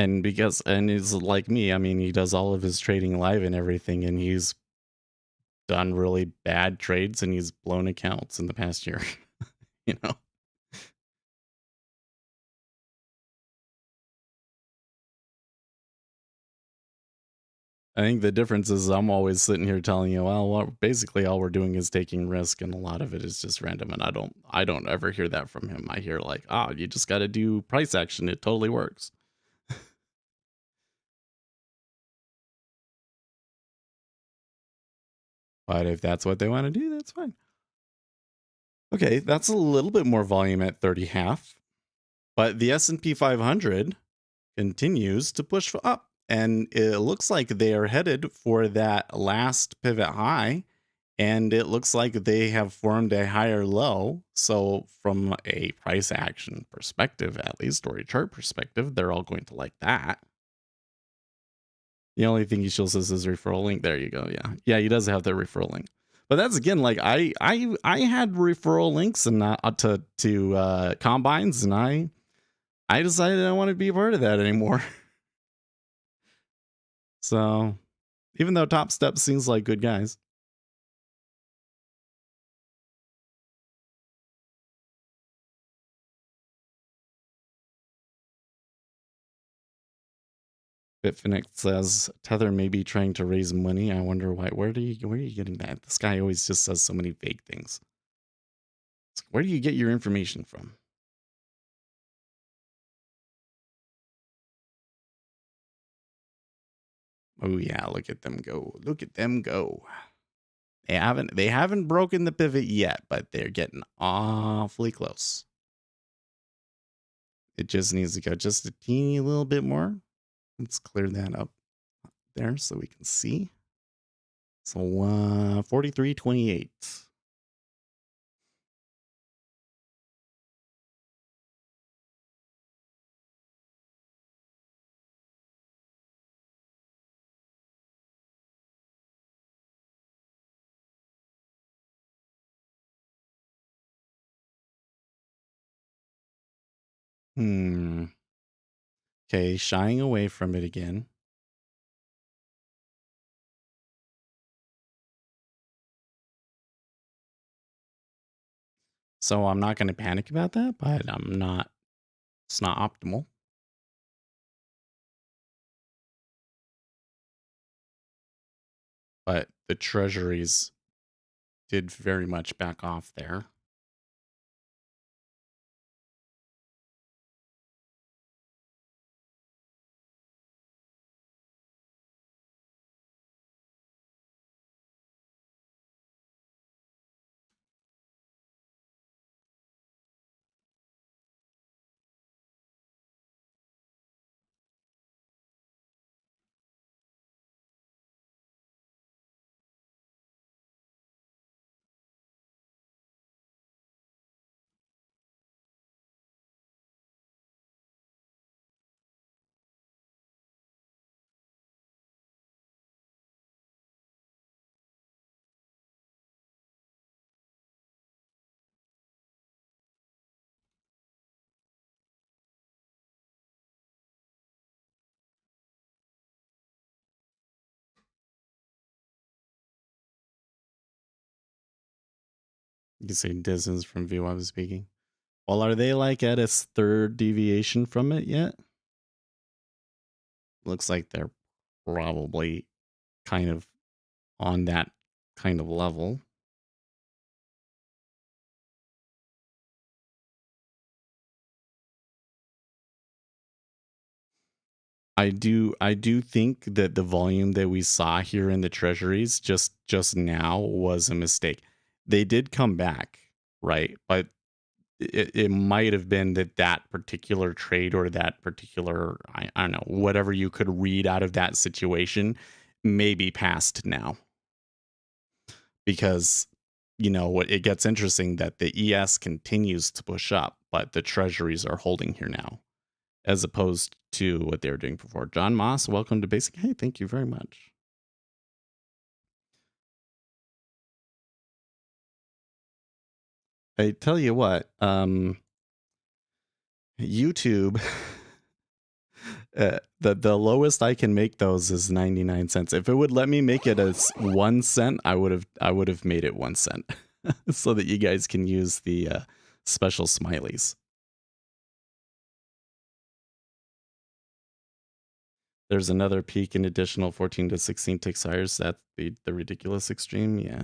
And he's like me. I mean, he does all of his trading live and everything, and he's done really bad trades and he's blown accounts in the past year. You know? I think the difference is I'm always sitting here telling you, well, basically all we're doing is taking risk, and a lot of it is just random. And I don't ever hear that from him. I hear like, you just got to do price action. It totally works. But if that's what they want to do, that's fine. Okay, that's a little bit more volume at 30.5, but the S&P 500 continues to push up, and it looks like they are headed for that last pivot high, and it looks like they have formed a higher low. So from a price action perspective, at least, or a chart perspective, they're all going to like that. The only thing he shows us is referral link. There you go. Yeah, he does have the referral link. But that's again like I had referral links and to combines, and I decided I don't want to be a part of that anymore. So even though Top Step seems like good guys. Bitfinex says Tether may be trying to raise money. I wonder why. Where are you getting that? This guy always just says so many vague things. Where do you get your information from? Oh yeah, look at them go. Look at them go. They haven't broken the pivot yet, but they're getting awfully close. It just needs to go just a teeny little bit more. Let's clear that up there so we can see. So 43.28. Okay, shying away from it again. So I'm not going to panic about that, but it's not optimal. But the treasuries did very much back off there. You can see distance from view I was speaking. Well, are they like at a third deviation from it yet? Looks like they're probably kind of on that kind of level. I do think that the volume that we saw here in the treasuries just now was a mistake. They did come back, right? But it might have been that particular trade or that particular I don't know, whatever you could read out of that situation may be past now. Because what it gets interesting that the ES continues to push up, but the treasuries are holding here now, as opposed to what they were doing before. John Moss, welcome to Basic. Hey, thank you very much. I tell you what, YouTube, the lowest I can make those is 99 cents. If it would let me make it as 1 cent, I would have made it 1 cent so that you guys can use the special smileys. There's another peak in additional 14 to 16 ticks higher. So that's the ridiculous extreme. Yeah.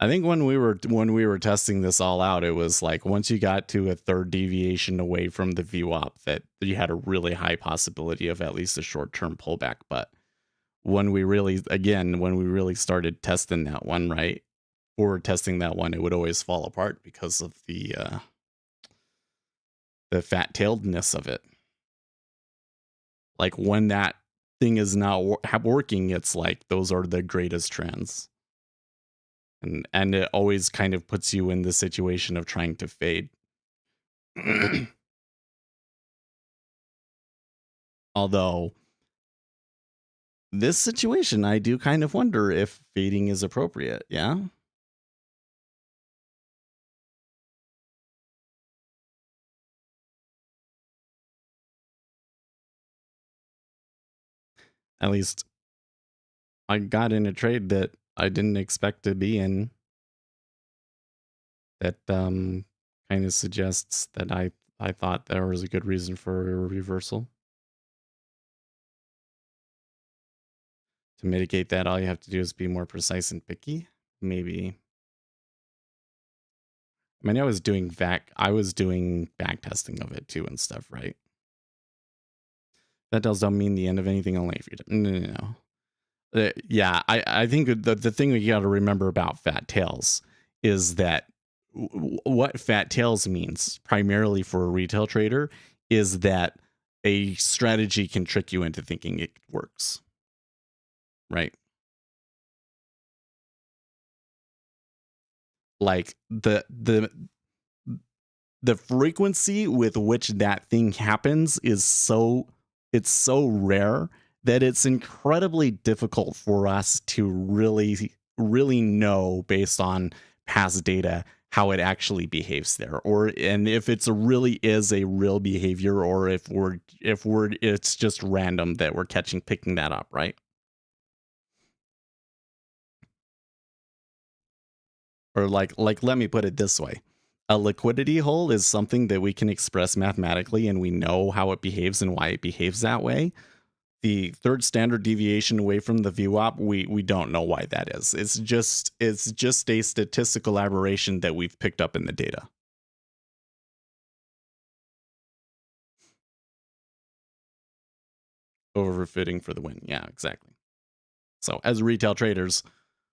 I think when we were testing this all out, it was like once you got to a third deviation away from the VWAP, that you had a really high possibility of at least a short-term pullback. But when we really started testing that one, right? Or testing that one, it would always fall apart because of the fat-tailedness of it. Like when that thing is not working, it's like those are the greatest trends. And it always kind of puts you in the situation of trying to fade. Although this situation, I do kind of wonder if fading is appropriate. Yeah. At least I got in a trade that I didn't expect to be in. That kind of suggests that I thought there was a good reason for a reversal. To mitigate that, all you have to do is be more precise and picky. Maybe. I mean, I was doing back testing of it too and stuff, right? That don't mean the end of anything, only if you no. Yeah, I think the thing we got to remember about fat tails is that what fat tails means primarily for a retail trader is that a strategy can trick you into thinking it works, right? Like the frequency with which that thing happens is so rare that it's incredibly difficult for us to really know based on past data how it actually behaves there, and if it's really is a real behavior, or if it's just random that we're picking that up, right? Or like let me put it this way. A liquidity hole is something that we can express mathematically and we know how it behaves and why it behaves that way. The third standard deviation away from the VWAP, we don't know why that is. It's just a statistical aberration that we've picked up in the data. Overfitting for the win. Yeah, exactly. So as retail traders,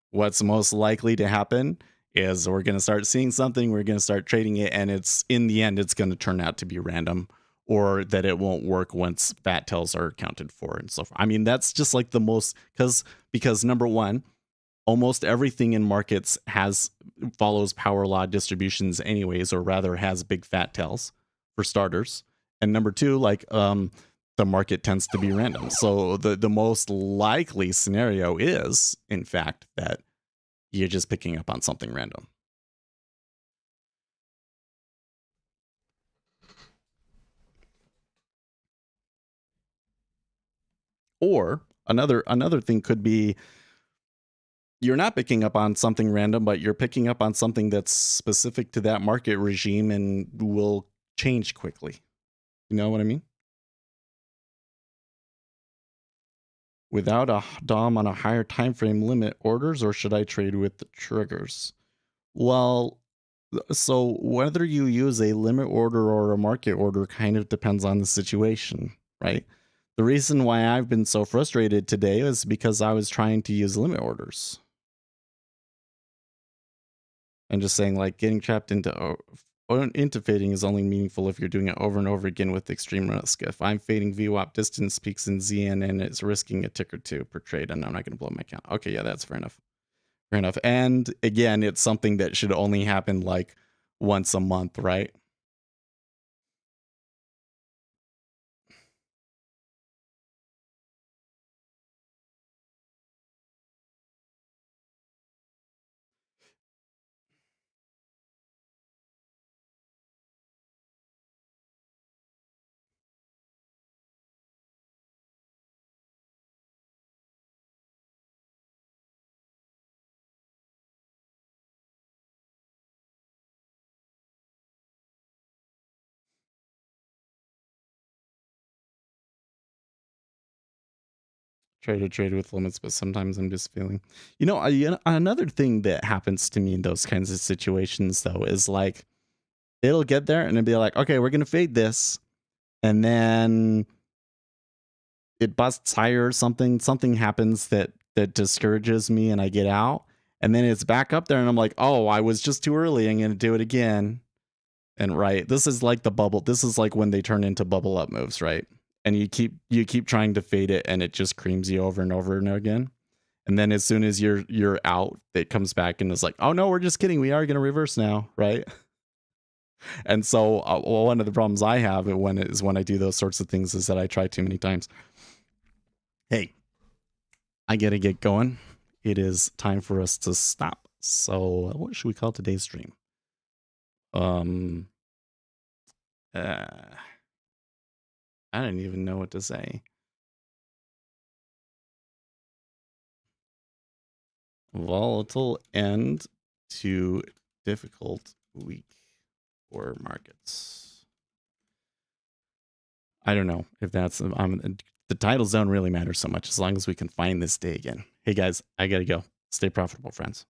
what's most likely to happen is we're going to start seeing something, we're going to start trading it, and it's in the end, it's going to turn out to be random, or that it won't work once fat tails are accounted for and so forth. I mean, that's just like the most, because number one, almost everything in markets follows power law distributions anyways, or rather has big fat tails for starters. And number two, like the market tends to be random. So the most likely scenario is, in fact, that you're just picking up on something random. Or another thing could be you're not picking up on something random, but you're picking up on something that's specific to that market regime and will change quickly. You know what I mean? Without a DOM on a higher time frame limit, orders, or should I trade with the triggers? Well, so whether you use a limit order or a market order kind of depends on the situation, right? The reason why I've been so frustrated today is because I was trying to use limit orders. And just saying, like, getting trapped into fading is only meaningful if you're doing it over and over again with extreme risk. If I'm fading VWAP distance peaks in ZN and it's risking a tick or two per trade, and I'm not going to blow my account. Okay, yeah, that's fair enough. Fair enough. And again, it's something that should only happen like once a month, right? Try to trade with limits, but sometimes I'm just feeling, another thing that happens to me in those kinds of situations though is like it'll get there and it'll be like, okay, we're gonna fade this, and then it busts higher or something happens that discourages me and I get out, and then it's back up there and I'm like, oh, I was just too early, I'm gonna do it again. And right, this is like the bubble, this is like when they turn into bubble up moves, right? And you keep trying to fade it and it just creams you over and over and again. And then as soon as you're out, it comes back and it's like, oh no, we're just kidding, we are going to reverse now, right? And so one of the problems I have when I do those sorts of things is that I try too many times. Hey, I gotta get going. It is time for us to stop. So what should we call today's stream? I don't even know what to say. Volatile end to difficult week for markets. I don't know if that's the title zone really matters so much as long as we can find this day again. Hey guys, I gotta go. Stay profitable, friends.